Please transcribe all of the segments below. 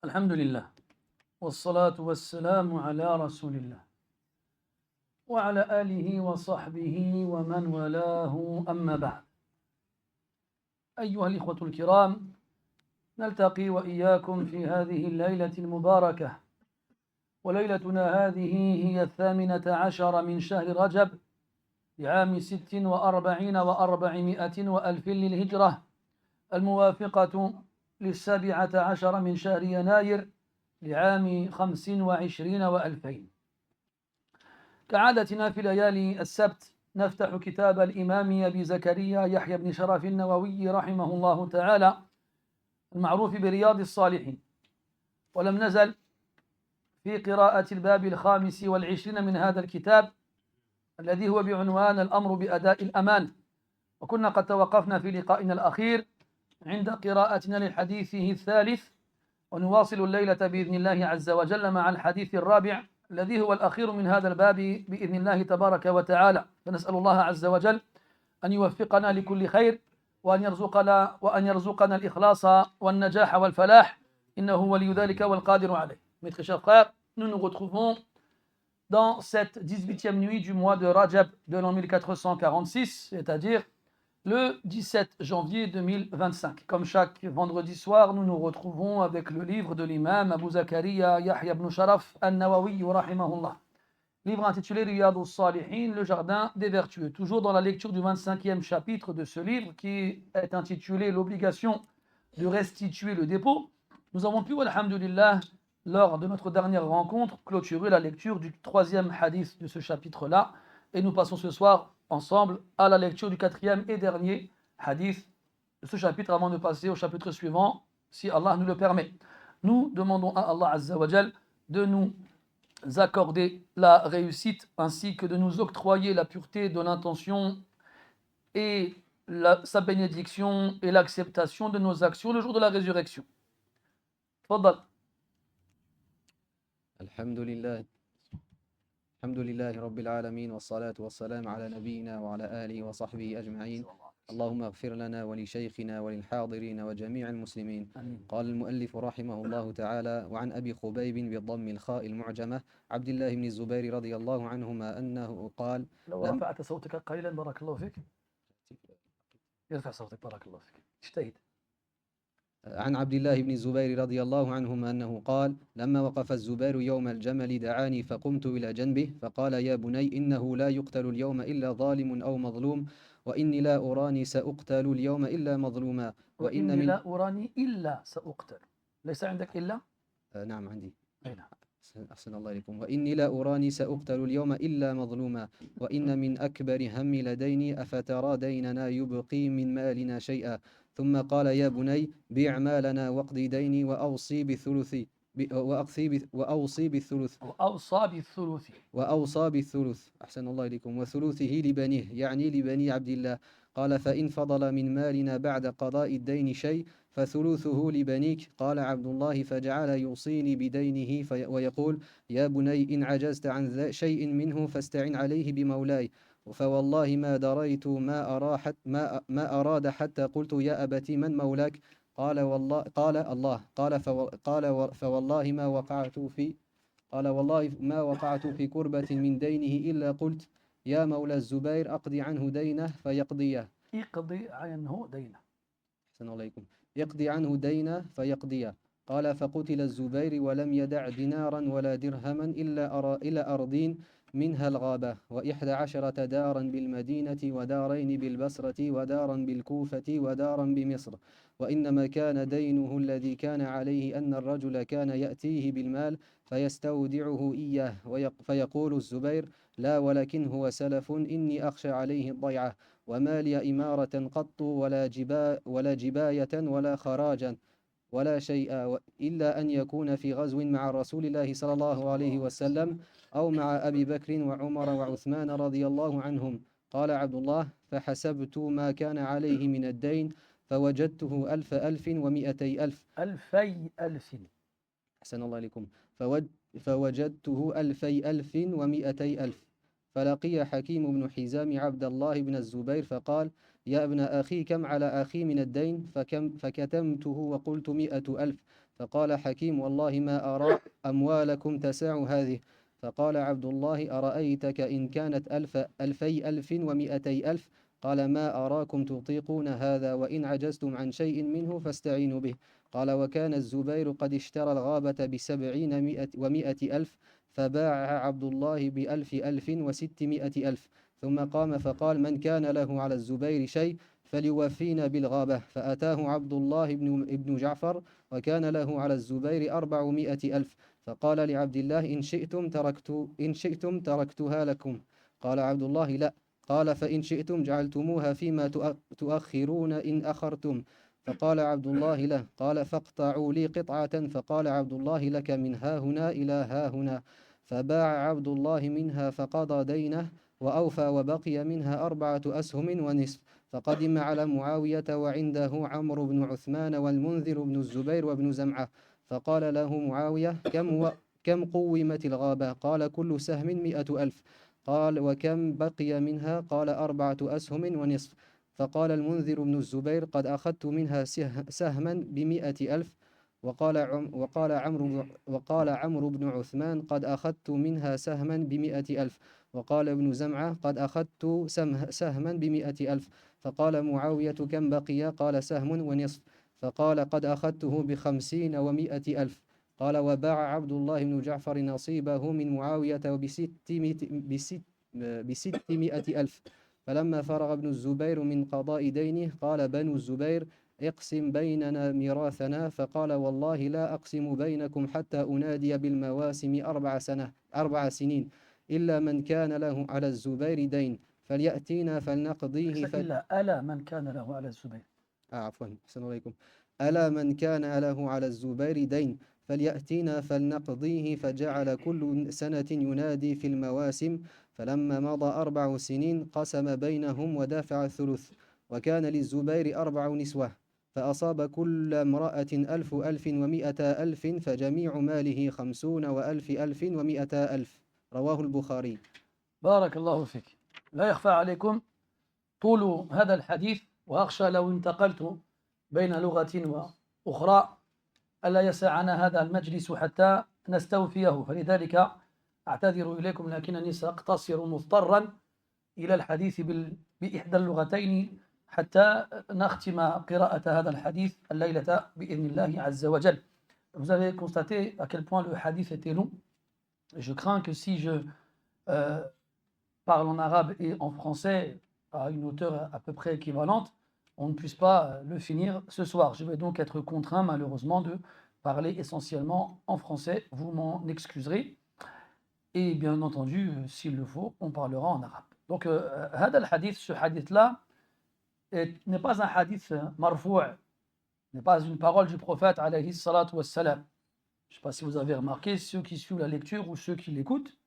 الحمد لله والصلاة والسلام على رسول الله وعلى آله وصحبه ومن والاه أما بعد. أيها الإخوة الكرام، نلتقي وإياكم في هذه الليلة المباركة، وليلتنا هذه هي 18 من شهر رجب لعام 46 و400 وألف للهجرة، الموافقة 17 من شهر يناير لعام 25 و2000. كعادتنا في ليالي السبت نفتح كتاب الإمام أبي زكريا يحيى بن شرف النووي رحمه الله تعالى المعروف برياض الصالحين، ولم نزل في قراءة الباب 25 من هذا الكتاب الذي هو بعنوان الأمر بأداء الأمان، وكنا قد توقفنا في لقائنا الأخير عند قراءتنا لحديثه الثالث، ونواصل الليلة بإذن الله عز وجل مع الحديث الرابع الذي هو الأخير من هذا الباب بإذن الله تبارك وتعالى. فنسأل الله عز وجل أن يوفقنا لكل خير وأن يرزقنا الإخلاص والنجاح والفلاح، إنه ولي ذلك والقادر عليه. Mes très chers frères, nous nous retrouvons dans cette 18e nuit du mois de Rajab de l'an 1446, c'est-à-dire le 17 janvier 2025. Comme chaque vendredi soir, nous nous retrouvons avec le livre de l'imam Abu Zakaria Yahya ibn Sharaf al-Nawawi rahimahullah. Livre intitulé Riyad al-Salihin, le jardin des vertueux. Toujours dans la lecture du 25e chapitre de ce livre qui est intitulé l'obligation de restituer le dépôt. Nous avons pu, alhamdulillah, lors de notre dernière rencontre, clôturer la lecture du 3e hadith de ce chapitre-là. Et nous passons ce soir ensemble à la lecture du 4e et dernier hadith de ce chapitre avant de passer au chapitre suivant, si Allah nous le permet. Nous demandons à Allah Azza wa Jal de nous accorder la réussite ainsi que de nous octroyer la pureté de l'intention et sa bénédiction et l'acceptation de nos actions le jour de la résurrection. Fadal. الحمد لله رب العالمين والصلاة والسلام على نبينا وعلى آله وصحبه أجمعين. اللهم اغفر لنا ولشيخنا وللحاضرين وجميع المسلمين. قال المؤلف رحمه الله تعالى: وعن أبي خبيب بضم الخاء المعجمة عبد الله بن الزبير رضي الله عنهما أنه قال: لو رفعت صوتك قليلا بارك الله فيك. يرفع صوتك بارك الله فيك. اجتهد. عن عبد الله بن الزبير رضي الله عنهما أنه قال: لما وقف الزبير يوم الجمل دعاني فقمت إلى جنبه فقال: يا بني، إنه لا يقتل اليوم إلا ظالم أو مظلوم، وإني لا أراني سأقتل اليوم إلا مظلوما، وإني لا أراني إلا سأقتل. ليس عندك إلا؟ نعم عندي. أي نعم. أحسن الله إليكم. وإني لا أراني سأقتل اليوم إلا مظلوما، وإن من أكبر هم لديني أفترى ديننا يبقي من مالنا شيئا. ثم قال: يا بني، بيع مالنا واقض ديني وأوصي بالثلث وأوصى بالثلث أحسن الله إليكم، وثلثه لبنيه، يعني لبني عبد الله. قال: فإن فضل من مالنا بعد قضاء الدين شيء فثلثه لبنيك. قال عبد الله: فجعل يوصيني بدينه ويقول: يا بني، إن عجزت عن شيء منه فاستعن عليه بمولاي. فوالله ما دريت ما أراد حتى قلت: يا أبت، من مولاك؟ قال: والله. قال: الله. فوالله ما وقعت في كربة من دينه إلا قلت: يا مولى الزبير، أقضي عنه دينه فيقضيه. اقضي عنه دينه. أحسن الله عليكم. يقضي عنه دينه فيقضيه. قال: فقتل الزبير ولم يدع دينارا ولا درهما إلا أرضين منها الغابة، 11 دارا بالمدينة، ودارين بالبصرة، ودارا بالكوفة، ودارا بمصر. وإنما كان دينه الذي كان عليه أن الرجل كان يأتيه بالمال فيستودعه إياه، فيقول الزبير: لا، ولكن هو سلف، إني أخشى عليه الضيعة، وما لي إمارة قط ولا جباية ولا خراجا ولا شيء إلا أن يكون في غزو مع رسول الله صلى الله عليه وسلم أو مع أبي بكر وعمر وعثمان رضي الله عنهم. قال عبد الله: فحسبت ما كان عليه من الدين فوجدته 1000 و200 ألف. 2000 أحسن الله عليكم. فوجدته 2000 و200 ألف. فلقي حكيم بن حزام عبد الله بن الزبير فقال: يا ابن أخي كم على أخي من الدين فكتمته وقلت 100,000. فقال حكيم والله ما أرى أموالكم تسع هذه. فقال عبد الله أرأيتك إن كانت 2,100,000؟ قال ما أراكم تطيقون هذا، وإن عجزتم عن شيء منه فاستعينوا به. قال وكان الزبير قد اشترى الغابة ب700,000، فباع عبد الله ب1,600,000. ثم قام فقال من كان له على الزبير شيء فليوفينا بالغابة. فأتاه عبد الله بن جعفر وكان له على الزبير 400,000. فقال لعبد الله إن شئتم تركتها لكم. قال عبد الله لا. قال فإن شئتم جعلتموها فيما تؤخرون إن أخرتم. فقال عبد الله له. قال فاقطعوا لي قطعة. فقال عبد الله لك من ها هنا إلى ها هنا. فباع عبد الله منها فقضى دينه وأوفى، وبقي منها 4 أسهم ونصف. فقدم على معاوية وعنده عمرو بن عثمان والمنذر بن الزبير وابن زمعة. فقال له معاوية كم قومت الغابة؟ قال كل سهم 100,000. قال وكم بقي منها؟ قال 4 أسهم ونصف. فقال المنذر بن الزبير قد أخذت منها سهما ب100,000. وقال عمرو بن عثمان قد أخذت منها سهما ب100,000. وقال ابن زمعة قد أخذت سهما ب100,000. فقال معاوية كم بقي؟ قال سهم ونصف. فقال قد أخذته ب50 و100,000. قال وباع عبد الله بن جعفر نصيبه من معاوية ب600,000. فلما فرغ ابن الزبير من قضاء دينه قال بنو الزبير اقسم بيننا ميراثنا. فقال والله لا أقسم بينكم حتى أنادي بالمواسم 4 سنين إلا من كان له على الزبير دين فليأتينا فلنقضيه ألا من كان له على الزبير عفوا أحسن عليكم. ألا من كان له على الزبير دين فليأتينا فلنقضيه. فجعل كل سنة ينادي في المواسم. فلما مضى 4 سنين قسم بينهم ودافع الثلث. وكان للزبير 4 نسوة، فأصاب كل امرأة 1,100,000 فجميع ماله 50 و1,000 و100,000. رواه البخاري. بارك الله فيك. لا يخفى عليكم طول هذا الحديث، وأخشى لو انتقلت بين لغة وأخرى ألا يسعنا هذا المجلس حتى نستوفيه، فلذلك أعتذر إليكم، لكنني سأقتصر مضطرا إلى الحديث بإحدى اللغتين حتى نختم قراءة هذا الحديث الليلة بإذن الله عز وجل. Vous avez constaté à quel point le hadith était long. Je crains que si je parle en arabe et en français à une hauteur à peu près équivalente, on ne puisse pas le finir ce soir. Je vais donc être contraint malheureusement de parler essentiellement en français, vous m'en excuserez. Et bien entendu, s'il le faut, on parlera en arabe. Donc, ce hadith-là n'est pas un hadith marfou', n'est pas une parole du prophète alayhi salatu wassalam. Je ne sais pas si vous avez remarqué, ceux qui suivent la lecture ou ceux qui l'écoutent,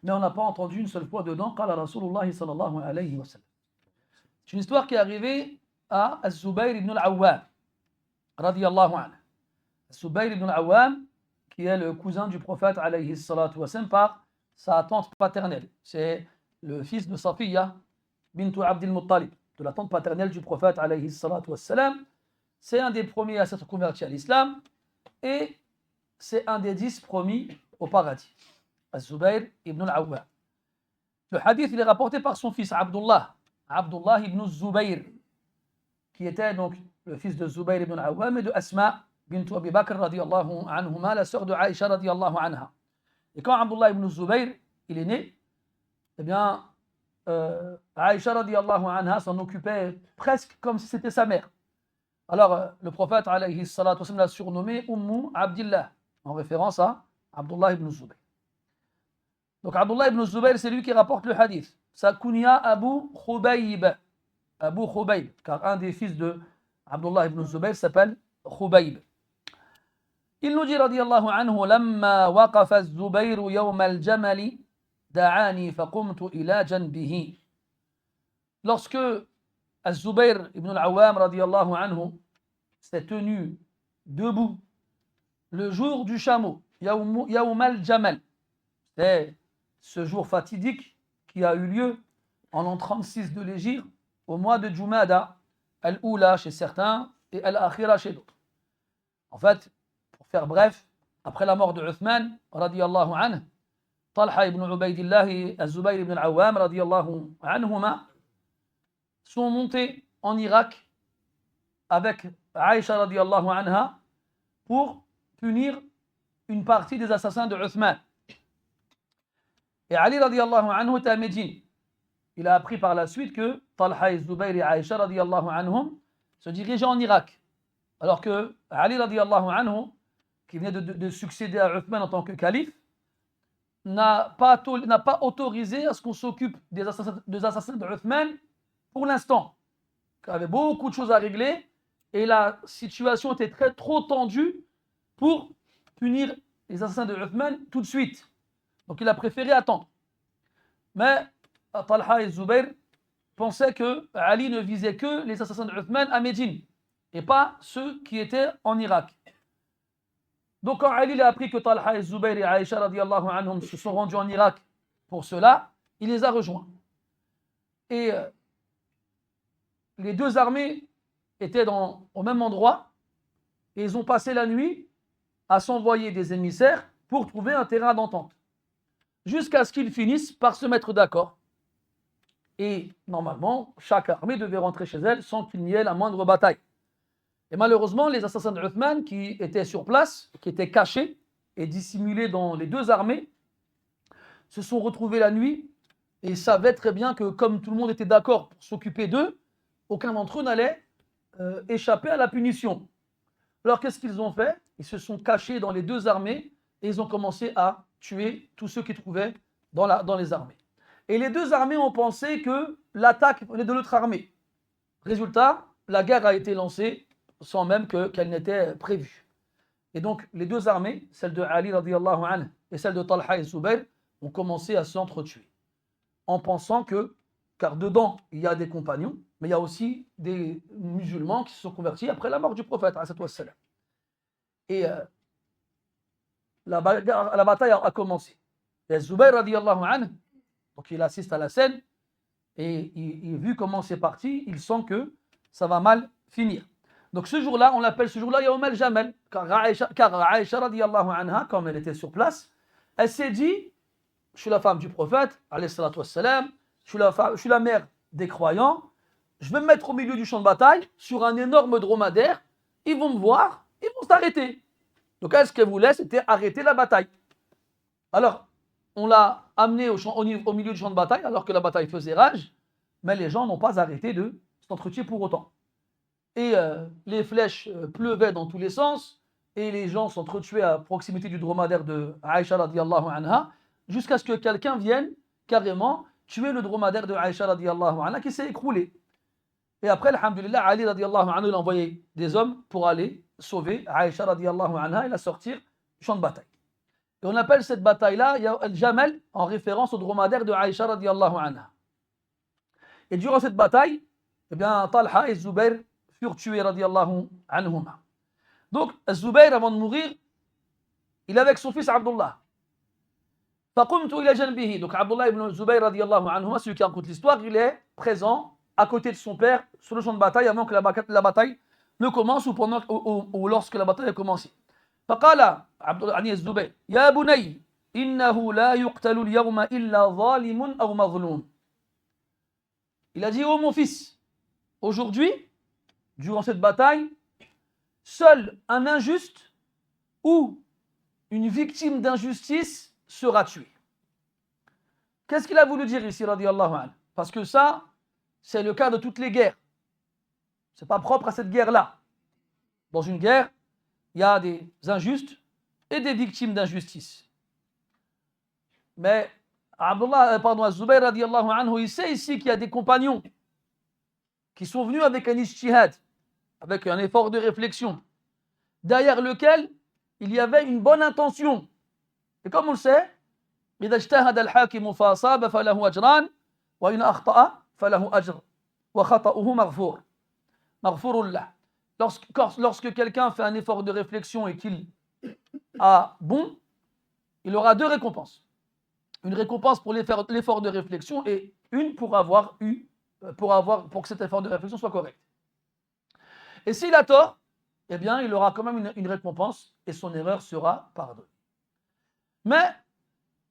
mais on n'a pas entendu une seule fois dedans qala Rasulullah sallallahu alayhi wa sallam. C'est une histoire qui est arrivée à Az-Zubayr ibn al-Awwam radiyallahu anhu. Az-Zubayr ibn al-Awwam, qui est le cousin du prophète alayhi salatu wassalam par sa tante paternelle. C'est le fils de Safiya bintu Abdil Muttalib, de la tante paternelle du prophète alayhi salatu wassalam. C'est un des premiers à s'être converti à l'islam et c'est un des 10 promis au paradis. Az-Zubayr ibn al-Awwam. Le hadith il est rapporté par son fils Abdullah ibn Zubayr, qui était donc le fils de Zubayr ibn al-Awwam et de Asma bint Abi Bakr radiyallahu anhuma, la sœur de Aïcha radiyallahu anha. Et quand Abdullah ibn Zubayr il est né, eh bien Aïcha radiyallahu anha s'en occupait presque comme si c'était sa mère. Alors le prophète alayhi salatu wassalam l'a surnommé Ummu Abdillah, en référence à Abdullah ibn Zubayr. Donc Abdullah ibn Zubayr, c'est lui qui rapporte le hadith. Sa kunya Abu Khubayb, car un des fils de Abdullah ibn Zubayr s'appelle Khubayb. Il nous dit radiyallahu anhu lamma waqafa az-Zubayr yawm al-jamal da'ani faqumtu ila janbihi. Lorsque Az-Zubayr ibn al-Awwam radiyallahu anhu s'est tenu debout le jour du chameau, yawm al-jamal, c'est ce jour fatidique qui a eu lieu en l'an 36 de l'Hégire, au mois de Jumada, Al-Oula chez certains et Al-Akhira chez d'autres. En fait, pour faire bref, après la mort de Uthman, radiyallahu anhu, Talha ibn Ubaydillah et Az-Zubayr ibn al-Awwam, radiyallahu anhuma, sont montés en Irak avec Aïcha, radiyallahu anha, pour punir une partie des assassins de Uthman. Et Ali, radiyallahu anhu, était à Médine. Il a appris par la suite que Talha et Zubayr et Aïcha, radiyallahu anhum, se dirigeaient en Irak. Alors que Ali, radiyallahu anhu, qui venait de succéder à Uthman en tant que calife, n'a pas autorisé à ce qu'on s'occupe des assassins de Uthman pour l'instant. Il y avait beaucoup de choses à régler et la situation était trop tendue pour punir les assassins de Uthman tout de suite. Donc il a préféré attendre. Mais Talha et Zubayr pensaient que Ali ne visait que les assassins de Uthman à Médine et pas ceux qui étaient en Irak. Donc quand Ali a appris que Talha et Zubayr et Aïcha radiyallahu anhum se sont rendus en Irak pour cela, il les a rejoints. Et les deux armées étaient au même endroit et ils ont passé la nuit à s'envoyer des émissaires pour trouver un terrain d'entente. Jusqu'à ce qu'ils finissent par se mettre d'accord. Et normalement, chaque armée devait rentrer chez elle sans qu'il n'y ait la moindre bataille. Et malheureusement, les assassins de Uthman qui étaient sur place, qui étaient cachés et dissimulés dans les deux armées, se sont retrouvés la nuit et savaient très bien que comme tout le monde était d'accord pour s'occuper d'eux, aucun d'entre eux n'allait échapper à la punition. Alors qu'est-ce qu'ils ont fait? Ils se sont cachés dans les deux armées et ils ont commencé à tuer tous ceux qu'ils trouvaient dans les armées. Et les deux armées ont pensé que l'attaque venait de l'autre armée. Résultat, la guerre a été lancée sans même qu'elle n'était prévue. Et donc, les deux armées, celle de Ali radiyallahu anhu et celle de Talha et Zubayr, ont commencé à s'entretuer. En pensant que, car dedans, il y a des compagnons, mais il y a aussi des musulmans qui se sont convertis après la mort du prophète. Et la bataille a commencé. Et Zubayr radiyallahu anhu, donc il assiste à la scène, et vu comment c'est parti, il sent que ça va mal finir. Donc ce jour-là, on l'appelle ce jour-là Yawm al-Jamal, car Aïcha radiyallahu anha, comme elle était sur place, elle s'est dit, je suis la femme du prophète, alayhi salatu wassalam, je suis la mère des croyants, je vais me mettre au milieu du champ de bataille, sur un énorme dromadaire, ils vont me voir, ils vont s'arrêter. Donc elle, ce qu'elle voulait, c'était arrêter la bataille. Alors, on l'a amenée au milieu du champ de bataille, alors que la bataille faisait rage, mais les gens n'ont pas arrêté de s'entretuer pour autant. Et les flèches pleuvaient dans tous les sens, et les gens s'entretuaient à proximité du dromadaire de Aïcha radiyallahu anha, jusqu'à ce que quelqu'un vienne carrément tuer le dromadaire de Aïcha radiyallahu anha qui s'est écroulé. Et après, alhamdulillah, Ali radiyallahu anhu, il a envoyé des hommes pour aller sauver Aïcha radiyallahu anha et la sortir du champ de bataille. Et on appelle cette bataille-là Al-Jamal en référence au dromadaire de Aïcha radiyallahu anha. Et durant cette bataille, eh bien, Talha et Zubayr furent tués radiyallahu anhuma. Donc, Zubayr, avant de mourir, il est avec son fils Abdullah. فقمت إلى جنبه. Donc Abdullah ibn Zubayr radiyallahu anhuma, celui qui raconte l'histoire, il est présent à côté de son père sur le champ de bataille avant que la bataille ne commence ou lorsque la bataille a commencé. فقال عبد الله يعني الزبير يا بني إنه لا يقتل اليوم إلا ظالم أو مظلوم. Il a dit, oh mon fils, aujourd'hui, durant cette bataille, seul un injuste ou une victime d'injustice sera tué. Qu'est-ce qu'il a voulu dire ici, radiyallahu anhu? Parce que ça, c'est le cas de toutes les guerres. Ce n'est pas propre à cette guerre-là. Dans une guerre, il y a des injustes et des victimes d'injustice. Mais Zubayr radiyallahu anhu, il sait ici qu'il y a des compagnons qui sont venus avec un ijtihad, avec un effort de réflexion, derrière lequel il y avait une bonne intention. Et comme on le sait, إذا اجتهد الحاكم فأصاب فله أجران وإن أخطأ فله أجر وخطأه مغفور له. Lorsque quelqu'un fait un effort de réflexion et qu'il a bon, il aura deux récompenses. Une récompense pour l'effort de réflexion et une pour avoir eu pour que cet effort de réflexion soit correct. Et s'il a tort, eh bien, il aura quand même une récompense et son erreur sera pardonnée. Mais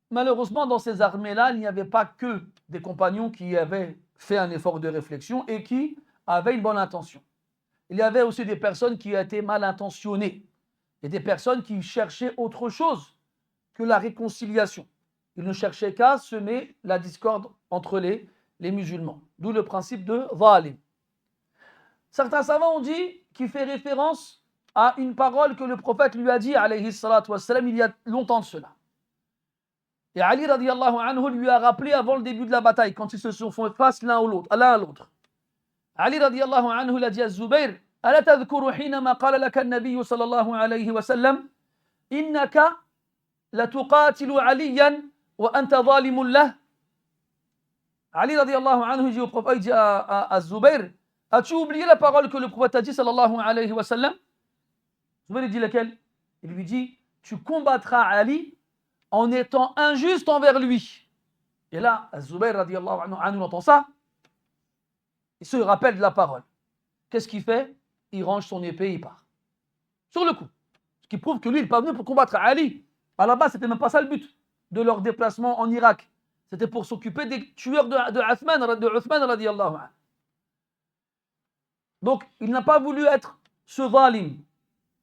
malheureusement, dans ces armées-là, il n'y avait pas que des compagnons qui avaient fait un effort de réflexion et qui avaient une bonne intention. Il y avait aussi des personnes qui étaient mal intentionnées et des personnes qui cherchaient autre chose que la réconciliation. Ils ne cherchaient qu'à semer la discorde entre les musulmans. D'où le principe de zalim. Certains savants ont dit qu'il fait référence à une parole que le prophète lui a dit, alayhi salatu wassalam, il y a longtemps de cela. Et Ali radiallahu anhu lui a rappelé avant le début de la bataille, quand ils se sont fait face l'un à l'autre. Ali radiallahu anhu l'a dit à Zubayr, ألا تذكر حينما قال لك النبي صلى الله عليه وسلم إنك لتقاتل عليا وأنت ظالم له. Ali radiallahu anhu dit au prophète, il dit à Zubayr, as-tu oublié la parole que le prophète a dit sallallahu alayhi wa sallam? Zubayr dit laquelle? Il lui dit, tu combattras Ali en étant injuste envers lui. Et là, Zubayr radiallahu anhu entend ça, il se rappelle de la parole. Qu'est-ce qu'il fait? Il range son épée et il part. Sur le coup. Ce qui prouve que lui, il n'est pas venu pour combattre Ali. À la base, c'était même pas ça le but de leur déplacement en Irak. C'était pour s'occuper des tueurs de Uthman radiallahu anhu. Donc, il n'a pas voulu être ce zalim,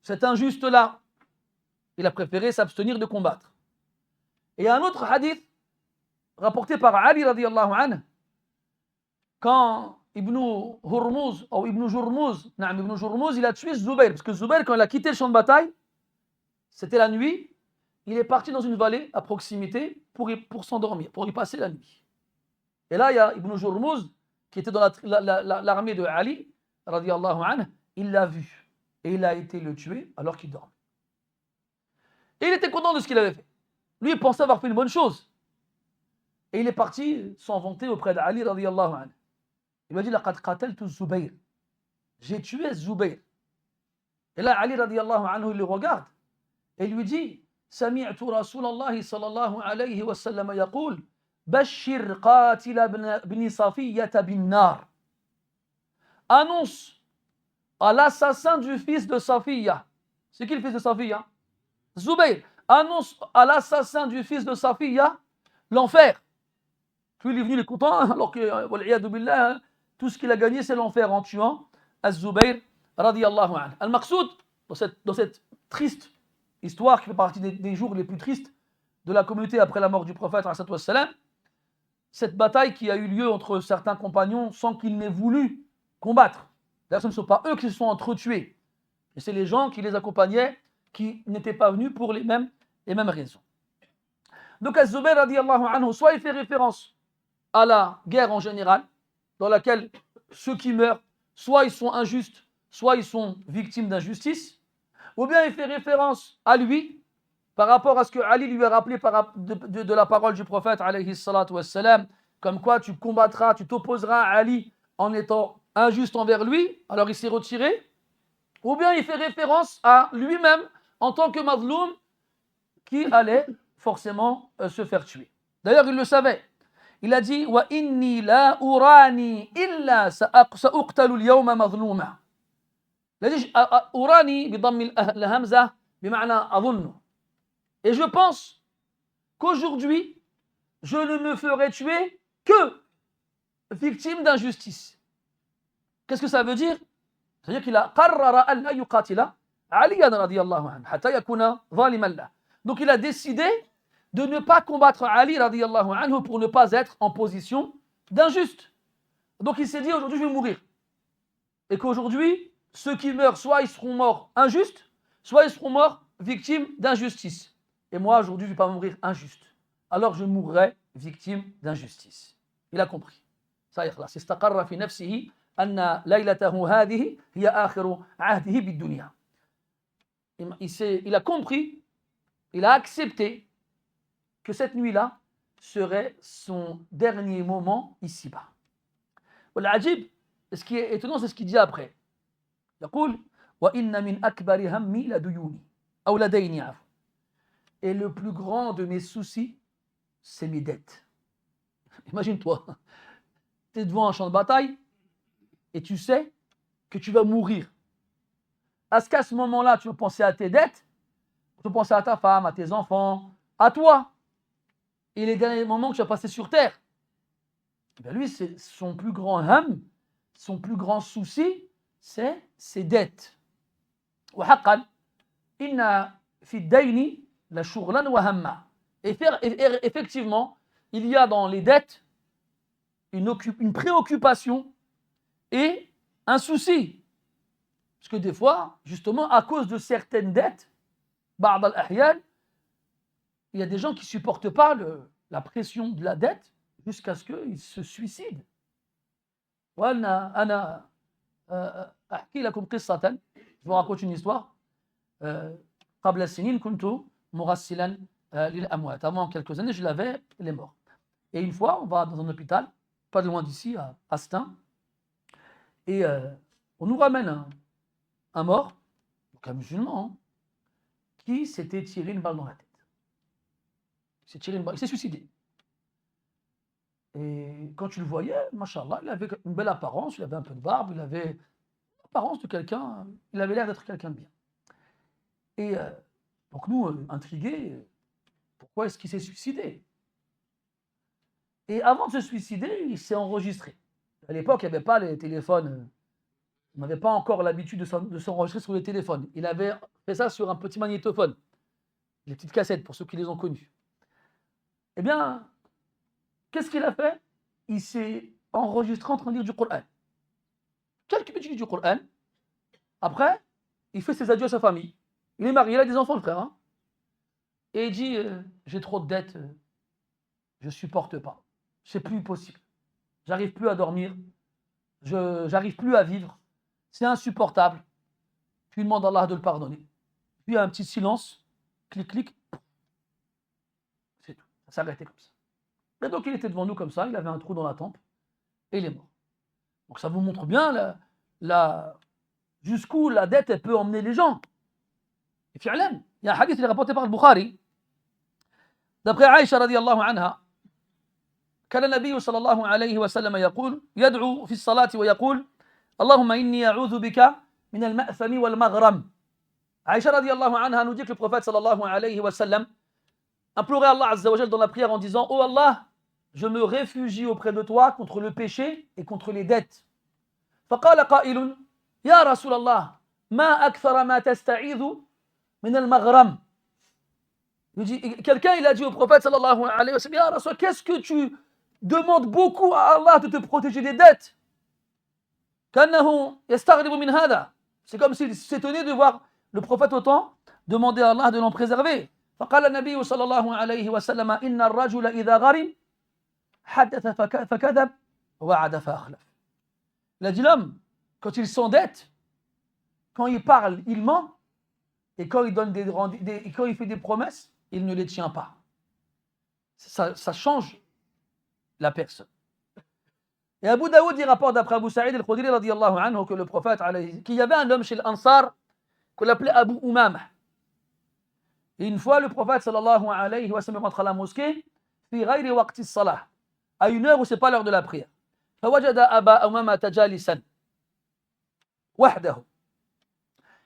cet injuste-là. Il a préféré s'abstenir de combattre. Et un autre hadith rapporté par Ali radiallahu anhu, quand Ibn Jurmuz, il a tué Zubayr, parce que Zubayr, quand il a quitté le champ de bataille, c'était la nuit, il est parti dans une vallée à proximité pour s'endormir, pour y passer la nuit. Et là, il y a Ibn Jurmuz, qui était dans l'armée de Ali, radiallahu anhu, il l'a vu, et il a été le tuer alors qu'il dormait. Et il était content de ce qu'il avait fait. Lui, il pensait avoir fait une bonne chose. Et il est parti s'en vanter auprès d'Ali, radiallahu anhu. Il lui a dit, laqad qataltu Zubayr. J'ai tué Zubayr. Et là, Ali radiallahu anhu, il le regarde et lui dit, سمعت رسول الله صلى الله عليه وسلم يقول بشر قاتل بن صفية بالنار. Annonce à l'assassin du fils de Safiya. C'est qui le fils de Safiya? Zubayr. Annonce à l'assassin du fils de Safiya l'enfer. Puis il est venu, il est content, alors que, billah, tout ce qu'il a gagné, c'est l'enfer en tuant Az-Zubayr radiyallahu anhu. Al-Maqsoud, dans cette triste histoire qui fait partie des jours les plus tristes de la communauté après la mort du prophète, cette bataille qui a eu lieu entre certains compagnons sans qu'ils n'aient voulu combattre. D'ailleurs, ce ne sont pas eux qui se sont entretués. Et c'est les gens qui les accompagnaient qui n'étaient pas venus pour les mêmes raisons. Donc, Az-Zubayr radiyallahu anhu, soit il fait référence à la guerre en général, dans laquelle ceux qui meurent, soit ils sont injustes, soit ils sont victimes d'injustice, ou bien il fait référence à lui, par rapport à ce que Ali lui a rappelé de la parole du prophète, alayhi salatu wassalam, comme quoi tu combattras, tu t'opposeras à Ali en étant injuste envers lui, alors il s'est retiré, ou bien il fait référence à lui-même en tant que mazloum qui allait forcément se faire tuer. D'ailleurs, il le savait. Il a dit wa inni la urani illa sa'uqtalu al-yawma mazluma. Il a dit urani bi dhamm al-hamza bi ma'na adhunnu. Et je pense qu'aujourd'hui, je ne me ferai tuer que victime d'injustice. Qu'est-ce que ça veut dire? C'est-à-dire qu'il a qarrara an la yuqatila Aliyan radiyallahu anhu hatta yakuna zaliman lah. Donc il a décidé de ne pas combattre Ali radiyallahu anhu pour ne pas être en position d'injuste. Donc il s'est dit aujourd'hui je vais mourir. Et qu'aujourd'hui, ceux qui meurent, soit ils seront morts injustes, soit ils seront morts victimes d'injustice. Et moi aujourd'hui je ne vais pas mourir injuste. Alors je mourrai victime d'injustice. Il a compris. Ça y est, istaqarra fi nafsihi anna laylatahu hadhihi hiya akhiru ahdihi bid-dunya. Il a compris, il a accepté que cette nuit-là serait son dernier moment ici-bas. L'ajib, ce qui est étonnant, c'est ce qu'il dit après. يقول وإن من أكبر همي لديوني أو لديني عفوا. Et le plus grand de mes soucis, c'est mes dettes. Imagine-toi, tu es devant un champ de bataille et tu sais que tu vas mourir. Est-ce qu'à ce moment-là, tu vas penser à tes dettes? Tu vas penser à ta femme, à tes enfants, à toi? Et les derniers moments que tu vas passer sur terre? Ben lui, c'est son plus grand ham, son plus grand souci, c'est ses dettes. وحقا إن في الدين لشغلا وهما. Effectivement, il y a dans les dettes une préoccupation et un souci. Parce que des fois, justement, à cause de certaines dettes, بعض الأحيان, il y a des gens qui ne supportent pas la pression de la dette jusqu'à ce qu'ils se suicident. أنا أحكي لكم قصة. Je vous raconte une histoire. قبل سنين كنت مغسلا للأموات. Avant quelques années, je lavais les morts. Et une fois, on va dans un hôpital, pas loin d'ici, à Stein, et on nous ramène un mort, donc un musulman, qui s'était tiré une balle dans la tête. Il s'est suicidé. Et quand tu le voyais, machallah, il avait une belle apparence, il avait un peu de barbe, il avait l'apparence de quelqu'un, il avait l'air d'être quelqu'un de bien. Et donc nous, intrigués, pourquoi est-ce qu'il s'est suicidé? Et avant de se suicider, il s'est enregistré. À l'époque, il n'y avait pas les téléphones, on n'avait pas encore l'habitude de s'enregistrer sur les téléphones. Il avait fait ça sur un petit magnétophone, les petites cassettes, pour ceux qui les ont connus. Eh bien, qu'est-ce qu'il a fait? Il s'est enregistré en train de lire du Coran. Quelques minutes du Coran. Après, il fait ses adieux à sa famille. Il est marié, il a des enfants, le frère. Hein? Et il dit, j'ai trop de dettes, je ne supporte pas. C'est plus possible. J'arrive plus à dormir. J'arrive plus à vivre. C'est insupportable. Puis il demande à Allah de le pardonner. Puis il y a un petit silence. Clic, clic. C'est tout. Ça s'est arrêté comme ça. Et donc il était devant nous comme ça. Il avait un trou dans la tempe. Et il est mort. Donc ça vous montre bien jusqu'où la dette elle peut emmener les gens. Et fi'lan, il y a un hadith qui est rapporté par le Bukhari. D'après Aïcha radiallahu anha, كان النبي صلى الله عليه وسلم يقول يدعو في الصلاة ويقول اللهم إني أعوذ بك من المأثم والمغرم. Aïcha radiallahu anha nous dit que le prophète sallallahu alayhi wa sallam implorait Allah azza wa jal dans la prière en disant: Oh Allah, je me réfugie auprès de toi contre le péché et contre les dettes. فقال قائل يا رسول الله ما أكثر ما تستعيذ من المغرم. Quelqu'un il a dit au prophète sallallahu alayhi wa sallam: Ya Rasul, qu'est-ce que tu demandes beaucoup à Allah de te protéger des dettes? كأنه يستغرب من هذا. C'est comme s'il s'étonnait de voir le prophète autant demander à Allah de l'en préserver. فقال النبي صلى الله عليه وسلم إن الرجل إذا غرم حدث فكذب وعد فأخلف. Il a dit l'homme, quand il s'endette, quand il parle, il ment, et quand il donne quand il fait des promesses, il ne les tient pas. Ça change la personne. Et Abu Daoud il rapporte d'après Abu Sa'id al-Khudri radiyallahu anhu que le prophète qu'il y avait un homme chez l'Ansar qu'on appelait Abu Umama. Et une fois le prophète sallallahu alayhi wa sallam rentre à la mosquée fi ghayri waqti as-salah, à une heure où c'est pas l'heure de la prière. فوجد أبا أمامة جالسا وحده.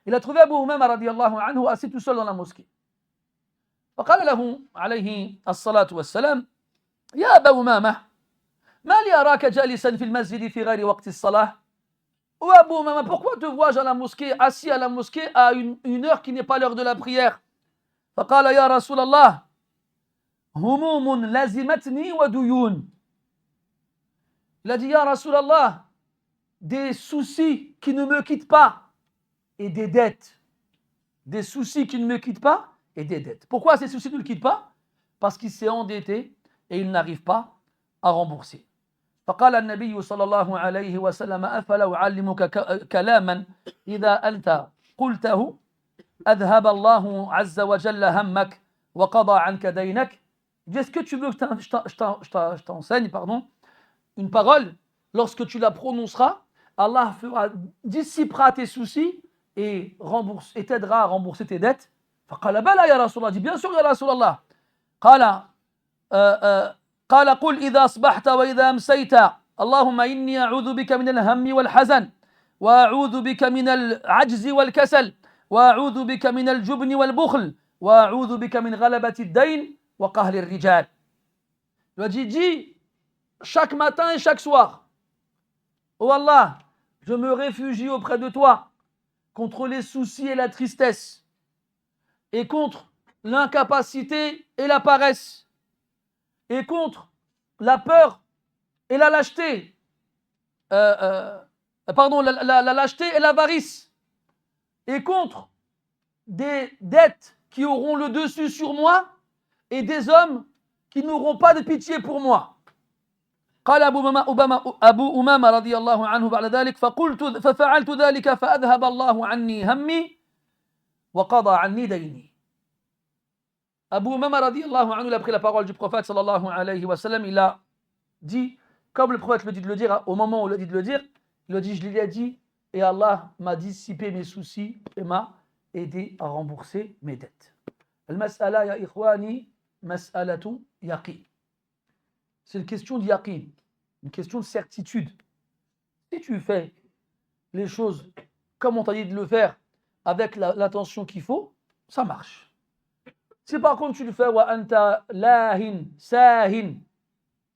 Il a trouvé Abu Umama radiyallahu anhu assis tout seul dans la mosquée. فقال له عليه الصلاة والسلام: يا أبا أمامة ما لي أراك جالسا في المسجد في غير وقت الصلاة. Oh Abu Umama, pourquoi te vois-je à la mosquée, assis à la mosquée à une heure qui n'est pas l'heure de la prière? فقال يا رسول الله هموم لازمتني وديون. Il a dit: Ya Rasulallah, des soucis qui ne me quittent pas et des dettes. Des soucis qui ne me quittent pas et des dettes. Pourquoi ces soucis ne le quittent pas? Parce qu'il s'est endetté et il n'arrive pas à rembourser. فقال النبي صلى الله عليه وسلم: أفلا أعلمك كلاما إذا أنت قلته أذهب الله عز وجل همك وقضى عنك دينك. Est-ce que tu veux que je t'enseigne, une parole, lorsque tu la prononceras, Allah dissipera tes soucis et t'aidera à rembourser tes dettes. فقال بلى يا رسول الله. dit bien sûr يا رسول الله. قال قل إذا أصبحت وإذا أمسيت اللهم إني أعوذ بك من الهم والحزن وأعوذ بك من العجز والكسل وأعوذ بك من الجبن والبخل وأعوذ بك من غلبة الدين وقهر الرجال. Il dit chaque matin et chaque soir, oh Allah, je me réfugie auprès de toi contre les soucis et la tristesse et contre l'incapacité et la paresse et contre la peur et la lâcheté, la lâcheté et l'avarice, et contre des dettes qui auront le dessus sur moi et des hommes qui n'auront pas de pitié pour moi. قال أبو أمامة رضي الله عنه بعد ذلك ففعلت ذلك فأذهب الله عني همي وقضى عني ديني. Abu Umama radiallahu anhu, il a pris la parole du prophète sallallahu alayhi wa sallam, il a dit, comme le prophète le dit de le dire, au moment où il a dit de le dire, il a dit, je lui ai dit, et Allah m'a dissipé mes soucis et m'a aidé à rembourser mes dettes. Al-mas'ala ya ikhwani, mas'alatu yaqin. C'est une question de yaqin, une question de certitude. Si tu fais les choses comme on t'a dit de le faire, avec l'attention qu'il faut, ça marche. Si par contre tu le fais wa anta lahin, sahin,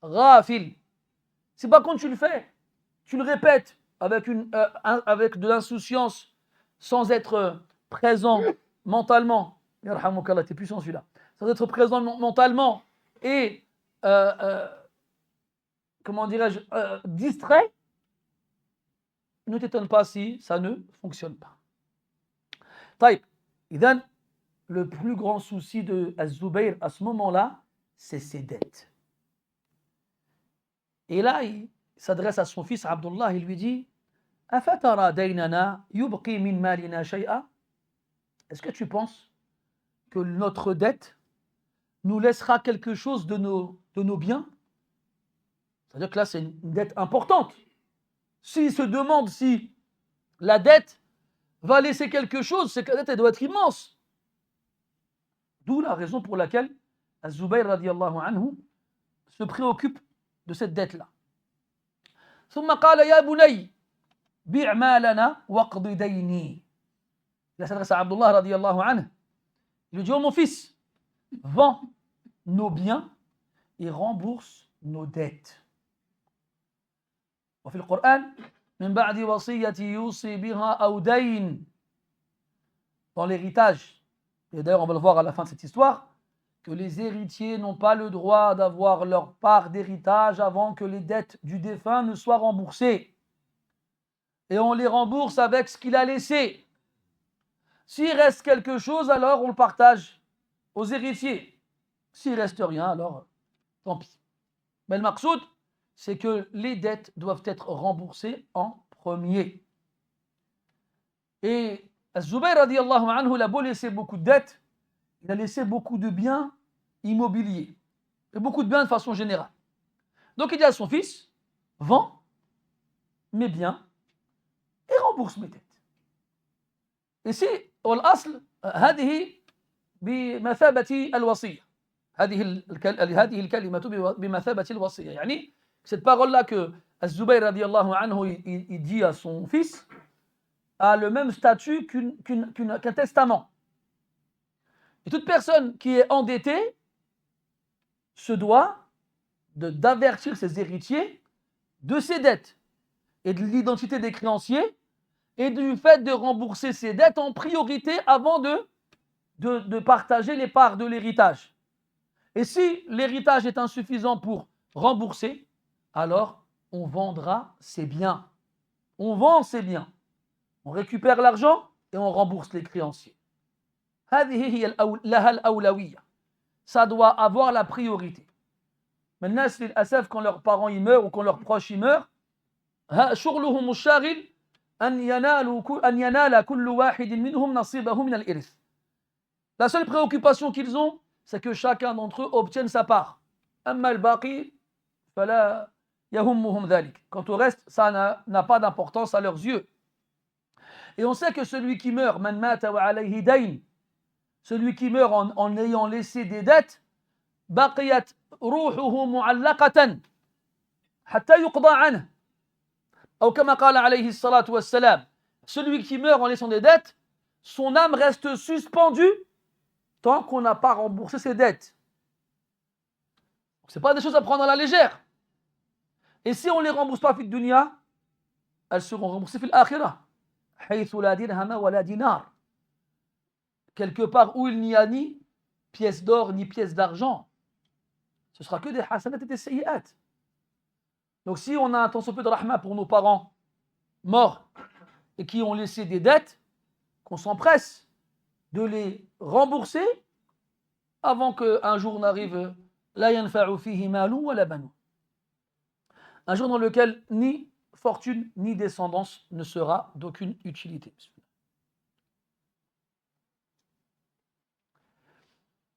ghafil, si par contre tu le fais, tu le répètes avec de l'insouciance, sans être présent mentalement, yarhamukallah, t'es puissant celui-là, sans être présent mentalement et comment dirais-je, distrait, ne t'étonne pas si ça ne fonctionne pas. Taïb, idhan, le plus grand souci de Az-Zubayr à ce moment-là, c'est ses dettes. Et là, il s'adresse à son fils Abdullah, il lui dit أَفَتَرَى دَيْنَنَا يُبْقِي مِنْ مَالِنَا شَيْئًا. Est-ce que tu penses que notre dette nous laissera quelque chose de nos biens? C'est-à-dire que là, c'est une dette importante. S'il se demande si la dette va laisser quelque chose, c'est que la dette elle doit être immense. D'où la raison pour laquelle Az-Zubayr radiallahu anhu se préoccupe de cette dette-là. ثم قال يا بني بيع مالنا واقض ديني. Il s'adresse à Abdullah radiallahu anhu. Il lui dit, oh mon fils, vends nos biens et rembourse nos dettes. وفي القرآن من بعد وصية يوصي بها أو دين. Dans l'héritage, et d'ailleurs on va le voir à la fin de cette histoire, que les héritiers n'ont pas le droit d'avoir leur part d'héritage avant que les dettes du défunt ne soient remboursées. Et on les rembourse avec ce qu'il a laissé. S'il reste quelque chose, alors on le partage aux héritiers. S'il ne reste rien, alors tant pis. Mais le maqsoud, c'est que les dettes doivent être remboursées en premier. Et Az-Zubayr radiallahu anhu, il a beau laisser beaucoup de dettes, il a laissé beaucoup de biens immobiliers et beaucoup de biens de façon générale. Donc il dit à son fils, vends mes biens et rembourse mes dettes. Ici, الأصل هذه بمثابة الوصية. هذه الكلمة بمثابة الوصية. يعني cette parole-là que Az-Zubayr radiallahu anhu il dit à son fils a le même statut qu'un testament. Et toute personne qui est endettée se doit d'avertir ses héritiers de ses dettes et de l'identité des créanciers et du fait de rembourser ses dettes en priorité avant de partager les parts de l'héritage. Et si l'héritage est insuffisant pour rembourser, alors on vendra ses biens. On vend ses biens. On récupère l'argent et on rembourse les créanciers. Ça doit avoir la priorité. Maintenant, quand leurs parents y meurent ou quand leurs proches y meurent, شغلهم الشاغل أن ينال كل واحد منهم نصيبه من الإرث. La seule préoccupation qu'ils ont, c'est que chacun d'entre eux obtienne sa part. أما الباقي فلا يهمهم ذلك. Quant au reste, ça n'a pas d'importance à leurs yeux. Et on sait que celui qui meurt, man mata wa alayhi dayn, celui qui meurt en ayant laissé des dettes, baqiyat ruhuhu mu'allaqatan حتى يقضى عنه. أو كما قال عليه الصلاة والسلام, celui qui meurt en laissant des dettes, son âme reste suspendue tant qu'on n'a pas remboursé ses dettes. Ce n'est pas des choses à prendre à la légère. Et si on ne les rembourse pas fi dunya, elles seront remboursées fi l'akhirah. حيث لا درهم ولا دينار. Quelque part où il n'y a ni pièce d'or ni pièce d'argent, ce sera que des hasanat et des sayyi'at. Donc si on a un tant soit peu de rahma pour nos parents morts et qui ont laissé des dettes, qu'on s'empresse de les rembourser avant qu'un jour n'arrive la yanfa'u fihi malun wa la banun. Un jour dans lequel ni fortune ni descendance ne sera d'aucune utilité.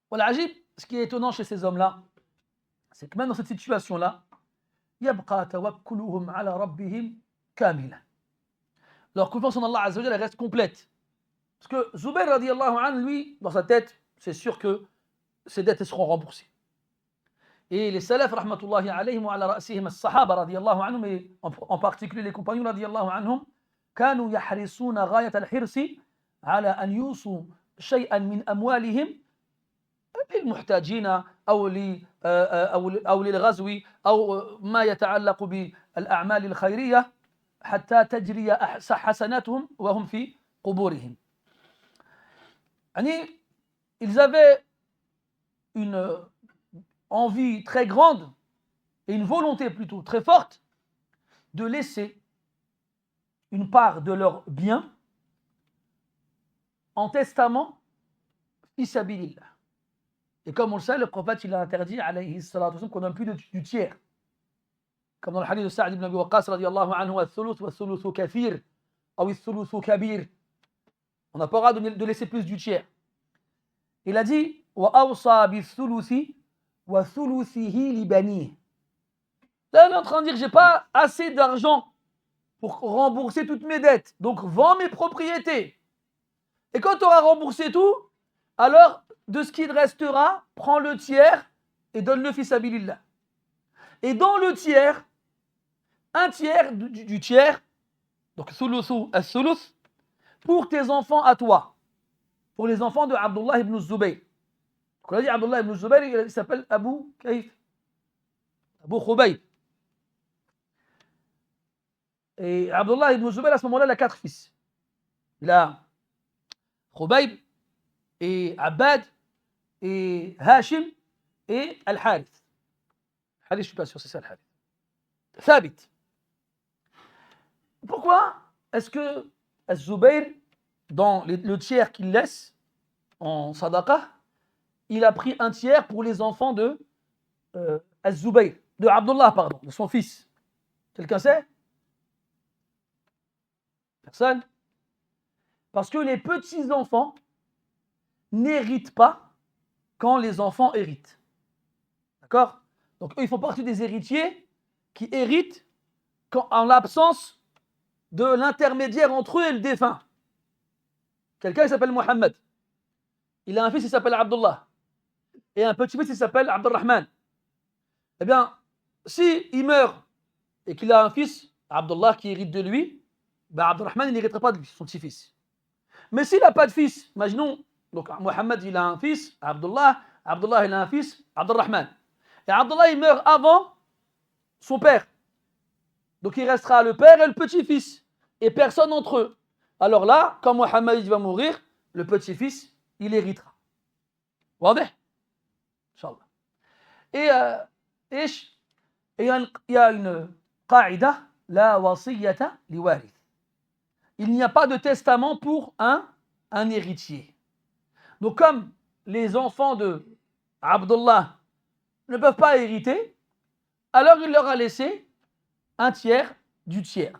Voilà, ce qui est étonnant chez ces hommes-là, c'est que même dans cette situation-là, يبقى توكلهم على ربهم كاملا. Leur confiance en Allah Azza wa Jalla reste complète. Parce que Zubayr radiyallahu anhu, lui, dans sa tête, c'est sûr que ses dettes seront remboursées. Et les salaf, rahmatullahi alayhim wa ala ra'sihim as-sahaba radiyallahu anhum, et en particulier les compagnons radiyallahu anhum, كانوا يحرصون غاية الحرص على أن يوصوا شيئا من أموالهم للمحتاجين أو للغزو أو ما يتعلق بالأعمال الخيرية حتى تجري حسناتهم وهم في قبورهم. يعني ils avaient une envie très grande et une volonté plutôt très forte de laisser une part de leurs biens en testament fi sabilillah. Et comme on le sait, le prophète il a interdit alayhi salatu wasallam qu'on donne plus du tiers. Comme dans le hadith de Sa'd ibn Abi Waqqas radiyallahu anhu, al-thuluth wa thuluthu kathir ou al-thuluthu kabir. On n'a pas le droit de laisser plus du tiers. Il a dit wa awsa bi-thuluthi wa thuluthihi li banihi. Là, on est en train de dire j'ai pas assez d'argent pour rembourser toutes mes dettes. Donc vends mes propriétés. Et quand tu auras remboursé tout, alors de ce qu'il restera, prends le tiers et donne-le fi sabilillah. Et dans le tiers, un tiers du tiers, donc thuluthu as-thuluth, pour tes enfants à toi, pour les enfants de Abdullah ibn Zubayr. Quand on a dit Abdullah ibn Zubayr, il s'appelle Abu Kayf, Abu Khubayb. Et Abdullah ibn Zubayr, à ce moment-là, il a 4 fils. Il a Khubayb, et Abbad, et Hashim, et Al-Harith. Harith, je ne suis pas sûr, c'est ça Al-Harith. Thabit. Pourquoi est-ce que Az-Zubayr, dans le tiers qu'il laisse en sadaqa, il a pris un tiers pour les enfants de Az-Zubayr, de Abdullah, pardon, de son fils? Quelqu'un sait? Personne? Parce que les petits-enfants n'héritent pas quand les enfants héritent. D'accord? Donc eux, ils font partie des héritiers qui héritent en l'absence de l'intermédiaire entre eux et le défunt. Quelqu'un, il s'appelle Mohammed. Il a un fils, il s'appelle Abdullah. Et un petit-fils, il s'appelle Abdurrahman. Eh bien, si il meurt et qu'il a un fils, Abdullah, qui hérite de lui, ben Abdurrahman, il n'héritera pas de lui, son petit-fils. Mais s'il n'a pas de fils, imaginons, donc Mohammed, il a un fils, Abdullah, Abdullah, il a un fils, Abdurrahman. Et Abdullah, il meurt avant son père. Donc il restera le père et le petit-fils. Et personne entre eux. Alors là, quand Mohammed va mourir, le petit-fils, il héritera. Wadih? Inch'Allah. Et il y a une qaïda, la wasiyyata li warith. Il n'y a pas de testament pour un héritier. Donc comme les enfants de Abdullah ne peuvent pas hériter, alors il leur a laissé un tiers du tiers.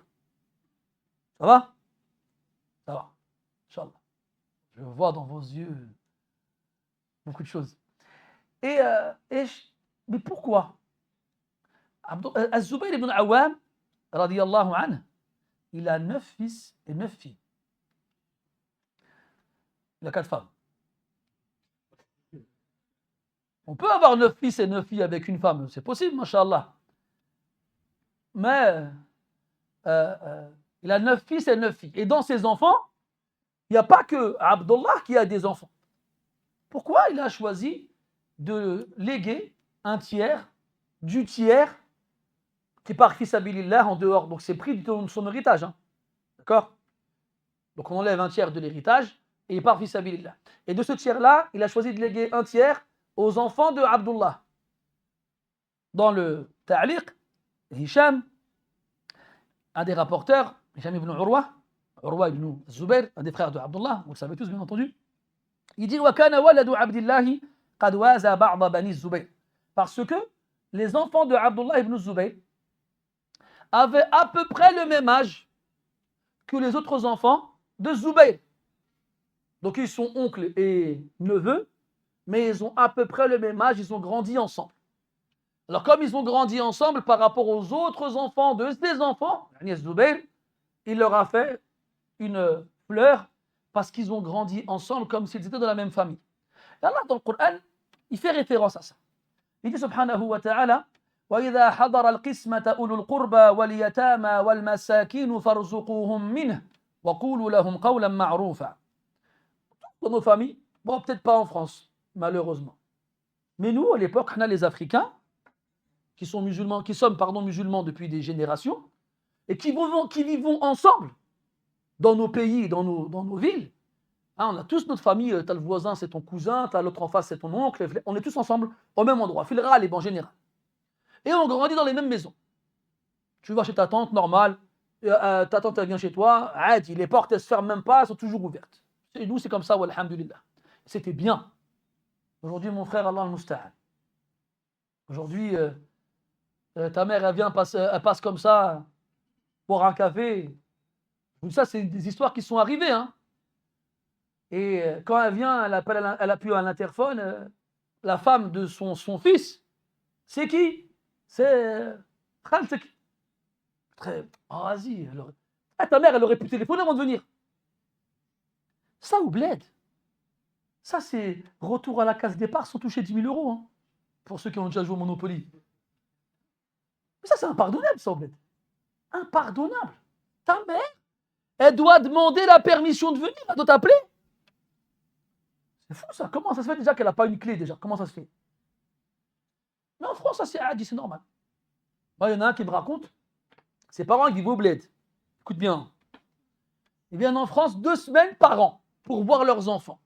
Ça va? Ça va. Inch'Allah. Je vois dans vos yeux beaucoup de choses. Mais pourquoi? Az-Zubayr ibn Awam, radiyallahu anhu, il a 9 fils et 9 filles. Il a 4 femmes. On peut avoir 9 fils et 9 filles avec une femme, c'est possible, mashallah. mais il a 9 fils et 9 filles. Et dans ses enfants, il n'y a pas que Abdullah qui a des enfants. Pourquoi il a choisi de léguer un tiers du tiers qui part fi sabilillah en dehors? Donc c'est pris de son héritage. Hein. D'accord? Donc on enlève un tiers de l'héritage et il part fi sabilillah. Et de ce tiers-là, il a choisi de léguer un tiers aux enfants de Abdullah. Dans le Ta'liq, Hisham, un des rapporteurs, Hisham ibn Urwa ibn Zubair, un des frères de Abdullah, vous le savez tous bien entendu, il dit وَكَانَ وَلَدُ عَبْدِ اللَّهِ قَدْ وَازَى بَعْضَ بَنِي الزُّبَيْرِ. Parce que les enfants de Abdullah ibn Zubayr avaient à peu près le même âge que les autres enfants de Zubayr. Donc ils sont oncles et neveux, mais ils ont à peu près le même âge, ils ont grandi ensemble. Alors comme ils ont grandi ensemble par rapport aux autres enfants de ses enfants, Zubayr, il leur a fait une fleur parce qu'ils ont grandi ensemble comme s'ils étaient de la même famille. Et Allah dans le Coran, il fait référence à ça. Il dit subhanahu wa ta'ala وَإِذَا حَضَرَ الْقِسْمَةَ أُولُو الْقُرْبَى وَالْيَتَامَى وَالْمَسَاكِينُ فَارْزُقُوهُم مِّنْهُ وَقُولُوا لَهُمْ قَوْلًا مَّعْرُوفًا. Dans nos familles, bon peut-être pas en France, malheureusement. Mais nous, à l'époque, on a les Africains qui sommes musulmans depuis des générations et qui vivons ensemble dans nos pays, dans nos villes. Hein, on a tous notre famille, tu as le voisin, c'est ton cousin, tu as l'autre en face, c'est ton oncle, on est tous ensemble au même endroit, filera les en général. Et on grandit dans les mêmes maisons. Tu vas chez ta tante, normal, ta tante elle vient chez toi, les portes elles se ferment même pas, elles sont toujours ouvertes. Et nous c'est comme ça, walhamdulillah. C'était bien. Aujourd'hui mon frère, Allah al-Musta'an. Aujourd'hui, ta mère elle passe comme ça pour un café. Ça c'est des histoires qui sont arrivées. Hein. Et quand elle vient, elle appuie à l'interphone, la femme de son fils, c'est qui? C'est Khaltek. Oh, vas-y. Ta mère, elle aurait pu téléphoner avant de venir. Ça ou bled. Ça, c'est retour à la case départ sans toucher 10 000 euros. Hein, pour ceux qui ont déjà joué au Monopoly. Mais ça, c'est impardonnable, ça, au bled. Impardonnable. Ta mère, elle doit demander la permission de venir. Elle doit t'appeler. C'est fou, ça. Comment ça se fait déjà qu'elle n'a pas une clé, déjà? Comment ça se fait? Mais en France, ça, c'est normal. Moi, il y en a un qui me raconte. Ses parents qui vivent au bled. Écoute bien. Ils viennent en France 2 semaines par an pour voir leurs enfants.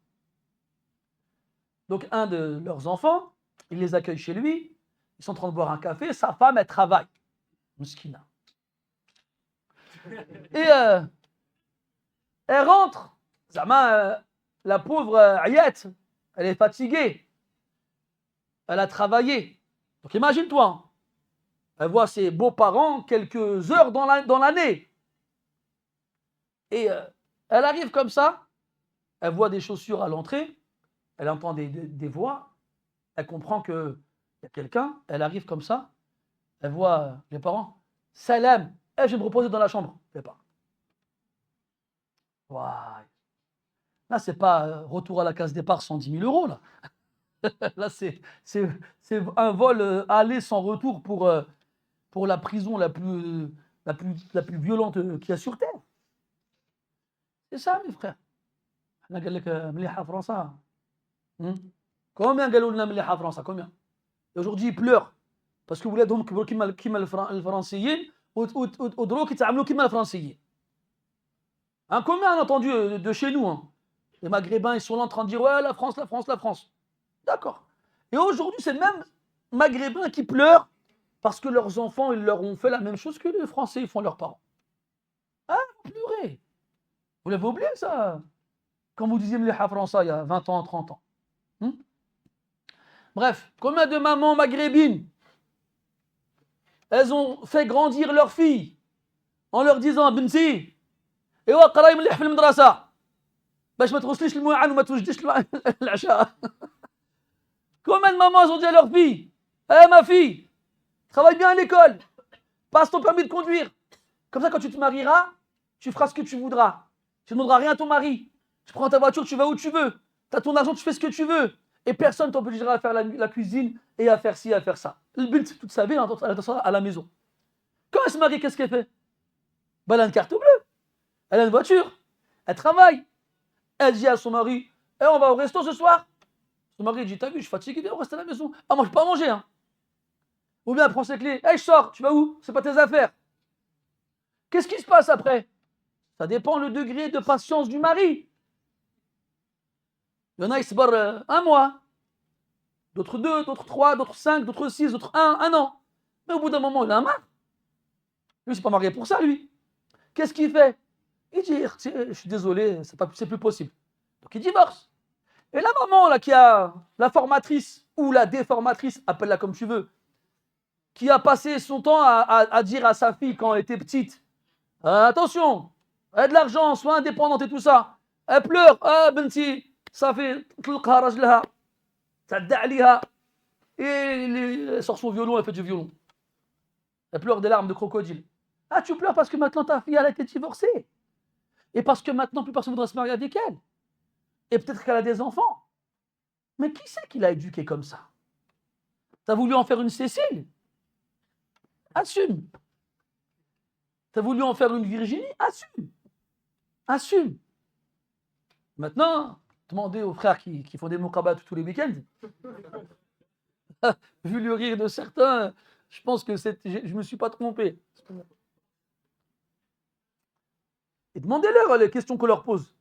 Donc, un de leurs enfants, il les accueille chez lui. Ils sont en train de boire un café. Sa femme, elle travaille. Mouskina. Et elle rentre. La pauvre Ayette, elle est fatiguée. Elle a travaillé. Donc, imagine-toi. Hein. Elle voit ses beaux-parents quelques heures dans l'année. Et elle arrive comme ça, elle voit des chaussures à l'entrée, elle entend des voix, elle comprend qu'il y a quelqu'un, elle arrive comme ça, elle voit les parents, salam, je vais me reposer dans la chambre. Fais pas. Wow. Là, c'est pas retour à la case départ 110 000 euros, là. Là, c'est un vol aller sans retour pour la prison la plus violente qu'il y a sur Terre. C'est ça, mes frères. On a dit que مليحة فرنسا. Combien قالوا لنا مليحة فرنسا? Combien? Et aujourd'hui, ils pleurent parce que ولادهم كبروا كيما الفرنسيين ودروك يتعاملوا كيما الفرنسيين. Hein, combien on a entendu de chez nous hein? Les Maghrébins, ils sont là en train de dire ouais, la France, la France, la France. D'accord. Et aujourd'hui, c'est même Maghrébins qui pleurent parce que leurs enfants, ils leur ont fait la même chose que les Français font leurs parents. Ah, vous pleurez. Vous l'avez oublié, ça? Quand vous disiez Mliha França il y a 20 ans, 30 ans. Bref, combien de mamans maghrébines, elles ont fait grandir leurs filles en leur disant Binti, ايوا قراي مليح في المدرسة باش ما تغسليش المواعن وما توجديش العشاء. Combien de mamans ont dit à leur fille ma fille, travaille bien à l'école, passe ton permis de conduire. Comme ça, quand tu te marieras, tu feras ce que tu voudras. Tu ne demanderas rien à ton mari. Tu prends ta voiture, tu vas où tu veux. Tu as ton argent, tu fais ce que tu veux. Et personne ne t'obligera à faire la cuisine et à faire ci, à faire ça. Le but, toute sa vie, elle a à la maison. Quand elle se marie, qu'est-ce qu'elle fait? Ben, elle a une carte bleue, elle a une voiture, elle travaille. Elle dit à son mari, eh, on va au resto ce soir. Son mari dit, t'as vu, je suis fatigué, viens, on reste à la maison. Ah, moi, je peux pas manger. Hein. Ou bien elle prend ses clés, hey, je sors, tu vas où? C'est pas tes affaires. Qu'est-ce qui se passe après? Ça dépend le degré de patience du mari. Il y en a, ils se barrent un mois, d'autres 2, d'autres 3, d'autres 5, d'autres 6, d'autres un an. Mais au bout d'un moment, il a marre. Lui, il s'est pas marié pour ça, lui. Qu'est-ce qu'il fait? Il dit, je suis désolé, c'est plus possible. Donc il divorce. Et la maman, là, qui a la formatrice ou la déformatrice, appelle-la comme tu veux, qui a passé son temps à dire à sa fille quand elle était petite, attention, elle a de l'argent, sois indépendante et tout ça. Elle pleure, ah benti, ça fait تلقها راجلها تعدى عليها et elle sort son violon, elle fait du violon. Elle pleure des larmes de crocodile. Ah, tu pleures parce que maintenant ta fille elle a été divorcée. Et parce que maintenant plus personne ne voudra se marier avec elle. Et peut-être qu'elle a des enfants. Mais qui c'est qui l'a éduquée comme ça? T'as voulu en faire une Cécile? Assume. T'as voulu en faire une Virginie? Assume. Assume. Maintenant, demandez aux frères qui font des muqabat tous les week-ends. Vu le rire de certains, je pense que je ne me suis pas trompé. Et demandez-leur les questions qu'on leur pose.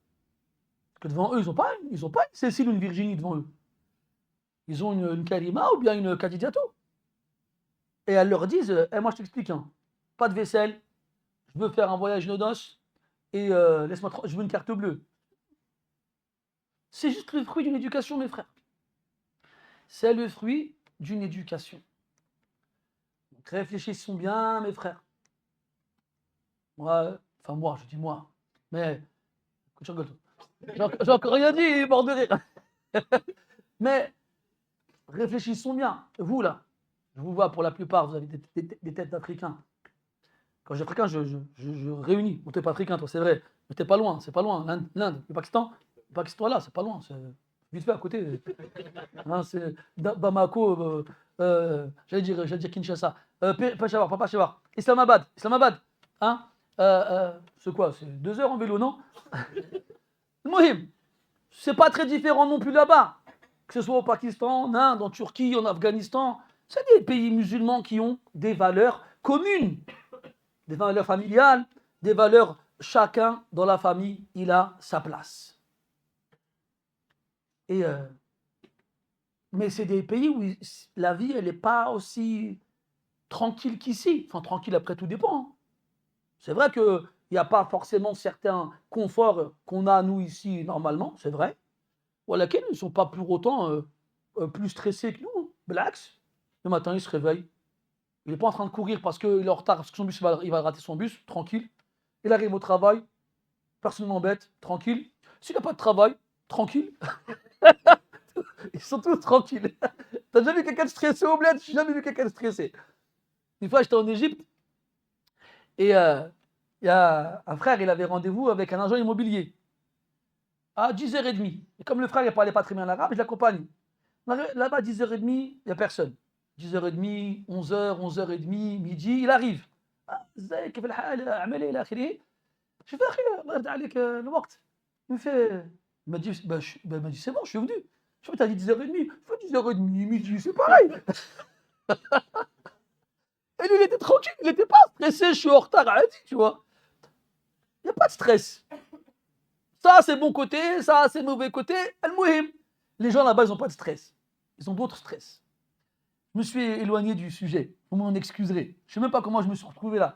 Parce que devant eux, ils n'ont pas une Cécile ou une Virginie devant eux. Ils ont une Karima ou bien une Khadijato. Et elles leur disent, moi je t'explique, hein, pas de vaisselle, je veux faire un voyage noces et laisse-moi, je veux une carte bleue. C'est juste le fruit d'une éducation, mes frères. C'est le fruit d'une éducation. Donc réfléchissons bien, mes frères. Moi, je dis moi, mais j'ai encore rien dit, bord de rire. Mais réfléchissons bien. Vous là, je vous vois pour la plupart, vous avez des têtes d'Africains. Quand j'ai africain, je réunis. Bon, t'es pas africain, toi, c'est vrai. Mais t'es pas loin, c'est pas loin. L'Inde, le Pakistan là, c'est pas loin. C'est vite fait à côté. Hein, c'est Bamako, j'allais dire Kinshasa. Peshawar, pas Peshawar. Islamabad. Hein, c'est quoi? C'est 2 heures en vélo, non? Mohim, c'est pas très différent non plus là-bas. Que ce soit au Pakistan, en Inde, en Turquie, en Afghanistan. C'est des pays musulmans qui ont des valeurs communes. Des valeurs familiales, des valeurs, chacun dans la famille, il a sa place. Et mais c'est des pays où la vie, elle n'est pas aussi tranquille qu'ici. Enfin, tranquille, après, tout dépend. Hein. C'est vrai qu'il n'y a pas forcément certains conforts qu'on a, nous, ici, normalement, c'est vrai. Voilà, qu'ils ne sont pas pour autant plus stressés que nous. Relax. Le matin, il se réveille. Il n'est pas en train de courir parce qu'il est en retard, parce que son bus, il va rater son bus, tranquille. Il arrive au travail, personne ne m'embête, tranquille. S'il n'a pas de travail, tranquille. Ils sont tous tranquilles. T'as jamais vu quelqu'un de stressé au bled? J'ai jamais vu quelqu'un de stressé. Une fois, j'étais en Égypte et il y a un frère, il avait rendez-vous avec un agent immobilier à 10h30. Et comme le frère ne parlait pas très bien l'arabe, je l'accompagne. Là-bas, 10h30, il n'y a personne. 10h30, 11h, 11h30, midi, il arrive. ازيك كيف الحال اعمل ايه الى اخره شوف يا اخي الله يرضى عليك الوقت il me fait il m'a dit c'est bon je suis venu je me t'as dit 10h30 faut 10h30 midi c'est pareil et lui il était tranquille il n'était pas stressé je suis en retard tu vois il n'y a pas de stress ça c'est bon côté ça c'est mauvais côté المهم les gens là-bas ils n'ont pas de stress ils ont d'autres stress. Je me suis éloigné du sujet, vous m'en excuserez. Je ne sais même pas comment je me suis retrouvé là.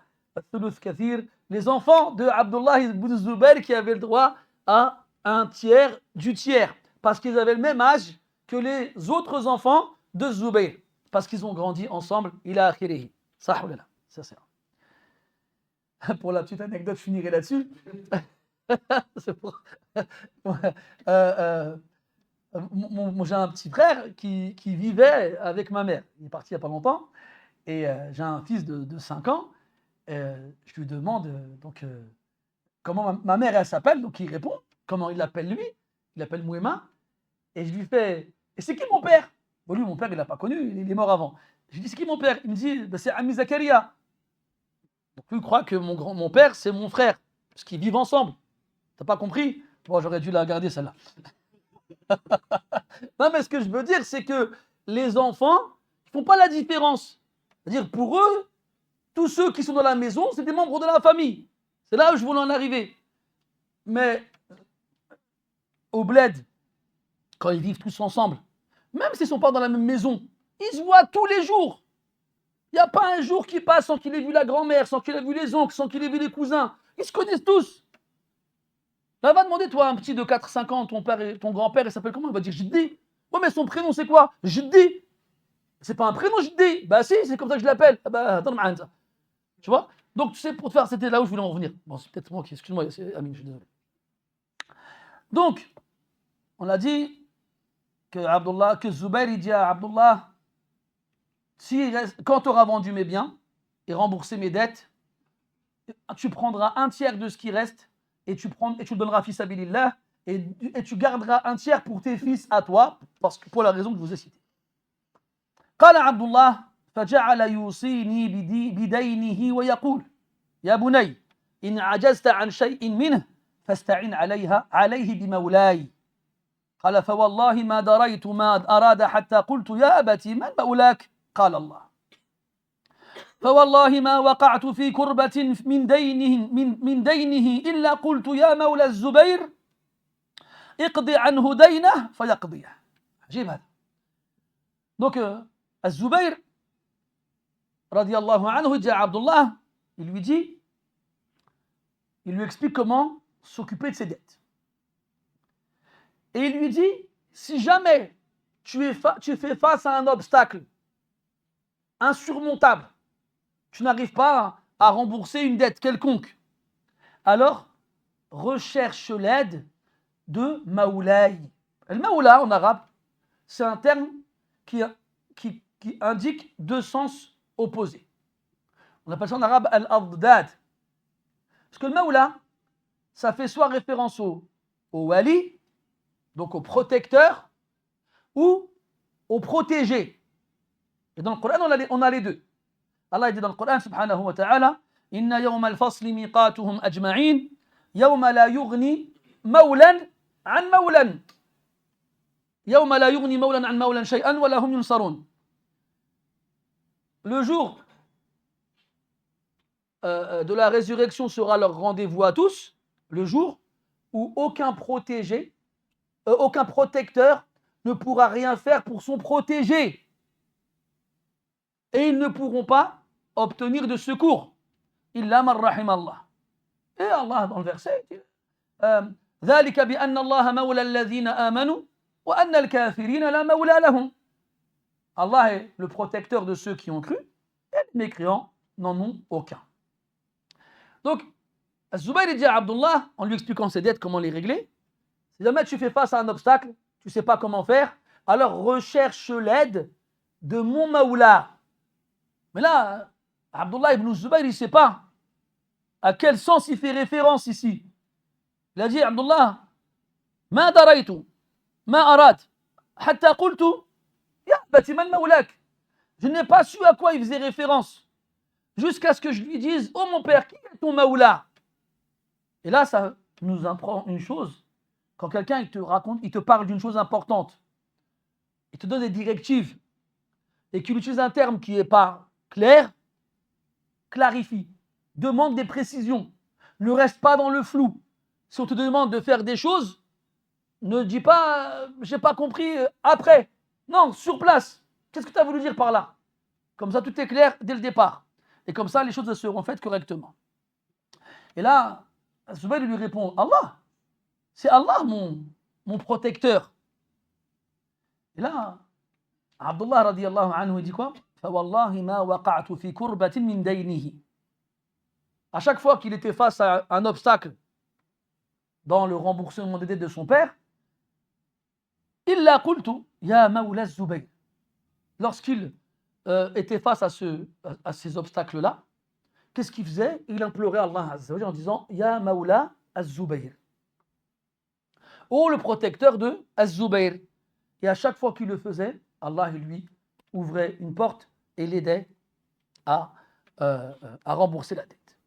Les enfants de Abdullah ibn Zubayr qui avaient le droit à un tiers du tiers, parce qu'ils avaient le même âge que les autres enfants de Zubayr, parce qu'ils ont grandi ensemble. Il a akhirihi. Ça, c'est pour la petite anecdote, je finirai là-dessus. C'est pour... j'ai un petit frère qui vivait avec ma mère. Il est parti il n'y a pas longtemps. Et j'ai un fils de 5 ans. Je lui demande comment ma mère elle s'appelle. Donc il répond. Comment il l'appelle lui? Il l'appelle Mouema. Et je lui fais et c'est qui mon père? Bon, lui, mon père, il l'a pas connu. Il est mort avant. Je lui dis c'est qui mon père? Il me dit c'est Ami Zakaria. Donc lui croit que mon père, c'est mon frère, parce qu'ils vivent ensemble. T'as pas compris? Bon, j'aurais dû la garder celle-là. Non, mais ce que je veux dire, c'est que les enfants, ils font pas la différence. C'est-à-dire, pour eux, tous ceux qui sont dans la maison, c'est des membres de la famille. C'est là où je voulais en arriver. Mais au bled, quand ils vivent tous ensemble, même s'ils ne sont pas dans la même maison, ils se voient tous les jours. Il n'y a pas un jour qui passe sans qu'il ait vu la grand-mère, sans qu'il ait vu les oncles, sans qu'il ait vu les cousins. Ils se connaissent tous. Là, va demander, toi, un petit de 4-5 ans, ton grand-père, il s'appelle comment? Il va dire Jiddi. Ouais, mais son prénom, c'est quoi? Jiddi. C'est pas un prénom, Jiddi. Bah si, c'est comme ça que je l'appelle. Ah bah, attends, ça. Tu vois? Donc, tu sais, pour te faire, c'était là où je voulais en revenir. Bon, c'est peut-être moi qui, excuse-moi, c'est Amine, je suis désolé. Donc, on a dit que Zubair, il dit à Abdullah, quand tu auras vendu mes biens et remboursé mes dettes, tu prendras un tiers de ce qui reste et tu le donneras fils sabilillah et tu garderas un tiers pour tes fils à toi, parce que pour la raison que je vous ai citée. قال عبد الله فجعل يوصيني بدينه ويقول يا بني إن عجزت عن شيء منه فاستعن عليه بمولاي قال فوالله ما دريت ما أراد حتى قلت يا أبتي من مولاك قال الله فوالله ما وقعت في كربة من دينه إلا قلت يا مولى الزبير اقضي عنه دينه فيقضيه. عجيب هذا. Donc الزبير رضي الله عنه il dit à Abdullah, il lui explique comment s'occuper de ses dettes. Et il lui dit, si jamais tu fais face à un obstacle insurmontable, tu n'arrives pas à rembourser une dette quelconque, alors recherche l'aide de Maoulaï. Le Maoula en arabe, c'est un terme qui indique deux sens opposés. On appelle ça en arabe al-adad. Parce que le Maoula, ça fait soit référence au wali, donc au protecteur, ou au protégé. Et dans le Coran, on a les deux. Allah dit dans le Coran, subhanahu wa ta'ala, Inna yawma al-fasli miqatuhum ajma'in, yawma la yughni mawlan an mawlan. Yawma la yughni mawlan an mawlan shay'an wa lahum yunsarun. Le jour de la résurrection sera leur rendez-vous à tous, le jour où aucun protégé, aucun protecteur ne pourra rien faire pour son protégé. Et ils ne pourront pas obtenir de secours. Illa man rahim Allah. Et Allah, dans le verset, dit ذلك بأن الله مولى الذين آمنوا وأن الكافرين لا مولى لهم. Allah est le protecteur de ceux qui ont cru et les mécréants n'en ont aucun. Donc, Zubayr dit à Abdullah, en lui expliquant ses dettes, comment les régler, si jamais tu fais face à un obstacle, tu ne sais pas comment faire, alors recherche l'aide de mon Maoula. Mais là, Abdullah ibn Zubayr, il ne sait pas à quel sens il fait référence ici. Il a dit, Abdullah, ma daraytu, ma arad, hatta qultu, ya bati man maoulak. Je n'ai pas su à quoi il faisait référence, jusqu'à ce que je lui dise, oh mon père, qui est ton Maoula? Et là, ça nous apprend une chose. Quand quelqu'un il te parle d'une chose importante, il te donne des directives, et qu'il utilise un terme qui n'est pas clair, clarifie, demande des précisions, ne reste pas dans le flou. Si on te demande de faire des choses, ne dis pas j'ai pas compris après. Non, sur place. Qu'est-ce que tu as voulu dire par là? Comme ça, tout est clair dès le départ. Et comme ça, les choses seront faites correctement. Et là, Zubayr lui répond, Allah, c'est Allah mon protecteur. Et là, Abdullah radiyallahu anhu, il dit quoi? فَوَاللَّهِ مَا وَقَعْتُ فِي كُرْبَةٍ مِّن دَيْنِهِ. À chaque fois qu'il était face à un obstacle dans le remboursement des dettes de son père, إِلَّا قُلْتُ يَا مَوْلَى الزُّبَيْرِ. Lorsqu'il était face à ces obstacles-là, qu'est-ce qu'il faisait? Il implorait Allah Azza wa Jalla en disant Ya Mawla Az-Zubayr. Oh le protecteur de Az-Zubayr. Et à chaque fois qu'il le faisait, Allah lui ouvrait une porte et l'aidait à à rembourser la dette.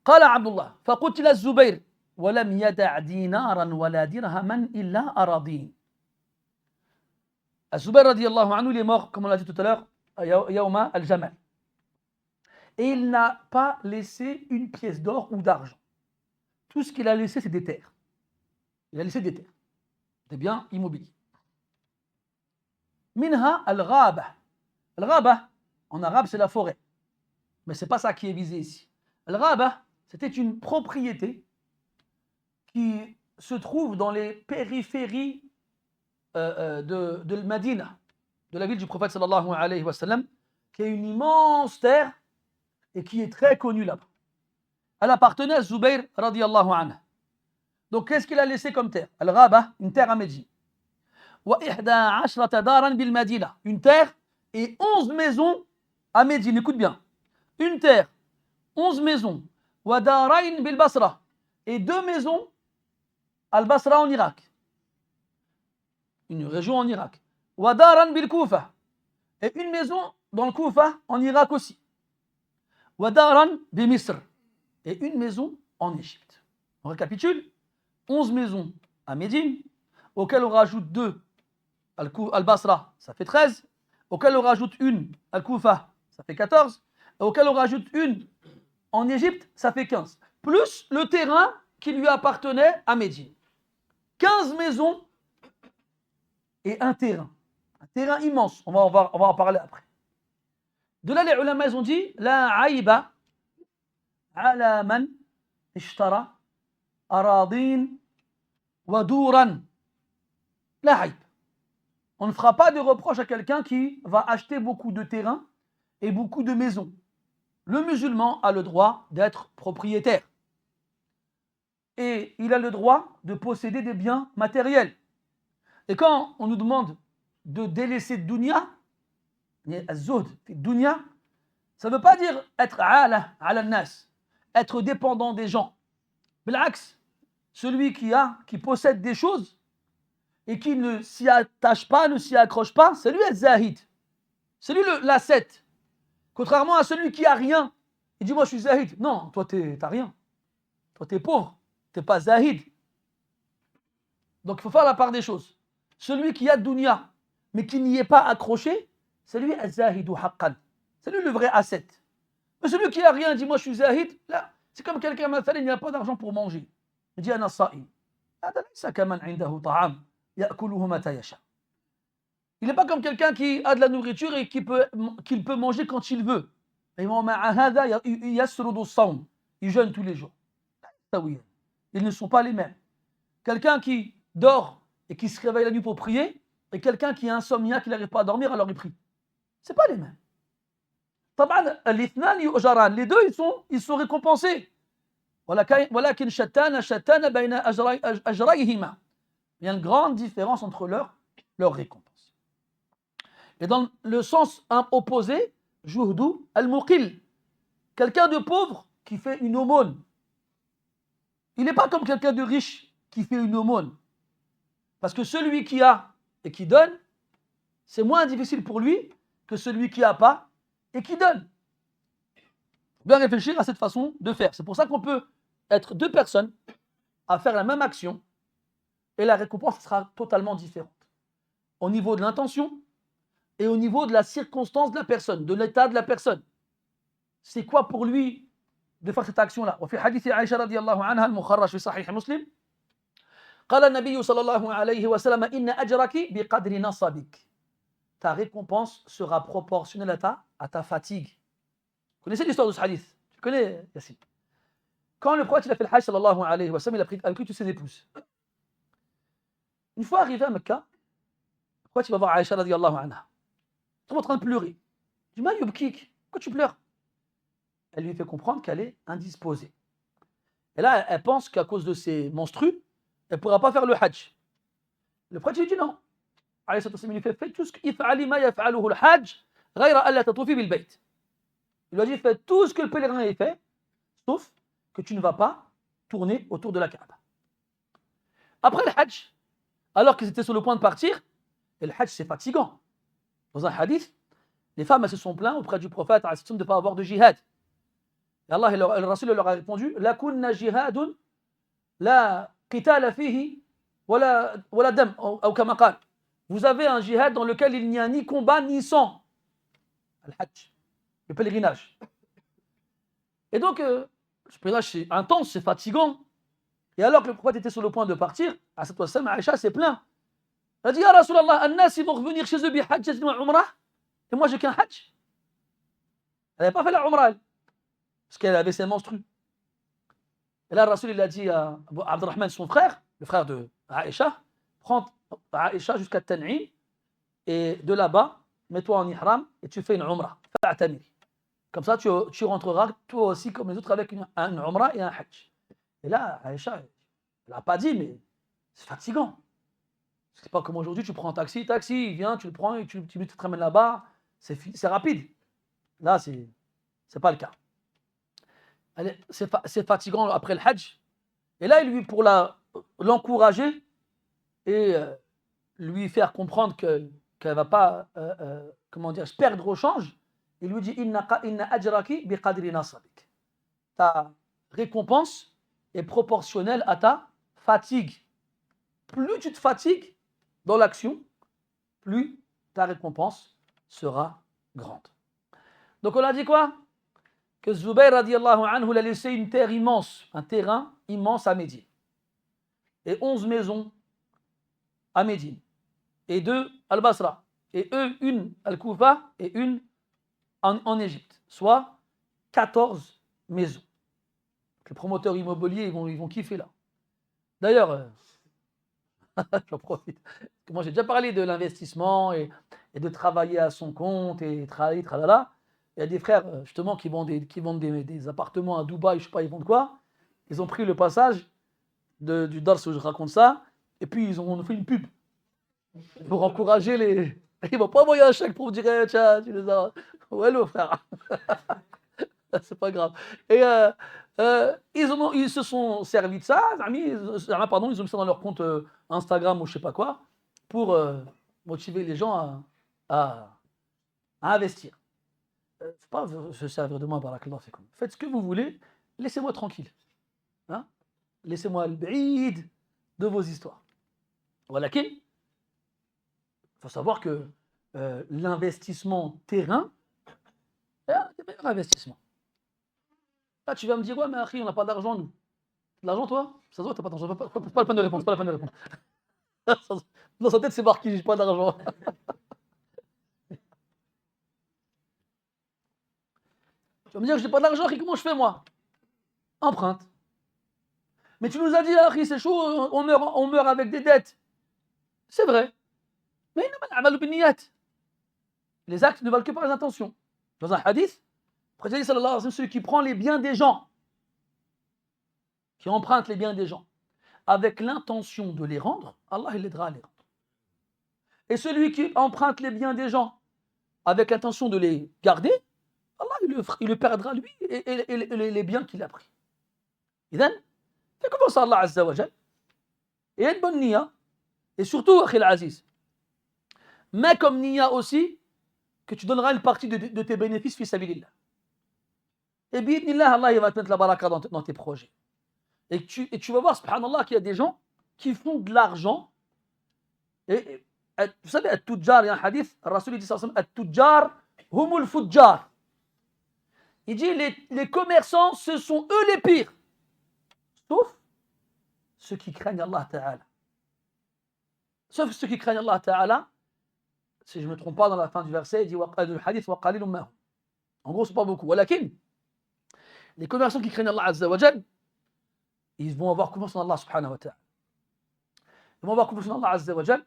قال عبد الله فقتل الزبير ولم يدع دينارا ولا درهما إلا أراضين. الزبير رضي الله عنه, il est mort, comme on l'a dit tout à l'heure, يوم الجمل. Et il n'a pas laissé une pièce d'or ou d'argent. Tout ce qu'il a laissé, c'est des terres. Il a laissé des terres, des biens immobiliers. Minha al-ghaba. Al-ghaba, en arabe, c'est la forêt. Mais ce n'est pas ça qui est visé ici. Al-ghaba, c'était une propriété qui se trouve dans les périphéries de Médine, de la ville du prophète sallallahu alayhi wa sallam, qui est une immense terre et qui est très connue là-bas. Elle appartenait à Zubayr radiyallahu anhu. Donc qu'est-ce qu'il a laissé comme terre? Al-Ghaba, une terre à Médine. Wa ihda ashrata daran bil Madina, une terre et 11 maisons à Médine. Écoute bien. Une terre, 11 maisons. Wa darain bil Basra, et 2 maisons al-Basra en Irak. Une région en Irak. Wa daran bil Koufa, et une maison dans le Koufa en Irak aussi. Wa daran bi Misr, et une maison en Égypte. On récapitule. 11 maisons à Médine, auxquelles on rajoute 2 al-Basra, ça fait 13, auxquelles on rajoute une al-Koufa, ça fait 14, et auxquelles on rajoute une en Égypte, ça fait 15. Plus le terrain qui lui appartenait à Médine. 15 maisons et un terrain. Un terrain immense. On va en parler après. De là, les ulama ont dit La aïba ala man ishtara aradin wa douran. La aïb. On ne fera pas de reproche à quelqu'un qui va acheter beaucoup de terrains et beaucoup de maisons. Le musulman a le droit d'être propriétaire. Et il a le droit de posséder des biens matériels. Et quand on nous demande de délaisser dunya, dunya, ça ne veut pas dire être ala nas, être dépendant des gens. Bil'aks, celui qui possède des choses et qui ne s'y attache pas, ne s'y accroche pas, c'est lui le zahid. C'est lui l'ascète. Contrairement à celui qui a rien, il dit moi je suis zahid. Non, toi t'as rien. Toi t'es pauvre, t'es pas zahid. Donc il faut faire la part des choses. Celui qui a dunya, mais qui n'y est pas accroché, c'est lui al-zahidu haqqan. C'est lui le vrai ascète. Mais celui qui a rien, dit moi je suis zahid, là, c'est comme quelqu'un il n'y a pas d'argent pour manger. Il dit ana sa'im. هذا ليس كمن عنده طعام يأكله متى يشاء. Il n'est pas comme quelqu'un qui a de la nourriture et qu'il peut manger quand il veut. Il jeûne tous les jours. Ils ne sont pas les mêmes. Quelqu'un qui dort et qui se réveille la nuit pour prier, et quelqu'un qui est insomniaque, qui n'arrive pas à dormir, alors il prie. Ce n'est pas les mêmes. Les deux, ils sont récompensés. Il y a une grande différence entre leurs récompenses. Et dans le sens opposé, juhdu al-muqil, quelqu'un de pauvre qui fait une aumône. Il n'est pas comme quelqu'un de riche qui fait une aumône. Parce que celui qui a et qui donne, c'est moins difficile pour lui que celui qui n'a pas et qui donne. Il faut bien réfléchir à cette façon de faire. C'est pour ça qu'on peut être 2 personnes à faire la même action et la récompense sera totalement différente. Au niveau de l'intention, et au niveau de la circonstance de la personne, de l'état de la personne. C'est quoi pour lui de faire cette action-là? وفي حديث عائشة رضي الله عنها المخرج في صحيح مسلم قال النبي صلى الله عليه وسلم إن أجرك بقدر نصبك. Ta récompense sera proportionnelle à ta fatigue. Vous connaissez l'histoire de ce hadith? Tu connais, Yassine? Quand le prophète a fait le hajj sallallahu alayhi wa sallam, il a pris avec lui toutes ses épouses. Une fois arrivé à Mecca, le prophète va voir Aïcha radiyallahu anha. Elle est en train de pleurer. Il dit, Ma yubkik, pourquoi tu pleures? Elle lui fait comprendre qu'elle est indisposée. Et là, elle pense qu'à cause de ses menstrues, elle ne pourra pas faire le hajj. Le prophète lui dit non. Il lui fait, fais tout ce qu'il lui a dit, fais tout ce que le pèlerin a fait, sauf que tu ne vas pas tourner autour de la Kaaba. Après le hajj, alors qu'ils étaient sur le point de partir, et le hajj c'est fatigant. Dans un hadith, les femmes elles se sont plaintes auprès du prophète de ne pas avoir de jihad. Et Allah et le Rasul leur a répondu la kunna jihadun la qitala fihi wala dam ou kama qal. Vous avez un jihad dans lequel il n'y a ni combat ni sang. Al-Hajj, le pèlerinage. Et donc, ce pèlerinage c'est intense, c'est fatigant. Et alors que le prophète était sur le point de partir, à cette fois-ci, Aïcha s'est plaint. Elle a dit, Ya Rasulallah, An-Nas, ils vont revenir chez eux, bi hajjat wa umrah, et moi j'ai qu'un hajj. Elle n'avait pas fait la umrah, elle, parce qu'elle avait ses menstrues. Et là, le Rasul, il a dit à Abdurrahman, son frère, le frère de Aïcha, prends Aïcha jusqu'à Tan'im, et de là-bas, mets-toi en ihram, et tu fais une umrah. Fa'tamir. Comme ça, tu rentreras toi aussi comme les autres avec une umrah et un hajj. Et là, Aïcha, elle n'a pas dit, mais c'est fatigant. C'est pas comme aujourd'hui, tu prends un taxi, il vient, tu le prends et tu te ramènes là-bas, c'est rapide. Là, c'est pas le cas. C'est fatigant après le hajj. Et là, pour l'encourager et lui faire comprendre qu'elle ne va pas perdre au change, il lui dit Inna ajraki bi qadri nasabik. Ta récompense est proportionnelle à ta fatigue. Plus tu te fatigues dans l'action, plus ta récompense sera grande. Donc on a dit quoi? Que Zubayr radiallahu anhu a laissé une terre immense, un terrain immense à Médine. Et 11 maisons à Médine. Et 2 à Al-Basra. Et une à Al-Koufa et une en Égypte. Soit 14 maisons. Les promoteurs immobiliers, ils vont kiffer là. D'ailleurs, j'en profite. Parce que moi, j'ai déjà parlé de l'investissement et de travailler à son compte et tralala. Il y a des frères, justement, qui vendent des appartements à Dubaï, je ne sais pas, ils vendent quoi. Ils ont pris le passage du Dars où je raconte ça, et puis ils ont fait une pub pour encourager les. Ils ne vont pas envoyer un chèque pour dire tiens, tu les as. Ouais, le frère. C'est pas grave. Et ils se sont servis de ça, ils ont mis ça dans leur compte Instagram ou je sais pas quoi, pour motiver les gens à investir. Faut pas se servir de moi, barakallah fikum. Faites ce que vous voulez, laissez-moi tranquille. Hein? Laissez-moi le b'id de vos histoires. Voilà qu'il faut savoir que l'investissement terrain est un des meilleurs investissements. Là, tu vas me dire, ouais, mais Akhi, on n'a pas d'argent, nous. De l'argent, toi? Ça se voit, t'as pas d'argent. Pas la peine de répondre, pas la peine de répondre. Dans sa tête, c'est marqué, j'ai pas d'argent. Tu vas me dire, j'ai pas d'argent, Akhi, comment je fais, moi? Emprunte. Mais tu nous as dit, Akhi, c'est chaud, on meurt avec des dettes. C'est vrai. Mais les actes ne valent que par les intentions. Dans un hadith, le prophète sallallahu alayhi wa sallam, celui qui prend les biens des gens, qui emprunte les biens des gens, avec l'intention de les rendre, Allah il l'aidera à les rendre. Et celui qui emprunte les biens des gens avec l'intention de les garder, Allah il le perdra lui et les biens qu'il a pris. Idhan, fais confiance à Allah Azza wa Jal, et aie une bonne niya, et surtout, Akhil Aziz, mais comme niya aussi, que tu donneras une partie de tes bénéfices fi sabilillah. Et bi'idnillah, Allah il va te mettre la baraka dans tes projets. Et tu vas voir, subhanallah, qu'il y a des gens qui font de l'argent. Et vous savez, At-Tujjar, il y a un hadith, le Rasul dit ça, At-Tujjar, humul fujjar. Il dit, les commerçants, ce sont eux les pires. Sauf ceux qui craignent Allah Ta'ala. Sauf ceux qui craignent Allah Ta'ala, si je ne me trompe pas, dans la fin du verset, il dit, le hadith, wa qalilum mahum. En gros, c'est pas beaucoup. Walakin, les commerçants qui craignent Allah Azza wa Jal, ils vont avoir confiance en Allah subhanahu wa ta'ala. Ils vont avoir confiance en Allah Azza wa Jal.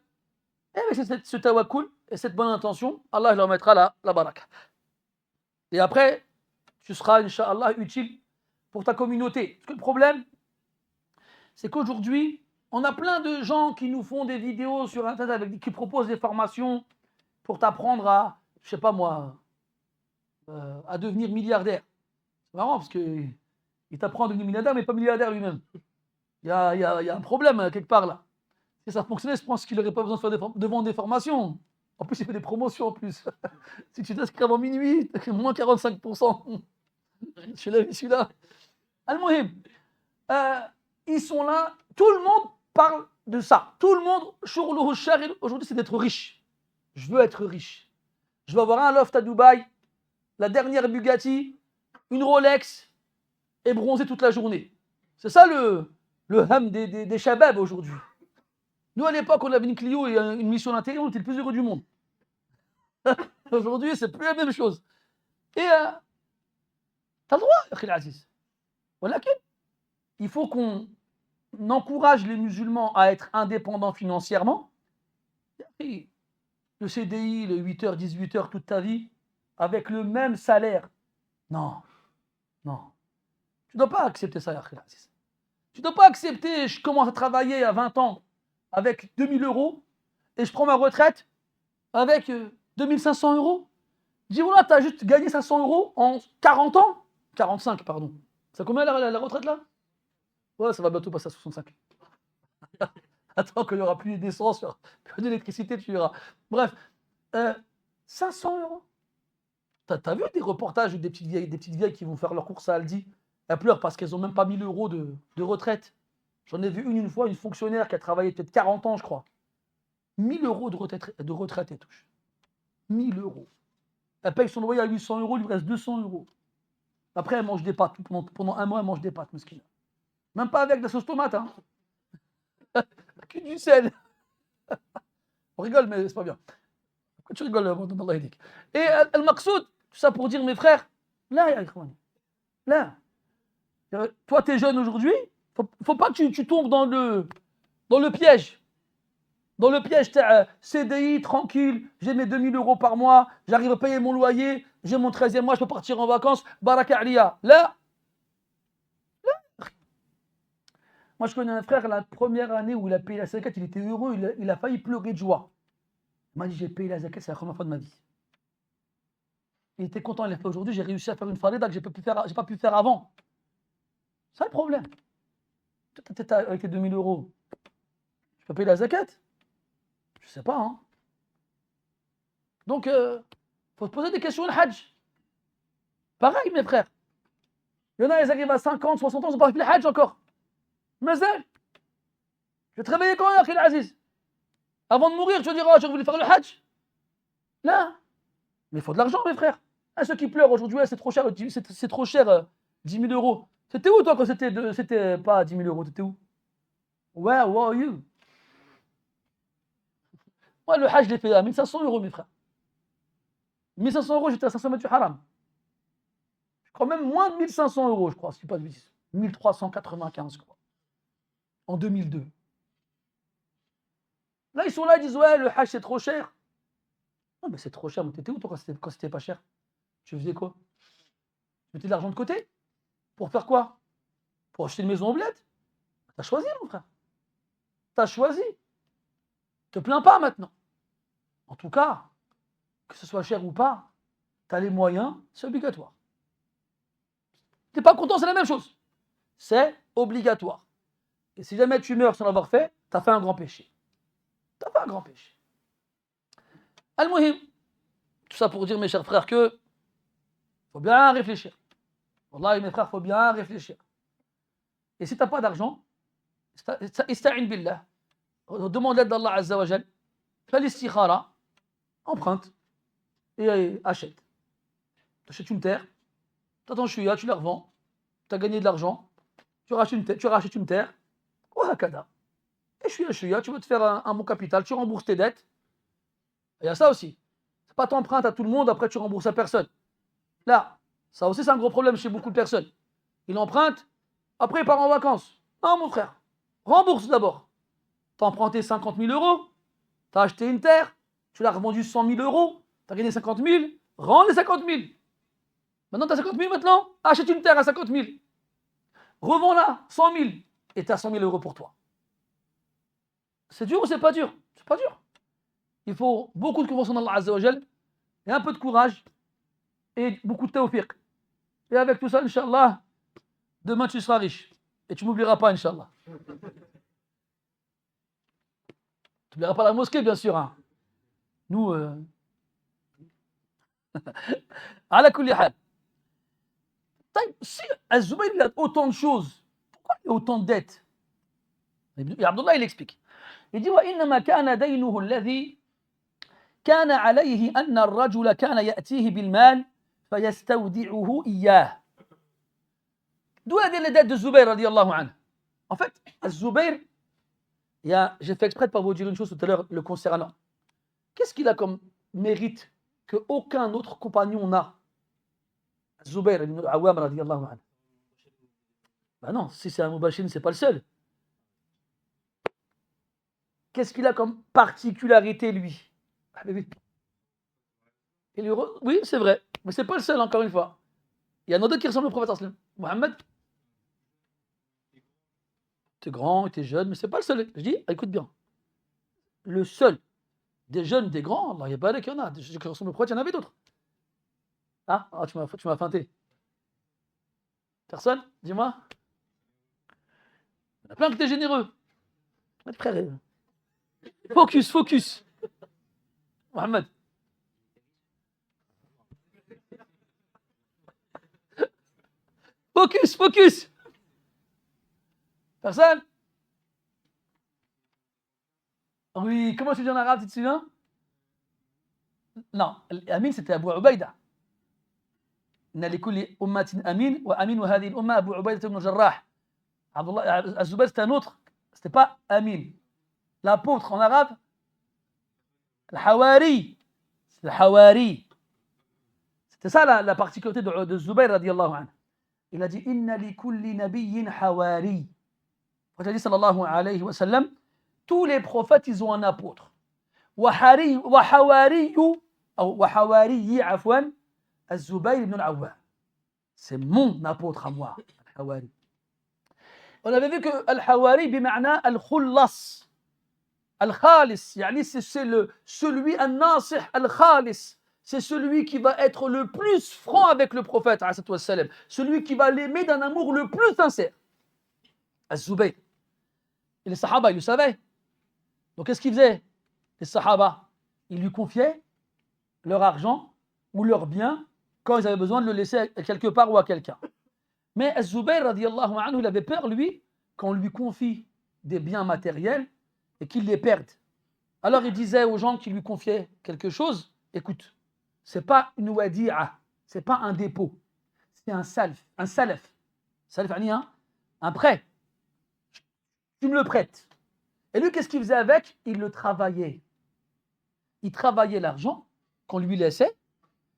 Et avec ce tawakkul et cette bonne intention, Allah leur mettra la baraka. Et après, tu seras, Inch'Allah, utile pour ta communauté. Parce que le problème, c'est qu'aujourd'hui, on a plein de gens qui nous font des vidéos sur Internet, qui proposent des formations pour t'apprendre à, je sais pas moi, à devenir milliardaire. C'est marrant parce qu'il t'apprend à devenir milliardaire, mais pas milliardaire lui-même. Il y a un problème quelque part là. Si ça fonctionnait, je pense qu'il n'aurait pas besoin de vendre des formations. En plus, il fait des promotions en plus. Si tu t'inscris avant minuit, moins 45%. Je l'ai vu celui-là. Al-Muhim, ils sont là, tout le monde parle de ça. Tout le monde, Shurluhu Shaghil, aujourd'hui, c'est d'être riche. Je veux être riche. Je veux avoir un loft à Dubaï, la dernière Bugatti, une Rolex et bronzer toute la journée. C'est ça le ham des shabab aujourd'hui. Nous, à l'époque, on avait une Clio et une mission d'intérim, on était le plus heureux du monde. Aujourd'hui, c'est plus la même chose. Et t'as le droit, Akhil Aziz. Voilà, il faut qu'on encourage les musulmans à être indépendants financièrement. Et le CDI, le 8h, 18h toute ta vie, avec le même salaire. Non, non. Tu ne dois pas accepter ça, Akhil Aziz. Tu ne dois pas accepter, je commence à travailler à 20 ans avec 2000 euros et je prends ma retraite avec 2500 euros. Dis voilà, tu as juste gagné 500 euros en 40 ans. 45, pardon. C'est combien la retraite là? Ouais, ça va bientôt passer à 65. Attends qu'il n'y aura plus d'essence, plus d'électricité, tu verras. Bref, 500 euros. T'as vu des reportages des petites vieilles qui vont faire leurs courses à Aldi? Elles pleurent parce qu'elles n'ont même pas 1000 euros de retraite. J'en ai vu une fois, une fonctionnaire qui a travaillé peut-être 40 ans, je crois. 1000 euros de retraite, elle touche. 1000 euros. Elle paye son loyer à 800 euros, il lui reste 200 euros. Après, elle mange des pâtes. Pendant un mois, elle mange des pâtes, mesquine. Même pas avec de la sauce tomate, hein. Que du sel. On rigole, mais c'est pas bien. Pourquoi tu rigoles, Allah yahdik. Et Al-Maqsoud, tout ça pour dire, mes frères, là, ya ikhwan, là. Toi, tu es jeune aujourd'hui, faut pas que tu tombes dans le piège. Dans le piège, CDI, tranquille, j'ai mes 2000 euros par mois, j'arrive à payer mon loyer, j'ai mon 13e mois, je peux partir en vacances, baraka aliya. Là, moi je connais un frère, la première année où il a payé la zakat, il était heureux, il a failli pleurer de joie. Il m'a dit, j'ai payé la zakat, c'est la première fois de ma vie. Il était content, il l'a fait aujourd'hui, j'ai réussi à faire une farida que j'ai pas pu faire avant. C'est ça le problème. Toi, avec tes 2000 euros, tu peux payer la zakat? Je sais pas, hein. Donc, faut se poser des questions, le hajj. Pareil, mes frères. Il y en a, ils arrivent à 50, 60 ans, ils n'ont pas fait le hajj encore. Mais je vais te réveiller quand, Akhil Aziz? Avant de mourir, tu vas dire, oh, j'ai voulu faire le hajj. Là. Mais il faut de l'argent, mes frères. Ah, ceux qui pleurent aujourd'hui, ouais, c'est trop cher, 10 000 euros. C'était où, toi, quand c'était pas 10 000 euros? T'étais où? Where were you? Moi, le hajj, je l'ai fait à 1500 euros, mes frères. 1500 euros, j'étais à 500 mètres du haram. Je crois même moins de 1500 euros, je crois, si je ne dis pas de bêtises. 1395, je crois. En 2002. Là, ils sont là, ils disent, ouais, le hajj, c'est trop cher. Non, mais c'est trop cher. Mais t'étais où, toi, quand c'était pas cher? Tu faisais quoi? Tu mettais de l'argent de côté? Pour faire quoi? Pour acheter une maison en bled? T'as choisi, mon frère. T'as choisi. Te plains pas maintenant. En tout cas, que ce soit cher ou pas, t'as les moyens, c'est obligatoire. T'es pas content, c'est la même chose. C'est obligatoire. Et si jamais tu meurs sans l'avoir fait, t'as fait un grand péché. T'as fait un grand péché. Al-Muhim, tout ça pour dire, mes chers frères, que faut bien réfléchir. Wallah, mes frères, faut bien réfléchir. Et si t'as pas d'argent, ista'in billah. Demande l'aide d'Allah Azza wa Jal. Fais l'istikhara, emprunte et achète. Tu achètes une terre, tu as ton chouïa, tu la revends, tu as gagné de l'argent, tu rachètes une terre, Wakada. Et chouïa, tu veux te faire un bon capital, tu rembourses tes dettes. Il y a ça aussi. C'est pas t'empruntes à tout le monde, après tu rembourses à personne. Là, ça aussi c'est un gros problème chez beaucoup de personnes. Il emprunte, après il part en vacances. Non mon frère, rembourse d'abord. Tu as emprunté 50 000 euros, tu as acheté une terre, tu l'as revendue 100 000 euros, tu as gagné 50 000, rends les 50 000. Maintenant tu as 50 000 maintenant, achète une terre à 50 000. Revends-la 100 000 et tu as 100 000 euros pour toi. C'est dur ou c'est pas dur? C'est pas dur. Il faut beaucoup de confiance en Allah Azza wa Jal et un peu de courage et beaucoup de tawfiq. Et avec tout ça, Inch'Allah, demain tu seras riche. Et tu ne m'oublieras pas, Inch'Allah. Tu n'oublieras pas la mosquée, bien sûr. Hein. Nous, على كل حال. طيب, si Az-Zubayr il a autant de choses, pourquoi il a autant de dettes? Et Abdullah il explique. Il dit وإنما كان دينه الذي كان عليه أن الرجل كان يأتيه بالمال فيستودعه إياه. D'où viennent les dettes de Zubayr radiallahu anhu? En fait, Az-Zubayr, j'ai fait exprès de ne pas vous dire une chose tout à l'heure le concernant. Qu'est-ce qu'il a comme mérite qu'aucun autre compagnon n'a? Az-Zubayr ibn al-Awwam radiallahu anhu. Ben non, si c'est un Mubashin, c'est pas le seul. Qu'est-ce qu'il a comme particularité, lui? Oui, c'est vrai, mais c'est pas le seul, encore une fois. Il y en a d'autres qui ressemblent au prophète sallam. Mohammed, t'es grand, t'es jeune, mais c'est pas le seul. Je dis, écoute bien. Le seul des jeunes, des grands, Allah, il n'y a pas qu'il y en a. Des gens qui ressemblent au prophète, il y en avait d'autres. Ah, tu m'as feinté. Personne? Dis-moi. Il y en a plein qui étaient généreux. Frère, focus. Mohammed. Focus. Personne? Oui, comment tu dis en arabe, tu te souviens? Non, Amin c'était Abu Ubaïda. إن لكل أمة أمين وأمين هذه الأمة أبو عبيدة بن الجراح. Abdullah Az-Zubayr c'était un autre, c'était pas Amin. L'apôtre en arabe, Al-Hawari. C'est Al-Hawari. C'était ça la particularité de Zubayr radiallahu anhu. Il a dit Inna li kulli nabiyyin hawari. Il a dit sallallahu alayhi wa sallam, tous les prophètes ils ont un apôtre. Wa hawariyi afwan Az-Zubayr ibn al-Awwam. C'est mon apôtre à moi, Al-Hawari. On avait vu que Al-Hawari bima'na al-khullas. Al-Khalis, yani c'est celui, al-Nasih, al-Khalis. C'est celui qui va être le plus franc avec le prophète, celui qui va l'aimer d'un amour le plus sincère. Az-Zubayr. Et les Sahaba, ils le savaient. Donc qu'est-ce qu'ils faisaient? Les Sahaba, ils lui confiaient leur argent ou leurs biens quand ils avaient besoin de le laisser quelque part ou à quelqu'un. Mais Az-Zubayr, radiallahu anhu, il avait peur, lui, qu'on lui confie des biens matériels et qu'il les perde. Alors il disait aux gens qui lui confiaient quelque chose, écoute, c'est pas une wadi'a, c'est pas un dépôt, c'est un salaf. Salaf, un prêt. Tu me le prêtes. Et lui, qu'est-ce qu'il faisait avec? Il le travaillait. Il travaillait l'argent qu'on lui laissait,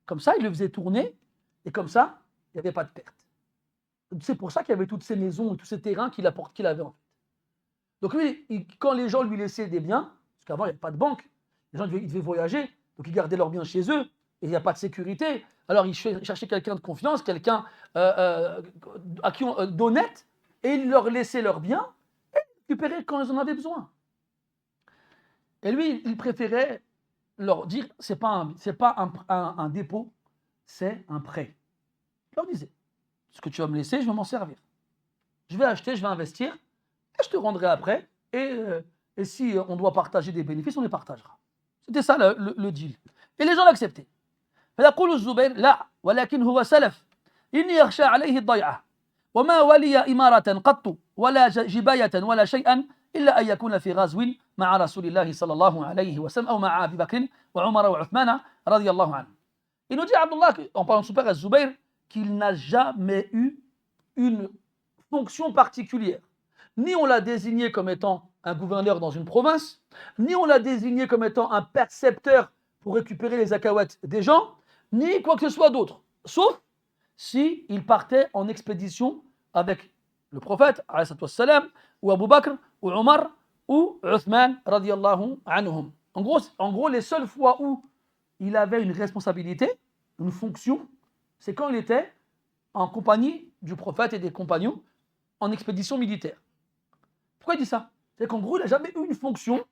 comme ça, il le faisait tourner, et comme ça, il n'y avait pas de perte. C'est pour ça qu'il y avait toutes ces maisons et tous ces terrains qu'il avait en fait. Donc lui, quand les gens lui laissaient des biens, parce qu'avant il n'y avait pas de banque, les gens ils devaient voyager, donc ils gardaient leurs biens chez eux, et il n'y a pas de sécurité, alors ils cherchaient quelqu'un de confiance, quelqu'un à qui d'honnête, et ils leur laissaient leurs biens, et ils récupéraient quand ils en avaient besoin. Et lui, il préférait leur dire, c'est pas un dépôt, c'est un prêt. Il leur disait, ce que tu vas me laisser, je vais m'en servir. Je vais acheter, je vais investir, et je te rendrai après, et si on doit partager des bénéfices, on les partagera. C'était ça le deal. Et les gens l'acceptaient. فيقول الزبير لا ولكن هو سلف إني يخشى عليه الضيعة وما ولي إمارة قط ولا جباية ولا شيئا إلا أن يكون في غزو مع رسول الله صلى الله عليه وسلم أو مع أبي بكر وعمر وعثمان رضي الله عنه. Il nous dit Abdullah, en parlant de son père Az-Zubayr, qu'il n'a jamais eu une fonction particulière. Ni on l'a désigné comme étant un gouverneur dans une province, ni on l'a désigné comme étant un percepteur pour récupérer les zakawats des gens, ni quoi que ce soit d'autre. Sauf si il partait en expédition avec le prophète, ou Abu Bakr, ou Omar, ou Uthman, radiyallahu anhum. En gros, les seules fois où il avait une responsabilité, une fonction, c'est quand il était en compagnie du prophète et des compagnons en expédition militaire. Pourquoi il dit ça? C'est qu'en gros, il n'a jamais eu une fonction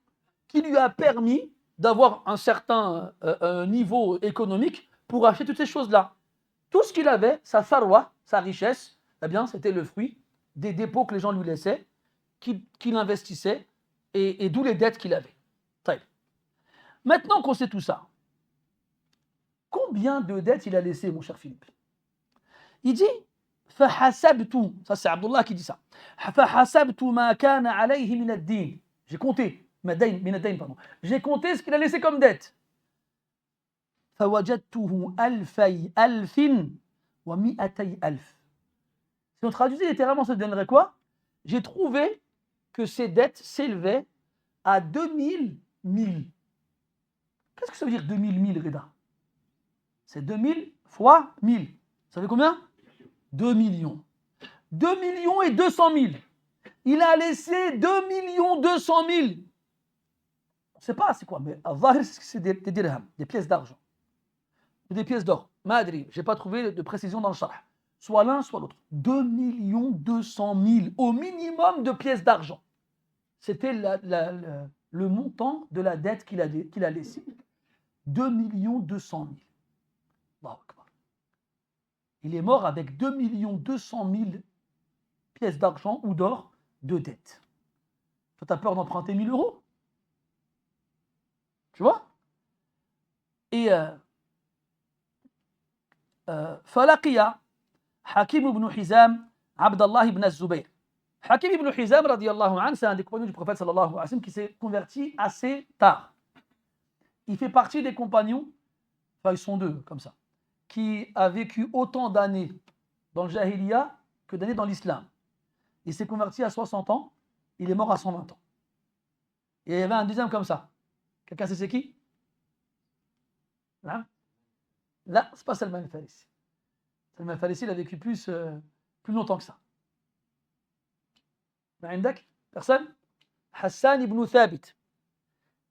qui lui a permis d'avoir un certain niveau économique pour acheter toutes ces choses-là. Tout ce qu'il avait, sa sarwa, sa richesse, eh bien, c'était le fruit des dépôts que les gens lui laissaient, qu'il investissait, et d'où les dettes qu'il avait. طيب. Maintenant qu'on sait tout ça, combien de dettes il a laissé, mon cher Philippe? Il dit فحسبت, ça c'est Abdullah qui dit ça. فحسبت ما كان عليه من الدين. J'ai compté, من الدين, pardon. J'ai compté ce qu'il a laissé comme dette. فوجدته ألفي ألف ومئتي ألف. Si on traduisait littéralement, ça donnerait quoi? J'ai trouvé que ces dettes s'élevaient à 2000 000. Qu'est-ce que ça veut dire 2000 000, Reda? C'est 2000 fois 1000. Ça fait combien? 2 millions. 2 millions et 200 000. Il a laissé 2 200 000. On ne sait pas c'est quoi, mais c'est des dirhams, des pièces d'argent. Des pièces d'or. Madri, je n'ai pas trouvé de précision dans le charh. Soit l'un, soit l'autre. 2 200 000 au minimum de pièces d'argent. C'était le montant de la dette qu'il a laissée. 2 200 000. Allahu Akbar. Il est mort avec 2 200 000 pièces d'argent ou d'or de dette. Toi, tu as peur d'emprunter 1000 euros? Tu vois? Et فلقي حكيم بن حزام عبد الله بن الزبير. Hakim ibn Hizam, radiallahu anhu, c'est un des compagnons du prophète sallallahu alayhi wa sallam qui s'est converti assez tard. Il fait partie des compagnons, enfin ils sont deux comme ça, qui a vécu autant d'années dans le Jahiliya que d'années dans l'Islam. Il s'est converti à 60 ans, il est mort à 120 ans. Et il y avait un deuxième comme ça. Quelqu'un sait c'est qui? Là, c'est pas Salman al-Farisi. Salman al-Farisi, il a vécu plus longtemps que ça. Personne? Hassan ibn Thabit.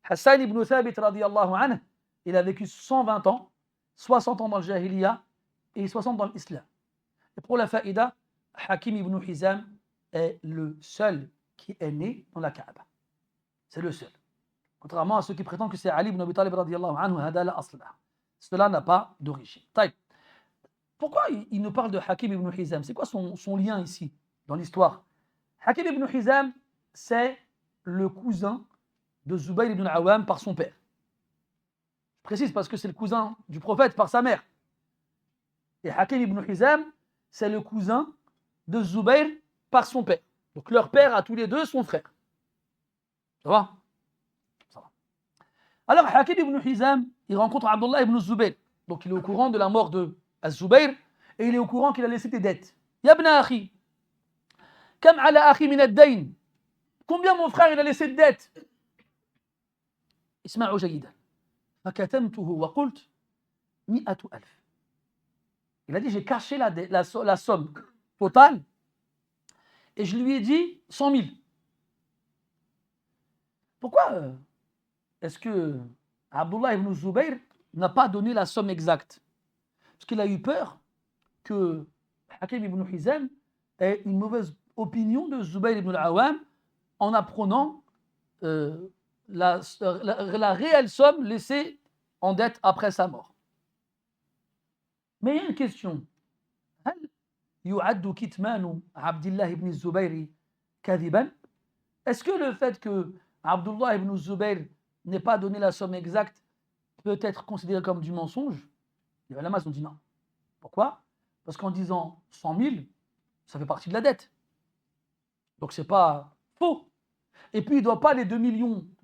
Hassan ibn Thabit, radiallahu anhu, il a vécu 120 ans, 60 ans dans le Jahiliya et 60 dans l'Islam. Et pour la faïda, Hakim ibn Hizam est le seul qui est né dans la Kaaba. C'est le seul. Contrairement à ceux qui prétendent que c'est Ali ibn Abi Talib, radiallahu anhu, hadala aslah. Cela n'a pas d'origine. Pourquoi il nous parle de Hakim ibn Hizam? C'est quoi son lien ici, dans l'histoire? Hakim ibn Hizam, c'est le cousin de Zubayr ibn al-Awwam par son père. Je précise parce que c'est le cousin du prophète par sa mère. Et Hakim ibn Hizam, c'est le cousin de Zubayr par son père. Donc leur père a tous les deux son frère. Ça va? Ça va. Alors Hakim ibn Hizam, il rencontre Abdullah ibn Zubayr. Donc il est au courant de la mort de Zubayr et il est au courant qu'il a laissé des dettes. Ya ibn akhi, kam ala akhi min ad-dayn? Combien mon frère il a laissé de dettes? اسمعوا جيدا فكتمته وقلت 100,000. Il a dit j'ai caché la somme totale et je lui ai dit 100 000. Pourquoi est-ce que Abdullah ibn Zubayr n'a pas donné la somme exacte? Parce qu'il a eu peur que Hakim ibn Hizam ait une mauvaise opinion de Zubayr ibn al-Awwam en apprenant la réelle somme laissée en dette après sa mort. Mais il y a une question. هل يعد كتمان عبد الله بن الزبير كذبا? Est-ce que le fait que Abdullah ibn Zubayr n'ait pas donné la somme exacte peut être considéré comme du mensonge? Les ulama ont dit non. Pourquoi? Parce qu'en disant 100 000, ça fait partie de la dette. Donc c'est pas faux. Et puis il ne doit pas les 2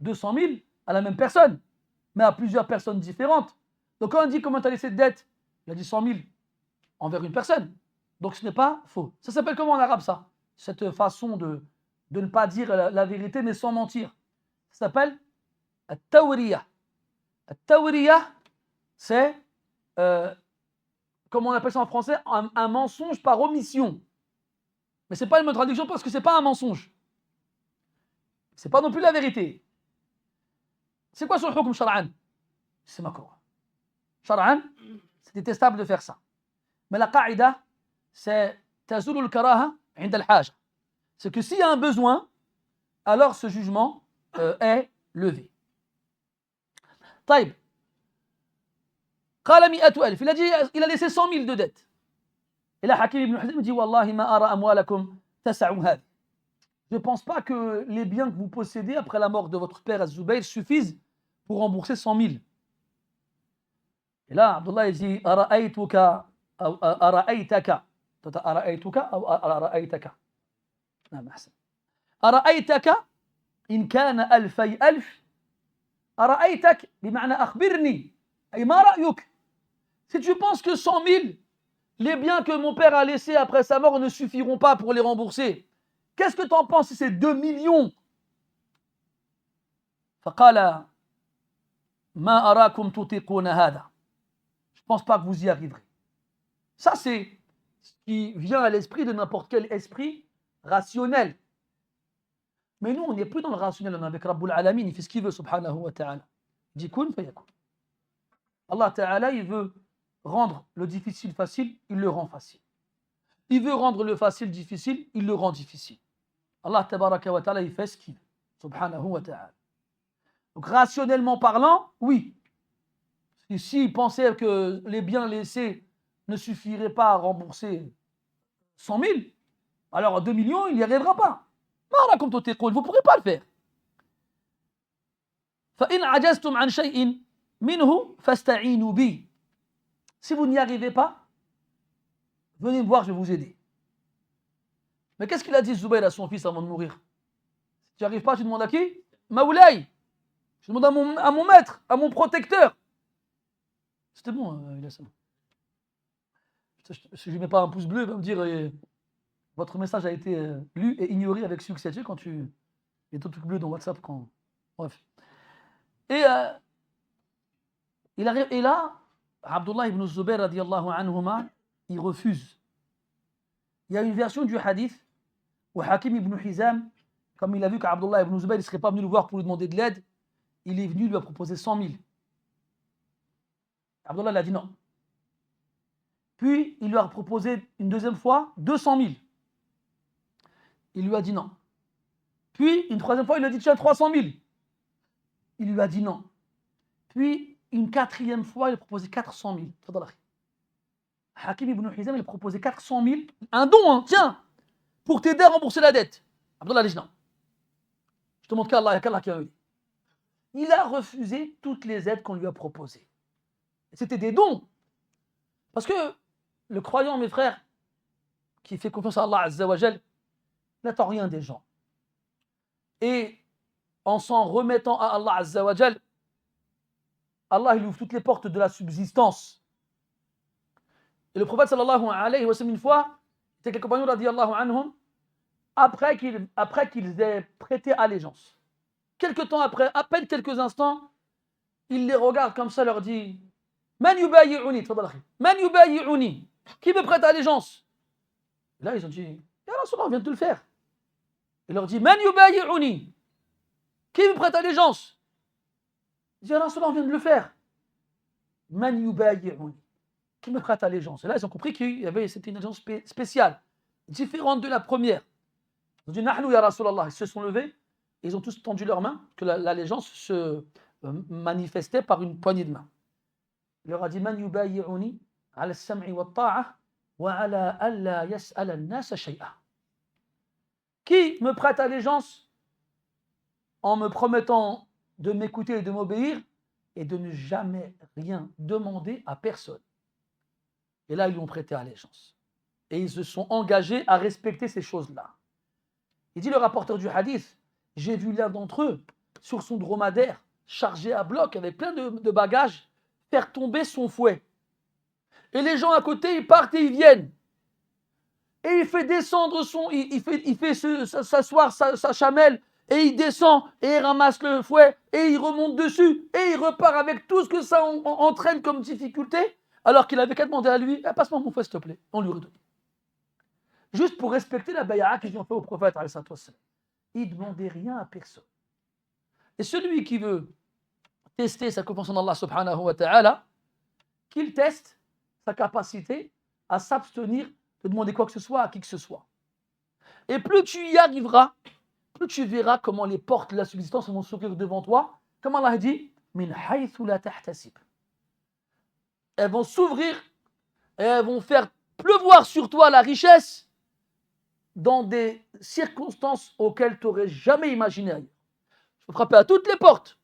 200 000 à la même personne, mais à plusieurs personnes différentes. Donc quand on dit comment tu as laissé de dette, il a dit 100 000 envers une personne. Donc ce n'est pas faux. Ça s'appelle comment en arabe ça? Cette façon de ne pas dire la vérité mais sans mentir. Ça s'appelle at-tawriya. At-tawriya, c'est, comment on appelle ça en français, un mensonge par omission. Mais ce n'est pas une bonne traduction parce que ce n'est pas un mensonge. Ce n'est pas non plus la vérité. C'est quoi son hukm shar'an? C'est makruh. Shar'an, c'est détestable de faire ça. Mais la qa'ida, c'est tazulu al-karaha 'inda al-haja. C'est que s'il y a un besoin, alors ce jugement est levé. طيب. قال 100,000. Il a laissé 100 000 de dette. Et là, Hakim ibn Hizam dit Wallahi ma ara amwalakum tas'u hadhi. Je ne pense pas que les biens que vous possédez après la mort de votre père Az-Zubayr suffisent pour rembourser 100 000. Et là, Abdullah il dit Ara'aytuka ou Ara'aytaka. Ara'aytuka ou Ara'aytaka. نعم أحسن. أرأيتك إن كان ألفي ألف أرأيتك بمعنى أخبرني أي ما رأيك. Si tu penses que 100 000, les biens que mon père a laissés après sa mort ne suffiront pas pour les rembourser, qu'est-ce que tu en penses si c'est 2 millions? فقال ما أراكم تطيقون هذا. Je ne pense pas que vous y arriverez. Ça, c'est ce qui vient à l'esprit de n'importe quel esprit rationnel. Mais nous, on n'est plus dans le rationnel, on est avec Rabbul Alamin, il fait ce qu'il veut, subhanahu wa ta'ala. Il dit kun fayakun. Allah ta'ala, il veut rendre le difficile facile, il le rend facile. Il veut rendre le facile difficile, il le rend difficile. Allah tabaraka wa ta'ala, il fait ce qu'il veut, subhanahu wa ta'ala. Donc, rationnellement parlant, oui. S'il pensait que les biens laissés ne suffiraient pas à rembourser 100 000, alors à 2 millions, il n'y arrivera pas. Vous ne pourrez pas le faire. فَإِنْ عَجَزْتُمْ عَنْ شَيْءٍ مِنْهُ فَاسْتَعِينُوا بِي. Si vous n'y arrivez pas, venez me voir, je vais vous aider. Mais qu'est-ce qu'il a dit Zubayr à son fils avant de mourir? Si tu n'y arrives pas, tu demandes à qui? Maoulaï. Je demande à mon maître, à mon protecteur. C'était bon, il a ça. Si je ne mets pas un pouce bleu, il va me dire votre message a été lu et ignoré avec succès. Tu sais, quand tu. Il y a tout truc bleu dans WhatsApp. Bref. Et là, Abdullah ibn Zubayr, radiallahu anhuma, il refuse. Il y a une version du hadith où Hakim ibn Hizam, comme il a vu qu'Abdullah ibn Zubayr ne serait pas venu le voir pour lui demander de l'aide, il est venu lui a proposé 100 000. Abdullah lui a dit non. Puis il lui a proposé une deuxième fois 200 000. Il lui a dit non. Puis une troisième fois, il lui a dit tiens 300 000. Il lui a dit non. Puis une quatrième fois, il a proposé 400 000. Hakim ibn Hizam, il a proposé 400 000. Un don, hein, tiens, pour t'aider à rembourser la dette. Abdullah a dit non. Je te montre qu'Allah, qu'Allah qui a eu. Il a refusé toutes les aides qu'on lui a proposées. C'était des dons. Parce que le croyant, mes frères, qui fait confiance à Allah Azza wa Jal, n'attend rien des gens. Et en s'en remettant à Allah Azza wa Jal, Allah il ouvre toutes les portes de la subsistance. Et le prophète sallallahu alayhi wa sallam, une fois, c'était quelques compagnons radiyallahu anhum, après qu'ils aient prêté allégeance. Quelque temps après, à peine quelques instants, il les regarde comme ça, leur dit Man yubayi'uni, Man yubayi'uni, qui me prête allégeance? Et là, ils ont dit Ya Rasulallah, on vient de te le faire. Il leur dit Man yubayi'uni, qui me prête allégeance? Il dit Ya Rasulallah, on vient de le faire. Man yubayi'uni, qui me prête allégeance? Et là, ils ont compris qu'il y avait c'était une allégeance spéciale, différente de la première. Ils ont dit Nahnu ya Rasulallah. Ils se sont levés et ils ont tous tendu leurs mains, que l'allégeance se manifestait par une poignée de main. Il leur a dit Man yubayi'uni ala as-sam'i wa at-ta'a wa ala alla yas'ala an-nasa shay'a. Qui me prête allégeance en me promettant de m'écouter et de m'obéir et de ne jamais rien demander à personne. Et là, ils lui ont prêté allégeance. Et ils se sont engagés à respecter ces choses-là. Il dit le rapporteur du hadith, j'ai vu l'un d'entre eux, sur son dromadaire, chargé à bloc avec plein de bagages, faire tomber son fouet. Et les gens à côté, ils partent et ils viennent. Et il fait descendre il fait s'asseoir sa chamelle, et il descend, et il ramasse le fouet, et il remonte dessus, et il repart avec tout ce que ça entraîne comme difficulté, alors qu'il avait qu'à demander à lui, passe-moi mon fouet s'il te plaît. On lui redonne. Juste pour respecter la bay'a qu'ils ont fait au prophète, il ne demandait rien à personne. Et celui qui veut tester sa confiance en Allah subhanahu wa ta'ala, qu'il teste sa capacité à s'abstenir de demander quoi que ce soit à qui que ce soit. Et plus tu y arriveras, plus tu verras comment les portes de la subsistance vont s'ouvrir devant toi. Comme Allah dit, min haythu la tahtasib. Elles vont s'ouvrir et elles vont faire pleuvoir sur toi la richesse dans des circonstances auxquelles tu n'aurais jamais imaginé ailleurs. Je peux frapper à toutes les portes.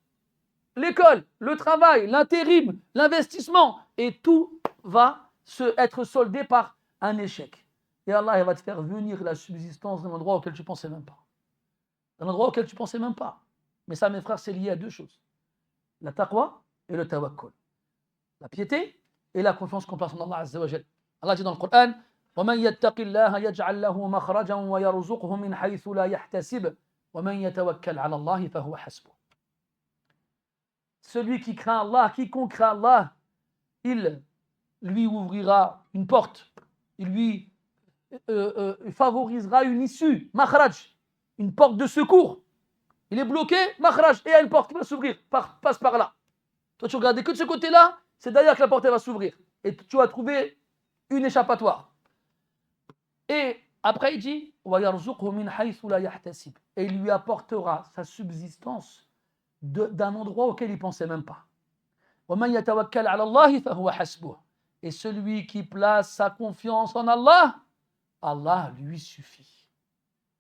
l'école, le travail, l'intérim, l'investissement, et tout va être soldé par un échec. Et Allah il va te faire venir la subsistance d'un endroit auquel tu ne pensais même pas. Un endroit auquel tu ne pensais même pas. Mais ça, mes frères, c'est lié à deux choses. La taqwa et le tawakkul. La piété et la confiance qu'on place en Allah Azza wa Jal. Allah dit dans le Coran, وَمَنْ يَتَّقِ اللَّهَ يَجْعَلْ لَهُ مَخْرَجًا وَيَرْزُقْهُ مِنْ حَيْثُ لَا يَحْتَسِبُ وَمَنْ يَتَوَكَّلْ عَلَى اللَّهِ فَهُوَ حَسْبُهُ. Celui qui craint Allah, quiconque craint Allah, il lui ouvrira une porte, il lui favorisera une issue, makhraj, une porte de secours. Il est bloqué, makhraj, et il y a une porte qui va s'ouvrir, passe par là. Toi, tu regardais que de ce côté-là, c'est d'ailleurs que la porte va s'ouvrir. Et tu vas trouver une échappatoire. Et après, il dit et il lui apportera sa subsistance d'un endroit auquel il ne pensait même pas. Et celui qui place sa confiance en Allah, Allah lui suffit.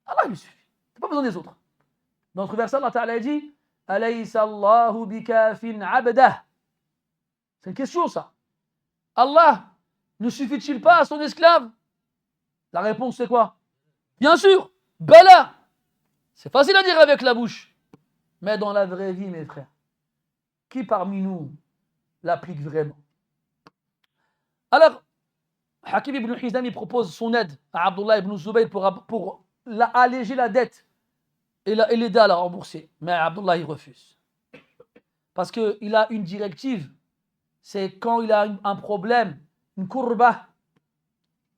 Allah lui suffit. Tu n'as pas besoin des autres. Dans notre verset, Allah Ta'ala dit Alaysa Allahu bikafin abdah. C'est une question, ça. Allah ne suffit-il pas à son esclave? La réponse, c'est quoi? Bien sûr, Bala. C'est facile à dire avec la bouche. Mais dans la vraie vie, mes frères, qui parmi nous l'applique vraiment? Alors, Hakim ibn Hizam il propose son aide à Abdullah ibn Zubayr pour alléger la dette et l'aider à la rembourser. Mais Abdullah il refuse. Parce qu'il a une directive, c'est quand il a un problème, une courba,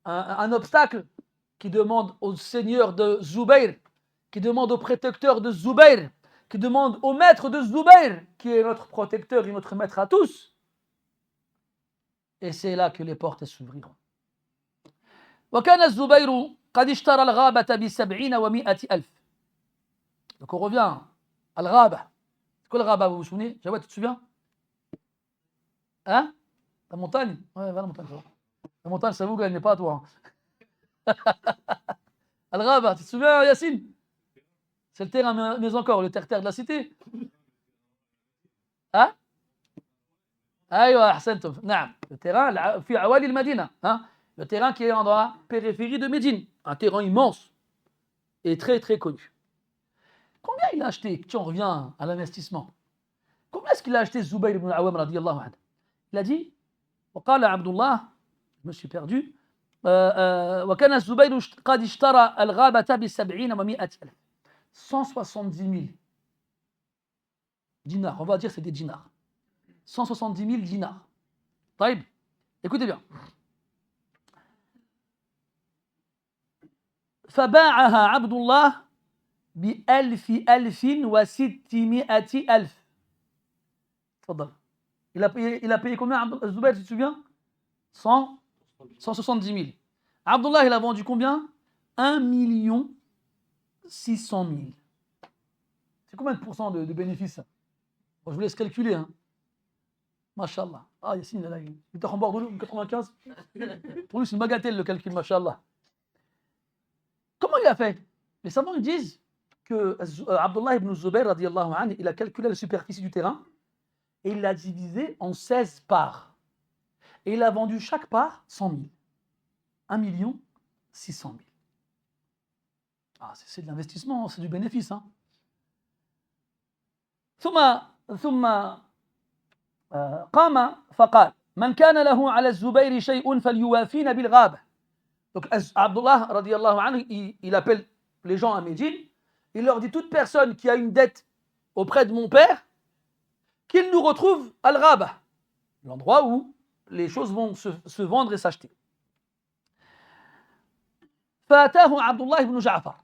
un obstacle, qui demande au seigneur de Zubayr, qui demande au protecteur de Zubayr, qui demande au maître de Zubayr, qui est notre protecteur et notre maître à tous. Et c'est là que les portes s'ouvriront. وكان الزبير قد اشترى الغابة ب70 و100 ألف. Donc on revient à l'Ghaba. C'est quoi le Ghaba, vous vous souvenez? Jawad, tu te souviens? Hein? La montagne? Ouais, va la montagne, ça va. La montagne, ça vous, elle n'est pas à toi. Al-Ghaba, tu te souviens, Yacine? C'est le terrain, mais encore, le terre-terre de la cité. Hein? أيوة أحسنتم. نعم. Le terrain, في عوالي المدينة. Hein? Le terrain qui est dans la périphérie de Médine. Un terrain immense et très très connu. Combien il a acheté? Tiens, on revient à l'investissement. Combien est-ce qu'il a acheté Zubayr ibn al-Awwam radiyallahu anhu? Il a dit, وقال عبد الله, je me suis perdu, وكان الزبير قد اشترى الغابة ب70 و100 ألف. 170 000 dinars, on va dire c'est des dinars. 170 000 dinars. طيب, écoutez bien. فباعها عبد الله ب1600 ألف. تفضل. Il a payé combien, Zubayr, tu te souviens? 170 000. Abdullah, il a vendu combien? 1 600 000. C'est combien de pourcents de bénéfices? Bon, je vous laisse calculer. Hein. Masha'Allah. Ah, Yassine, là, il est en bord de l'eau, 95. Pour lui, c'est une bagatelle le calcul, Masha'Allah. Comment il a fait? Les savants ils disent que Abdullah ibn Zubayr, radiyallahu anhu, il a calculé la superficie du terrain et il l'a divisé en 16 parts. Et il a vendu chaque part 100 000. 1 600 000. Ah, c'est de l'investissement, c'est du bénéfice. Hein. ثم قام فقال من كان له على الزبير شيء فليوافين بالغابة. Donc Abdullah radiyallahu anhu, il appelle les gens à Médine, il leur dit toute personne qui a une dette auprès de mon père, qu'il nous retrouve al-Ghaba, l'endroit où les choses vont se vendre et s'acheter. فأتاه عبد الله بن جعفر.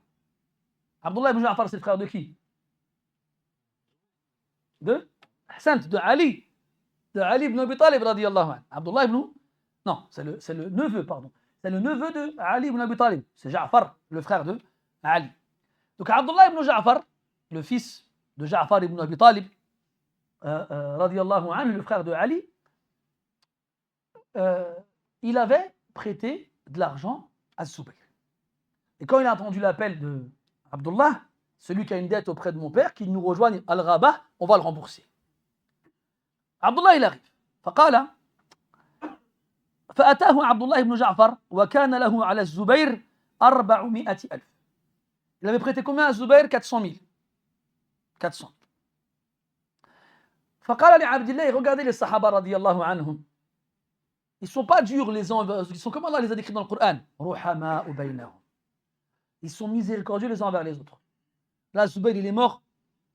Abdullah ibn Ja'far, c'est le frère de qui? De Ali. De Ali ibn Abi Talib radiyallahu anhu. Abdullah ibn... Non, c'est le neveu, pardon. C'est le neveu de Ali ibn Abi Talib. C'est Ja'far, le frère de Ali. Donc Abdullah ibn Ja'far, le fils de Ja'far ibn Abi Talib, radiyallahu anhu, le frère de Ali, il avait prêté de l'argent à Zubayr. Et quand il a entendu l'appel de Abdullah, celui qui a une dette auprès de mon père, qu'il nous rejoigne Al-Ghaba, on va le rembourser. عبد الله يلاغي فقال فأتاه عبد الله بن جعفر وكان له على الزبير 400,000. Il avait prêté combien à Zubayr? 400 000. 400. فقال لعبد الله, regardez les sahaba radiyallahu anhum. Ils ne sont pas durs les uns, ils sont comme Allah les a décrits dans le Coran. Ruhama'u baynahum. Ils sont miséricordieux les uns envers les autres. Là, Zubayr, il est mort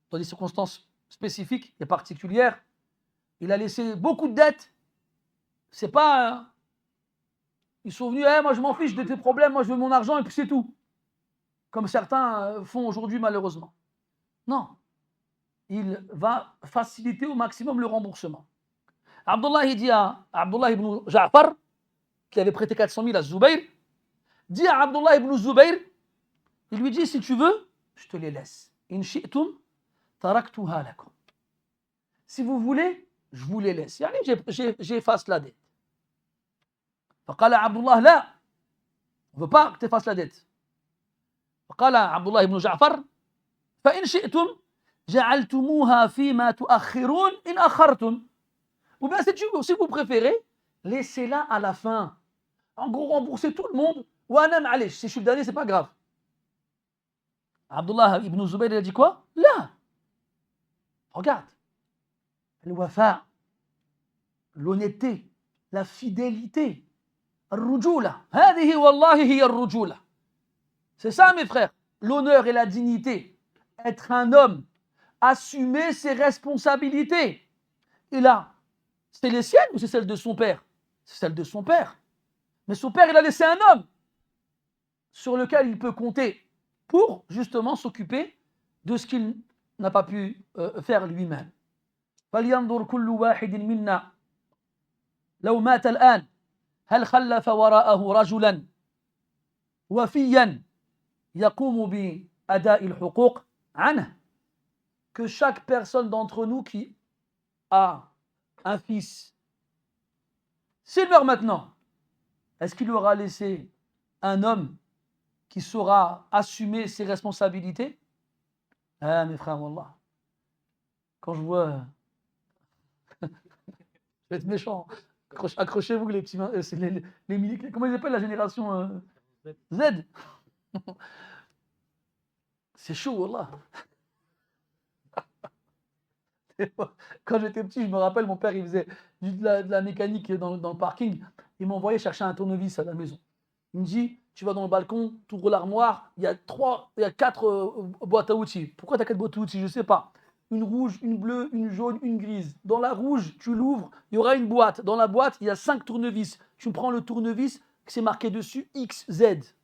dans des circonstances spécifiques et particulières. Il a laissé beaucoup de dettes. C'est pas... Ils sont venus, moi je m'en fiche de tes problèmes, moi je veux mon argent et puis c'est tout. Comme certains font aujourd'hui malheureusement. Non. Il va faciliter au maximum le remboursement. Abdullah, il dit à Abdullah ibn Ja'far, qui avait prêté 400 000 à Zubayr, dit à Abdullah ibn Zubayr, il lui dit, si tu veux, je te les laisse. In shi'tum taraktuha lakum. Si vous voulez, je vous les laisse. J'efface la dette. فقال عبد الله لا, on ne veut pas que tu effaces la dette. فقال عبد الله بن جعفر فإن شئتم جعلتموها فيما تؤخرون إن أخرتم. Ou bien si vous préférez, laissez-la à la fin. En gros, remboursez tout le monde. Ou anam alish, si je suis le dernier, c'est pas grave. Abdullah ibn Zubayr, il a dit quoi? Là. Regarde. Le wafa, l'honnêteté, la fidélité. الرجولة هذه والله هي الرجولة. C'est ça mes frères, l'honneur et la dignité, être un homme, assumer ses responsabilités. Et là, c'est les siennes ou c'est celles de son père? C'est celle de son père. Mais son père, il a laissé un homme sur lequel il peut compter pour justement s'occuper de ce qu'il n'a pas pu faire lui-même. فلينظر كل واحد منا لو مات الآن هل خلف وراءه رجلا وفيا يقوم بأداء الحقوق عنه. Que chaque personne d'entre nous qui a un fils, s'il meurt maintenant, est-ce qu'il aura laissé un homme qui saura assumer ses responsabilités? Ah mes frères, wallah, quand je vois, je vais être méchant, accrochez-vous les petits, c'est les comment ils appellent la génération Z. C'est chaud, wallah. Quand j'étais petit, je me rappelle, mon père, il faisait de la mécanique dans le parking. Il m'envoyait chercher un tournevis à la maison. Il me dit, tu vas dans le balcon, tu ouvres l'armoire, il y a 4 boîtes à outils. Pourquoi tu as 4 boîtes à outils? Je ne sais pas. Une rouge, une bleue, une jaune, une grise. Dans la rouge, tu l'ouvres, il y aura une boîte. Dans la boîte, il y a 5 tournevis. Tu prends le tournevis, c'est marqué dessus XZ.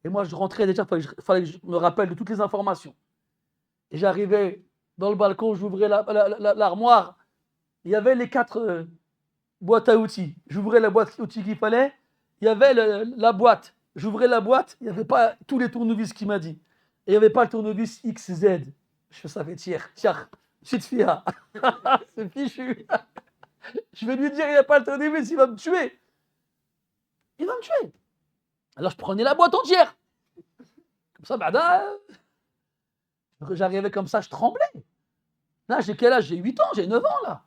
Et moi, je rentrais déjà, il fallait que je me rappelle de toutes les informations. Et j'arrivais dans le balcon, j'ouvrais l'armoire. Il y avait les 4 boîtes à outils. J'ouvrais la boîte à outils qu'il fallait. Il y avait la boîte. J'ouvrais la boîte. Il n'y avait pas tous les tournevis qu'il m'a dit. Et il n'y avait pas le tournevis XZ. Je savais, tiens, petite fille, c'est fichu. Je vais lui dire, il n'y a pas le tournevis, il va me tuer. Il va me tuer. Alors je prenais la boîte entière. Comme ça, j'arrivais comme ça, je tremblais. Là, j'ai quel âge? J'ai 8 ans, j'ai 9 ans là.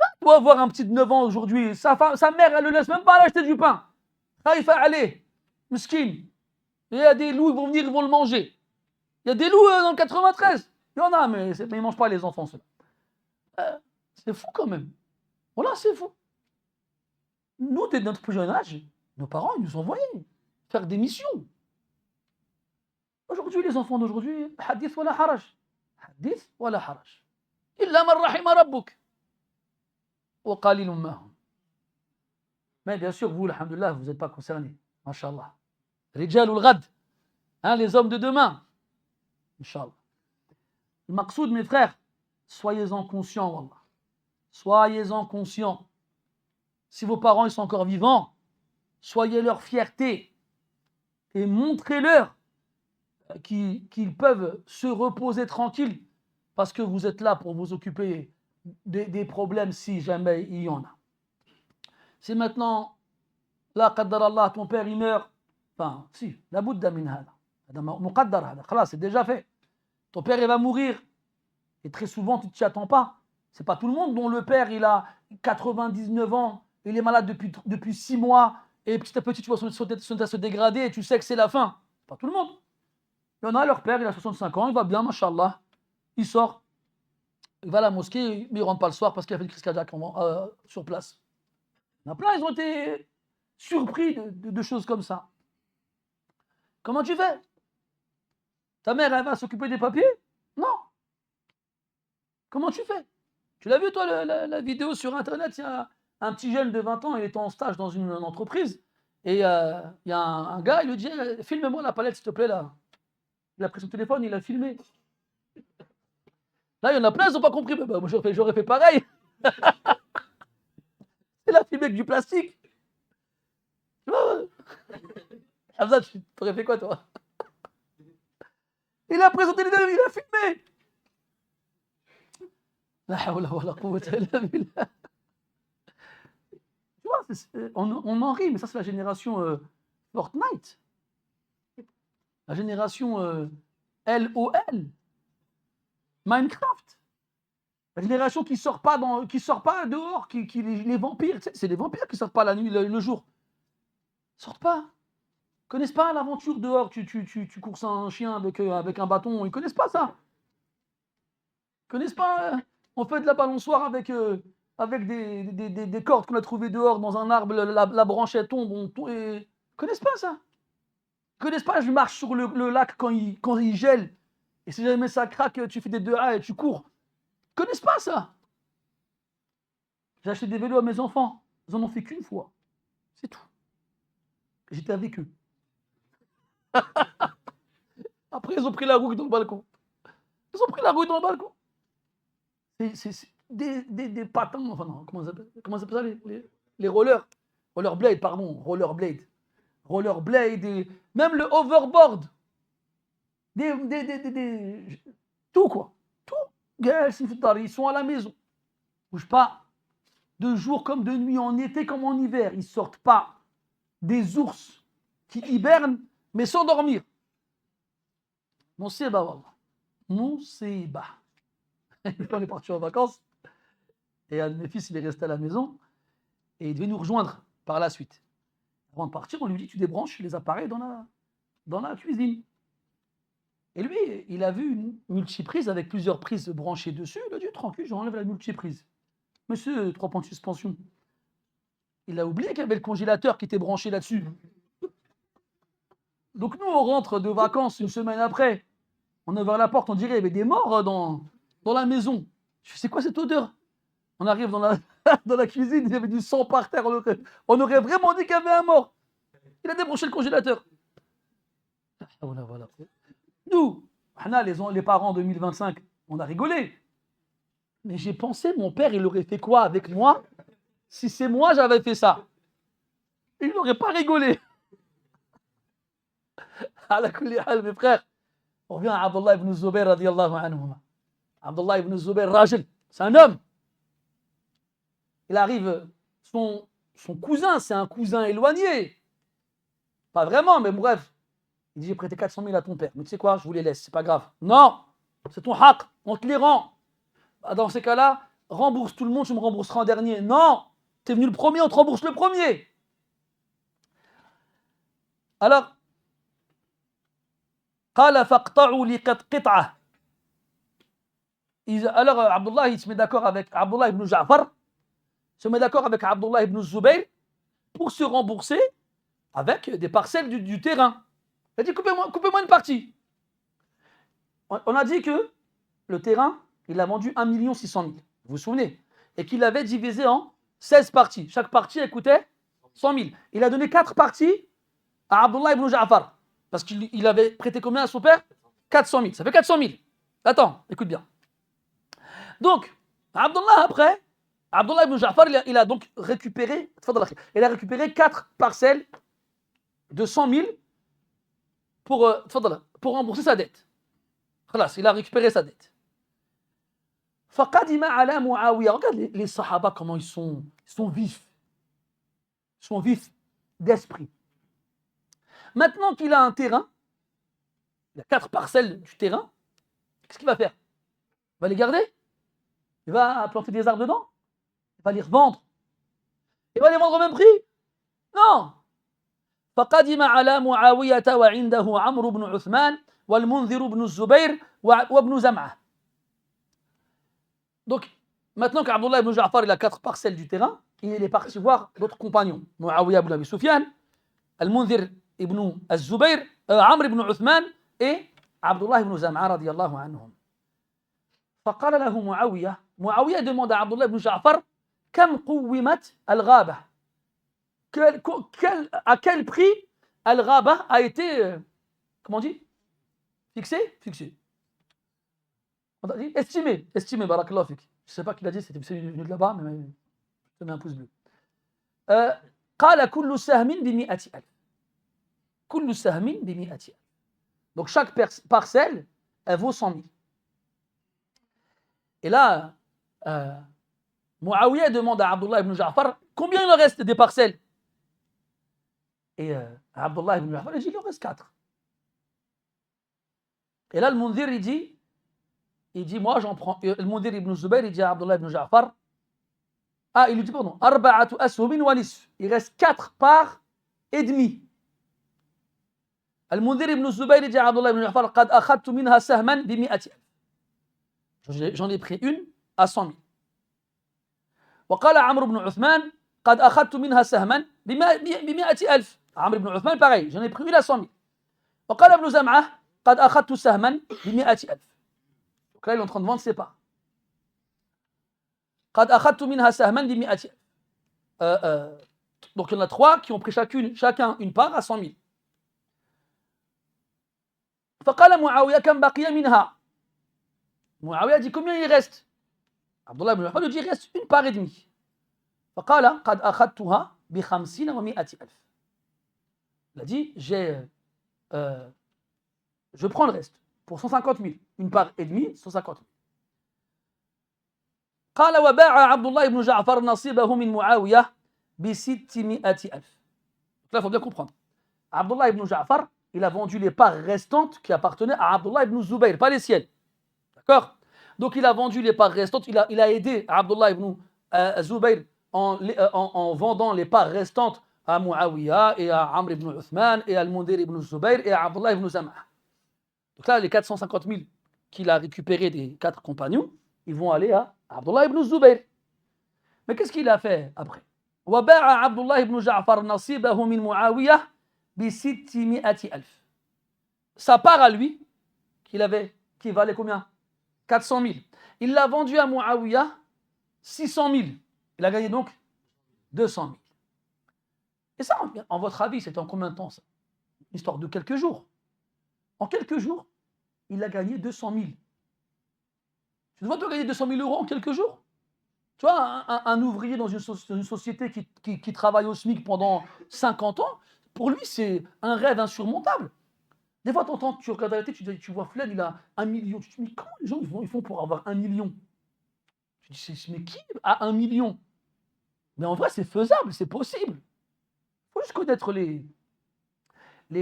Tu dois avoir un petit de 9 ans aujourd'hui. Sa mère, elle ne le laisse même pas l'acheter du pain. Il fait aller, mesquine. Il y a des loups, ils vont venir, ils vont le manger. Il y a des loups dans le 93. Il y en a, mais ils ne mangent pas les enfants, ceux-là. C'est fou quand même. Voilà, c'est fou. Nous, dès notre plus jeune âge, nos parents, ils nous envoyaient faire des missions. Aujourd'hui, les enfants d'aujourd'hui, hadith wala haraj. Hadith wala haraj. Illa man rahima rabbuk. Wa qalilun mahum. Mais bien sûr, vous, alhamdoulilah, vous n'êtes pas concernés. Masha'Allah. Rijal ul ghad. Les hommes de demain. Inch'Allah. Le maqsoud, mes frères, soyez-en conscients, wallah. Soyez-en conscients. Si vos parents ils sont encore vivants, soyez leur fierté et montrez-leur qu'ils peuvent se reposer tranquilles parce que vous êtes là pour vous occuper des problèmes si jamais il y en a. Si maintenant, là, qaddar Allah, ton père il meurt, enfin, si, la boudda min hada. Muqaddar hada, khalas, c'est déjà fait. Ton père il va mourir et très souvent tu ne t'y attends pas. C'est pas tout le monde dont le père, il a 99 ans, il est malade depuis 6 mois, et petit à petit, tu vois son état se dégrader, et tu sais que c'est la fin. C'est pas tout le monde. Il y en a, leur père, il a 65 ans, il va bien, machallah. Il sort, il va à la mosquée, mais il rentre pas le soir parce qu'il a fait une crise cardiaque sur place. Il y en a plein, ils ont été surpris de choses comme ça. Comment tu fais? Ta mère, elle va s'occuper des papiers? Non. Comment tu fais? Tu l'as vu, toi, la vidéo sur Internet? Il y a un petit jeune de 20 ans, il est en stage dans une entreprise. Et il y a un gars, il lui dit filme-moi la palette, s'il te plaît, là. Il a pris son téléphone, il a filmé. Là, il y en a plein, ils n'ont pas compris. Mais bah, moi, j'aurais fait pareil. Il a filmé avec du plastique. Tu vois? Hamza, tu aurais fait quoi, toi? Il a présenté les deux, il a filmé. La hawla wa la quwwata illa billah. Tu vois, on en rit, mais ça, c'est la génération Fortnite. La génération LOL. Minecraft. La génération qui sort pas dehors, les vampires, c'est les vampires qui sortent pas la nuit, le jour. Ils sortent pas. Ils connaissent pas l'aventure dehors, tu courses un chien avec un bâton, ils connaissent pas ça. Ils connaissent pas. On fait de la balançoire avec des cordes qu'on a trouvées dehors dans un arbre, la branche elle tombe, ils connaissent pas ça. Ils connaissent pas, je marche sur le lac quand il gèle, et si jamais ça craque, tu fais des 2A et tu cours. Ils connaissent pas ça. J'ai acheté des vélos à mes enfants, ils en ont fait qu'une fois. C'est tout. J'étais avec eux. Après, ils ont pris la roue dans le balcon. Ils ont pris la roue dans le balcon. C'est des patins, enfin non, comment ça s'appelle ça, les rollers. Rollerblade, pardon, rollerblade. Rollerblade, et même le overboard. Tout quoi. Tout. Ils sont à la maison. Ils bougent pas. De jour comme de nuit, en été comme en hiver. Ils sortent pas. Des ours qui hibernent, mais sans dormir. Moussiba, wallah. Moussiba. On est parti en vacances, et un de mes fils, il est resté à la maison, et il devait nous rejoindre par la suite. Avant de partir, on lui dit, tu débranches les appareils dans la cuisine. Et lui, il a vu une multiprise avec plusieurs prises branchées dessus. Il a dit, tranquille, j'enlève la multiprise. Monsieur, 3 points de suspension. Il a oublié qu'il y avait le congélateur qui était branché là-dessus. Donc nous, on rentre de vacances une semaine après. On a ouvert la porte, on dirait qu'il y avait des morts dans la maison. Je fais, c'est quoi cette odeur? On arrive dans la cuisine, il y avait du sang par terre. On aurait vraiment dit qu'il y avait un mort. Il a débranché le congélateur. Voilà. Nous, les parents 2025, on a rigolé. Mais j'ai pensé, mon père, il aurait fait quoi avec moi si c'est moi j'avais fait ça? Il n'aurait pas rigolé. Mes frères, on revient à Abdullah ibn Zubayr radiyallahu anhu. Abdullah ibn Zubayr, Rajil, c'est un homme. Il arrive, son cousin, c'est un cousin éloigné. Pas vraiment, mais bref. Il dit, j'ai prêté 400 000 à ton père. Mais tu sais quoi, je vous les laisse, c'est pas grave. Non, c'est ton haq, on te les rend. Dans ces cas-là, rembourse tout le monde, tu me rembourseras en dernier. Non, t'es venu le premier, on te rembourse le premier. Alors, قال فاقطعوا لي قطعة. Alors, Abdullah, il se met d'accord avec Abdullah ibn Ja'far, se met d'accord avec Abdullah ibn Zubayr pour se rembourser avec des parcelles du terrain. Il a dit, coupez-moi une partie. On a dit que le terrain, il a vendu 1 600 000. Vous vous souvenez? Et qu'il l'avait divisé en 16 parties. Chaque partie, elle coûtait 100 000. Il a donné 4 parties à Abdullah ibn Ja'far. Parce qu'il avait prêté combien à son père? 400 000. Ça fait 400 000. Attends, écoute bien. Donc, Abdullah ibn Ja'far, il a donc récupéré 4 parcelles de 100 000 pour rembourser sa dette. Il a récupéré sa dette. فقدم على معاوية. Regarde les sahaba, comment ils sont vifs. Ils sont vifs d'esprit. Maintenant qu'il a un terrain, il a 4 parcelles du terrain, qu'est-ce qu'il va faire? Il va les garder? Il va planter des arbres dedans? Il va les revendre. Il va les vendre au même prix? Non. فقدم على معاوية وعنده عمرو بن عثمان والمنذر بن الزبير وابن زمعة. Donc, maintenant qu'Abdullah ibn Ja'far il a 4 parcelles du terrain, il est parti voir d'autres compagnons. Muawiyah ibn Abi Sufyan, Al-Munzir ibn al-Zubayr, Amr ibn Uthman et Abdullah ibn Zam'a radiyallahu anhum. فقال له معاوية demande à Abdullah ibn Ja'far كم قومت الغابة à quel prix Al-Ghaba a été, comment on dit, fixé. On a dit estimé, barakallahu fik. Je ne sais pas qui l'a dit, c'est venu de là-bas, mais je te mets un pouce bleu. قال كل سهم ب100 ألف. كل سهم ب100 ألف. Donc chaque parcelle, elle vaut 100 000. Et là, Muawiyah demande à Abdullah ibn Ja'far combien il en reste des parcelles. Et Abdullah ibn Ja'far, il dit il en reste 4. Et là, le Munzir, il dit moi j'en prends. Le Munzir ibn Zubayr, il dit à Abdullah ibn Ja'far, il lui dit pardon, arba'atu ashumin wa nisf. Il reste 4 parts et demi. Le Munzir ibn Zubayr, il dit à Abdullah ibn Ja'far, qad akhadtu minha sahman bi 100 ألف. J'en ai pris une à 100 000. وقال عمرو بن عثمان قد أخذت منها سهما ب100 ألف. عمرو بن عثمان pareil, j'en ai pris une à 100 000. وقال ابن زمعة قد أخذت سهما ب100 ألف. Donc là, il est en train de vendre ses parts. قد أخذت منها سهما ب100 ألف. Donc il y en a 3 qui ont pris chacun une part à 100 000. فقال معاوية كم بقي منها. Muawiyah dit combien il reste. Abdullah ibn Ja'far lui dit il reste une part et demie. فقال قد أخذتها ب50 و100 ألف. Il a dit je prends le reste pour 150 000. Une part et demie, 150 000. قال وباع عبد الله بن جعفر نصيبه من معاوية ب600 ألف. Donc là, il faut bien comprendre. Abdullah ibn Ja'far, il a vendu les parts restantes qui appartenaient à Abdullah ibn Zubayr, pas les siennes. D'accord? Donc il a vendu les parts restantes, il a aidé Abdullah ibn Zubayr en vendant les parts restantes à Muawiyah et à Amr ibn Uthman et à Al-Mundir ibn Zubayr et à Abdullah ibn Zam'a. Donc là, les 450 000 qu'il a récupérés des 4 compagnons, ils vont aller à Abdullah ibn Zubayr. Mais qu'est-ce qu'il a fait après? وباع عبد الله بن جعفر نصيبه من معاوية ب600 ألف. Sa part à lui, qui valait combien? 400 000. Il l'a vendu à Muawiyah 600 000. Il a gagné donc 200 000. Et ça, en votre avis, c'est en combien de temps ça? Une histoire de quelques jours. En quelques jours, il a gagné 200 000. Tu dois gagner 200 000 euros en quelques jours? Tu vois, un ouvrier dans une société qui travaille au SMIC pendant 50 ans, pour lui, c'est un rêve insurmontable. Des fois, tu regardes la télé, tu vois Flynn, il a 1 million. Tu te dis, mais comment les gens ils font pour avoir 1 million? Tu te dis, mais qui a 1 million? Mais en vrai, c'est faisable, c'est possible. Il faut juste connaître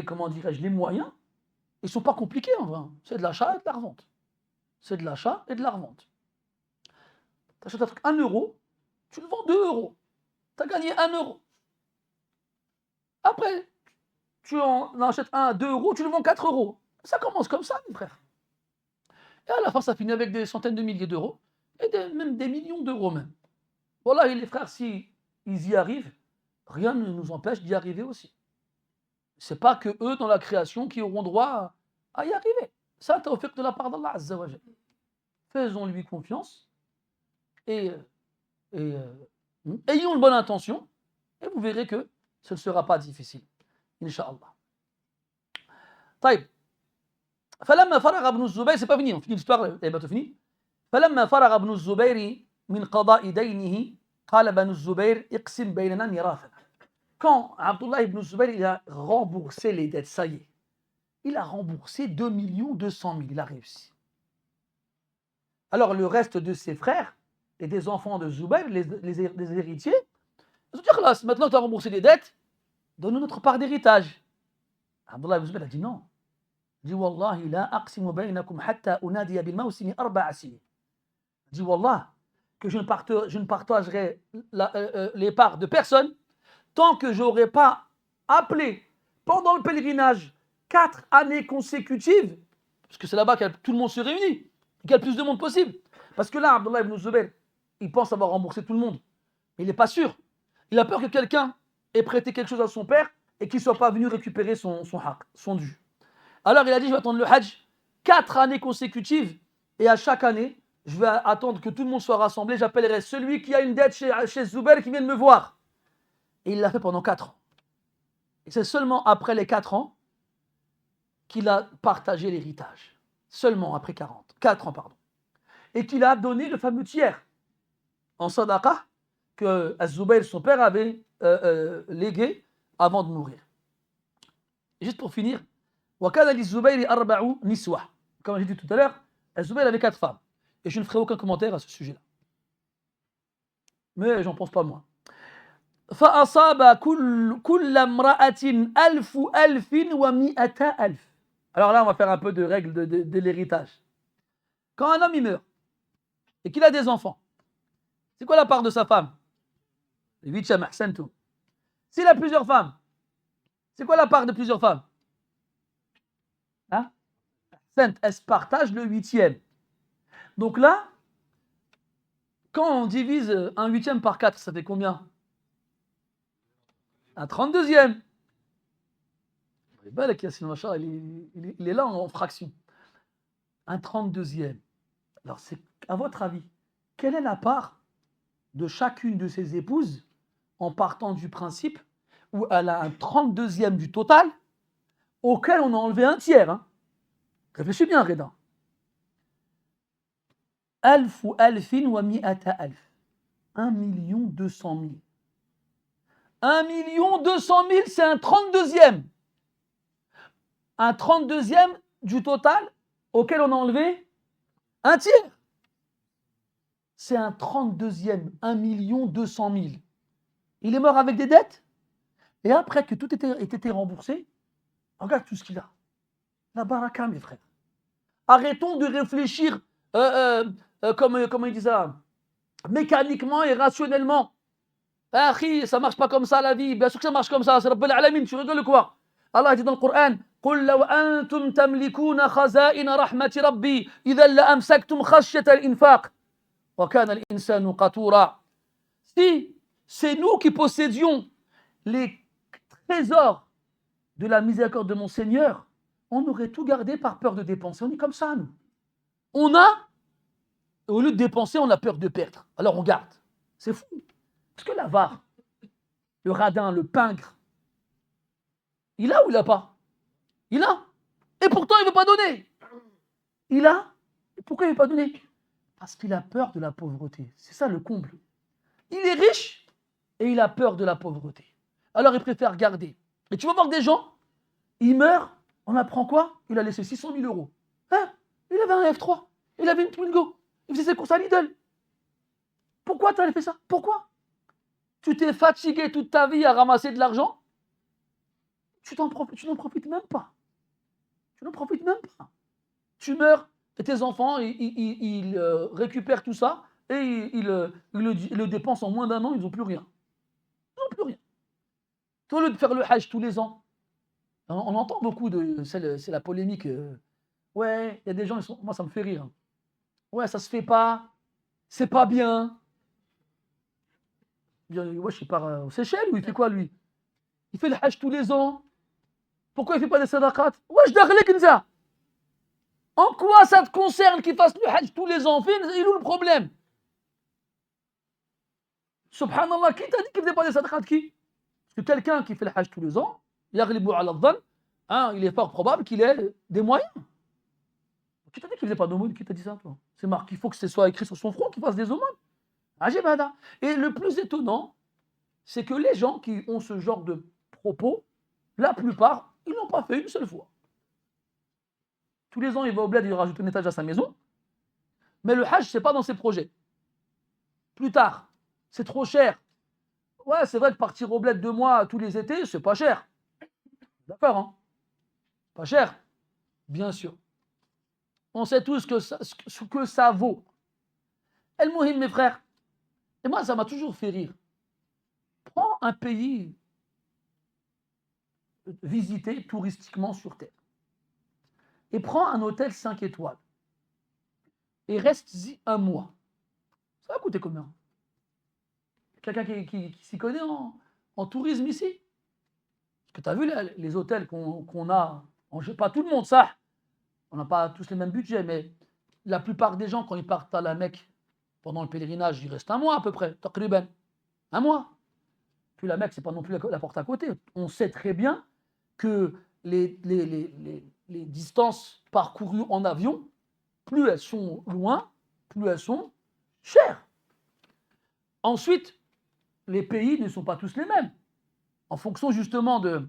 comment dirais-je, les moyens. Ils ne sont pas compliqués en vrai. C'est de l'achat et de la revente. C'est de l'achat et de la revente. Tu achètes un truc 1 euro, tu le vends 2 euros. Tu as gagné 1 euro. Après, tu en achètes un à 2 euros, tu le vends 4 euros. Ça commence comme ça, mes frères. Et à la fin, ça finit avec des centaines de milliers d'euros, et même des millions d'euros même. Voilà, et les frères, si ils y arrivent, rien ne nous empêche d'y arriver aussi. C'est pas que eux, dans la création, qui auront droit à y arriver. Ça, tawfiq de la part d'Allah Azza wa Jal. Faisons-lui confiance, et ayons une bonne intention, et vous verrez que ce ne sera pas difficile. Inch'Allah. طيب فلما فرغ ابن الزبير, c'est pas fini, on finit l'histoire, elle est bientôt finie. فلما فرغ ابن الزبير من قضاء دينه قال بنو الزبير اقسم بيننا ميراثنا. Quand Abdullah ibn Zubayr il a remboursé les dettes, ça y est, il a remboursé 2 200 000, il a réussi. Alors le reste de ses frères et des enfants de Zubayr, les héritiers, ils ont dit maintenant que tu as remboursé les dettes, donne-nous notre part d'héritage. Abdullah ibn Zubayr a dit non. Il dit Wallahi la aqsimu baynakum hatta unadiya bil mawsimi 4 sinin. Il dit Wallah, que je ne partagerai les parts de personne tant que je n'aurai pas appelé pendant le pèlerinage 4 années consécutives, parce que c'est là-bas que tout le monde se réunit, qu'il y a le plus de monde possible. Parce que là, Abdullah ibn Zubayr, il pense avoir remboursé tout le monde. Mais il n'est pas sûr. Il a peur que quelqu'un ait prêté quelque chose à son père et qu'il ne soit pas venu récupérer son haq, son dû. Alors il a dit, je vais attendre le hajj 4 années consécutives et à chaque année, je vais attendre que tout le monde soit rassemblé. J'appellerai celui qui a une dette chez Zubair qui vient de me voir. Et il l'a fait pendant 4 ans. Et c'est seulement après les 4 ans qu'il a partagé l'héritage. Seulement après 4 ans, pardon. Et qu'il a donné le fameux tiers en sadaqa que Az-Zubayr, son père, avait légué avant de mourir. Et juste pour finir, وَكَانَ لِلزُّبَيْرِ أَرْبَعُ نِسْوَةٍ. Comme j'ai dit tout à l'heure, Az-Zubayr avait 4 femmes. Et je ne ferai aucun commentaire à ce sujet-là. Mais j'en pense pas moins. فَأَصَابَ كُلَّ امْرَأَةٍ أَلْفُ أَلْفٍ وَمِئَةَ أَلْفٍ. Alors là, on va faire un peu de règles de l'héritage. Quand un homme il meurt et qu'il a des enfants, c'est quoi la part de sa femme? Le 8e, ahsantum. S'il a plusieurs femmes, c'est quoi la part de plusieurs femmes? Hein? Elles se partagent le 8e. Donc là, quand on divise un 8e par 4, ça fait combien? Un 32e. Il est là en fraction. Un 32e. Alors, c'est, à votre avis, quelle est la part de chacune de ses épouses en partant du principe où elle a un 32e du total auquel on a enlevé un tiers, hein? Réfléchis bien, Reda. Alfu alfin wa mi'ata alf. 1 200 000. 1 200 000, c'est un 32e. Un 32e du total auquel on a enlevé un tiers. C'est un 32e, 1 200 000. Il est mort avec des dettes. Et après que tout ait été remboursé, regarde tout ce qu'il a. La baraka, mes frères. Arrêtons de réfléchir, comment il dit ça, mécaniquement et rationnellement. Ah, ça marche pas comme ça la vie. Bien sûr que ça marche comme ça. C'est Rabbil Alamin. Tu rigoles quoi? Allah dit dans le Coran, قل لو أنتم تملكون خزائن رحمة ربي إذا لأمسكتم خشية الإنفاق وكان الإنسان قتورا. Si c'est nous qui possédions les trésors de la miséricorde de mon Seigneur, on aurait tout gardé par peur de dépenser. On est comme ça, nous. On a, au lieu de dépenser, on a peur de perdre. Alors on garde. C'est fou. Parce que l'avare, le radin, le pingre, il a ou il n'a pas? Il a. Et pourtant, il ne veut pas donner. Il a. Et pourquoi il ne veut pas donner? Parce qu'il a peur de la pauvreté. C'est ça le comble. Il est riche et il a peur de la pauvreté. Alors il préfère garder. Et tu vas voir des gens, ils meurent, on apprend quoi? Il a laissé 600 000 euros. Hein? Il avait un F3, il avait une Twingo, il faisait ses courses à Lidl. Pourquoi tu as fait ça? Pourquoi? Tu t'es fatigué toute ta vie à ramasser de l'argent, tu n'en profites même pas. Tu n'en profites même pas. Tu meurs et tes enfants, ils récupèrent tout ça et ils le dépensent en moins d'un an, ils n'ont plus rien. Ils n'ont plus rien. Au lieu de faire le hajj tous les ans, on entend beaucoup de. C'est la polémique. Ouais, il y a des gens, moi ça me fait rire. Ouais, ça se fait pas, c'est pas bien. Ouais, je pars aux Seychelles ou il fait quoi lui? Il fait le hajj tous les ans. Pourquoi il ne fait pas des sadaqat? Ouais, je d'arlek ça. En quoi ça te concerne qu'il fasse le hajj tous les ans? Il est où le problème? Subhanallah, qui t'a dit qu'il ne faisait pas des sadaqat? Qui? Parce que quelqu'un qui fait le hajj tous les ans, il est fort probable qu'il ait des moyens. Qui t'a dit qu'il ne faisait pas d'aumône? Qui t'a dit ça, toi? C'est marqué, il faut que ce soit écrit sur son front qu'il fasse des aumônes. Ajibada. Et le plus étonnant, c'est que les gens qui ont ce genre de propos, la plupart, ils ne l'ont pas fait une seule fois. Tous les ans, il va au bled, il rajoute un étage à sa maison. Mais le hajj, ce n'est pas dans ses projets. Plus tard, c'est trop cher. Ouais, c'est vrai que partir au bled 2 mois tous les étés, c'est pas cher. D'accord, hein? Pas cher, bien sûr. On sait tous ce que ça vaut. El Mouhim, mes frères, Et moi, ça m'a toujours fait rire. Prends un pays visité touristiquement sur Terre et prends un hôtel 5 étoiles et reste-y un mois. Ça va coûter combien? Quelqu'un qui s'y connaît en tourisme ici? Parce que tu as vu les hôtels qu'on a, pas tout le monde ça, on n'a pas tous les mêmes budgets, mais la plupart des gens, quand ils partent à la Mecque pendant le pèlerinage, ils restent un mois à peu près, taqriban, un mois. Puis la Mecque, c'est pas non plus la porte à côté. On sait très bien que les distances parcourues en avion, plus elles sont loin, plus elles sont chères. Ensuite, les pays ne sont pas tous les mêmes. En fonction justement du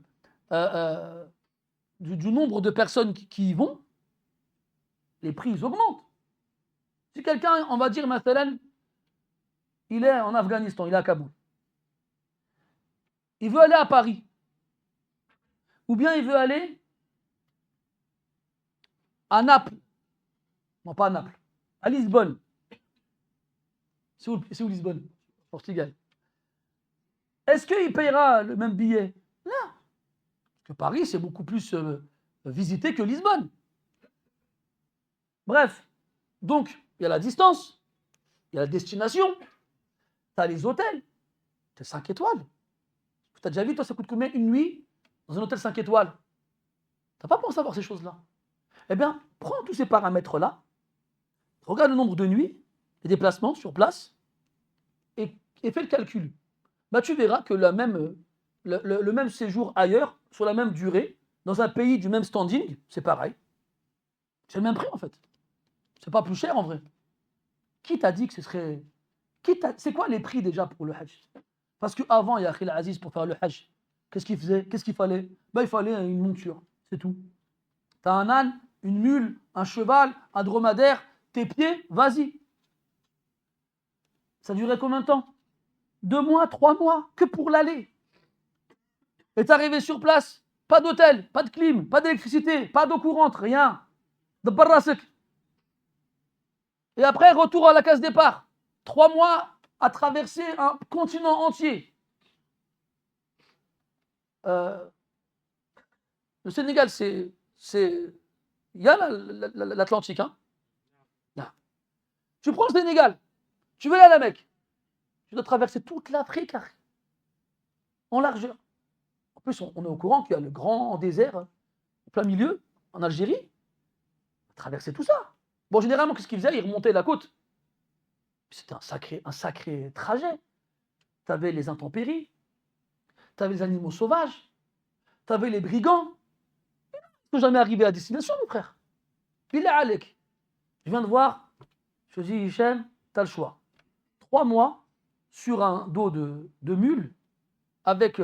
nombre de personnes qui y vont, les prix ils augmentent. Si quelqu'un, on va dire, mathalan, il est en Afghanistan, il est à Kaboul, il veut aller à Paris, ou bien il veut aller à Naples, non pas à Naples, à Lisbonne. C'est où Lisbonne? Portugal. Est-ce qu'il payera le même billet? Non. Parce que Paris, c'est beaucoup plus visité que Lisbonne. Bref, donc, il y a la distance, il y a la destination, tu as les hôtels, c'est 5 étoiles. Tu as déjà vu, toi, ça coûte combien une nuit dans un hôtel 5 étoiles? Tu n'as pas pensé à voir ces choses-là. Eh bien, prends tous ces paramètres-là, regarde le nombre de nuits, les déplacements sur place, et fais le calcul. Bah, tu verras que le même séjour ailleurs, sur la même durée, dans un pays du même standing, c'est pareil. C'est le même prix en fait. C'est pas plus cher en vrai. Qui t'a dit que ce serait. C'est quoi les prix déjà pour le Hajj? Parce qu'avant, il y a Akhil Aziz pour faire le Hajj. Qu'est-ce qu'il faisait? Qu'est-ce qu'il fallait? Bah, il fallait une monture, c'est tout. T'as un âne, une mule, un cheval, un dromadaire, tes pieds, vas-y. Ça durait combien de temps? 2 mois, 3 mois, que pour l'aller. Et t'es arrivé sur place, pas d'hôtel, pas de clim, pas d'électricité, pas d'eau courante, rien. De barrasek. Et après, retour à la case départ. 3 mois à traverser un continent entier. Le Sénégal, c'est. Il y a l'Atlantique, hein? Là. Tu prends le Sénégal, tu veux aller à la Mecque, tu dois traverser toute l'Afrique en largeur. En plus, on est au courant qu'il y a le grand désert en plein milieu, en Algérie. Traverser tout ça. Bon, généralement, qu'est-ce qu'ils faisaient? Ils remontaient la côte. C'était un sacré trajet. Tu avais les intempéries, tu avais les animaux sauvages, tu avais les brigands. Ils ne sont jamais arrivés à destination, mes frères. Billah alek. Je viens de voir, je dis, Hichem, tu as le choix. 3 mois sur un dos de mule, avec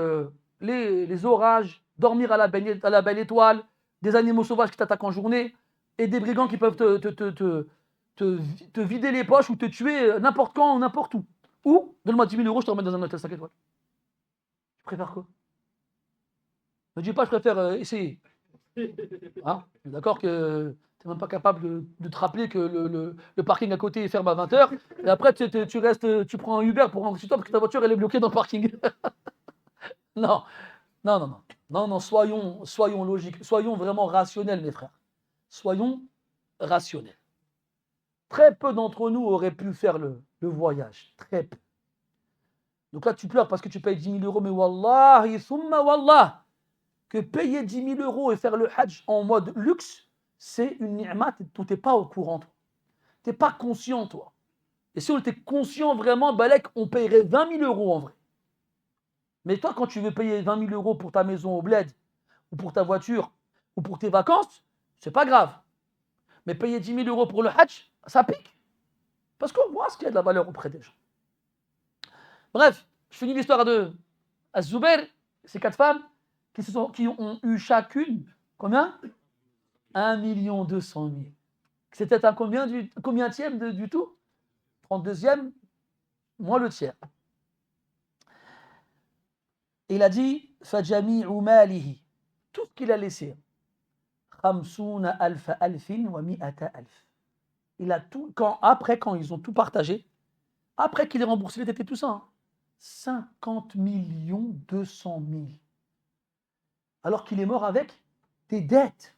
les orages, dormir à la belle étoile, des animaux sauvages qui t'attaquent en journée, et des brigands qui peuvent te vider les poches ou te tuer n'importe quand ou n'importe où. Ou, donne-moi 10 000 euros, je te remets dans un hôtel 5 étoiles. Tu préfères quoi? Ne dis pas, je préfère essayer. Hein? D'accord que tu n'es même pas capable de te rappeler que le parking à côté ferme à 20h, et après tu restes, tu prends un Uber pour rentrer chez toi parce que ta voiture elle est bloquée dans le parking. Non, non, non, non. Non, non, soyons logiques, soyons vraiment rationnels, mes frères. Soyons rationnels. Très peu d'entre nous auraient pu faire le voyage. Très peu. Donc là, tu pleures parce que tu payes 10 000 euros, mais wallahi, thumma wallah, que payer 10 000 euros et faire le hajj en mode luxe, c'est une ni'mat, tu n'es pas au courant, toi. Tu n'es pas conscient, toi. Et si on était conscient vraiment, Balek, on paierait 20 000 euros en vrai. Mais toi, quand tu veux payer 20 000 euros pour ta maison au bled, ou pour ta voiture, ou pour tes vacances, c'est pas grave. Mais payer 10 000 euros pour le hajj, ça pique. Parce qu'on voit ce qu'il y a de la valeur auprès des gens. Bref, je finis l'histoire de Az-Zubair, ces 4 femmes qui ont eu chacune, combien? 1 200 000. C'était un combienième du tout? 32e, moins le tiers. Et il a dit, فَجَمِيعُ مَالِهِ, tout ce qu'il a laissé, 50,000 wa 100,000. Il a tout, quand ils ont tout partagé, Après qu'il ait remboursé les dettes et tout ça, 50 200 000. Alors qu'il est mort avec des dettes.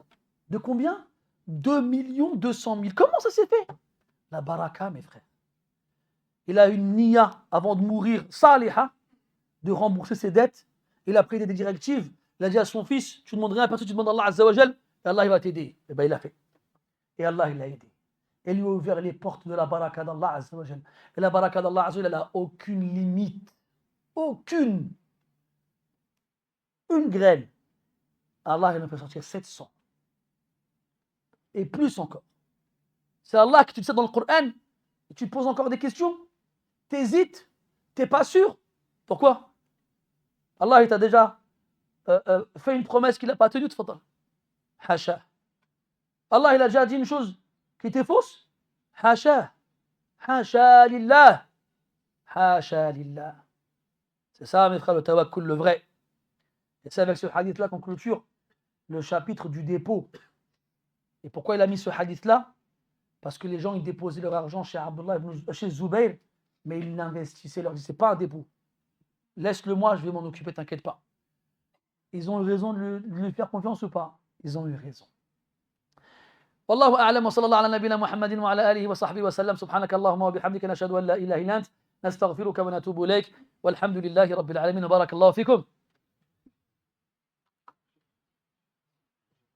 De combien? 2 200 000. Comment ça s'est fait? La baraka, mes frères. Il a une niya avant de mourir, saliha, de rembourser ses dettes. Il a pris des directives. Il a dit à son fils, tu ne demandes rien à personne, tu demandes à Allah Azza wa Jal, et Allah il va t'aider. Et bien il a fait. Et Allah il l'a aidé. Et lui a ouvert les portes de la baraka d'Allah Azza wa Jal. Et la baraka d'Allah Azza wa Jal, elle n'a aucune limite. Aucune. Une graine. Allah il en fait sortir 700. Et plus encore. C'est Allah qui te dit ça dans le Coran. Et tu te poses encore des questions. T'hésites. T'es pas sûr. Pourquoi? Allah il t'a déjà fait une promesse qu'il n'a pas tenue. Tfadal. Hasha. Allah il a déjà dit une chose qui était fausse. Hasha. Hasha lillah. Hasha lillah. C'est ça, mes frères, le tawakkul, le vrai. Et c'est avec ce hadith-là qu'on clôture le chapitre du dépôt. Et pourquoi il a mis ce hadith-là? Parce que les gens, ils déposaient leur argent chez Abdullah, chez Zubayr, mais ils l'investissaient. Ils leur disaient, c'est pas un dépôt. Laisse-le moi, je vais m'en occuper, t'inquiète pas. Ils ont eu raison de lui faire confiance ou pas? Ils ont eu raison. والله أعلم وصلى الله على نبينا محمد وعلى آله وصحبه وسلم سبحانك اللهم وبحمدك نشهد أن لا إله إلا أنت نستغفرك ونتوب إليك والحمد لله رب العالمين وبارك الله فيكم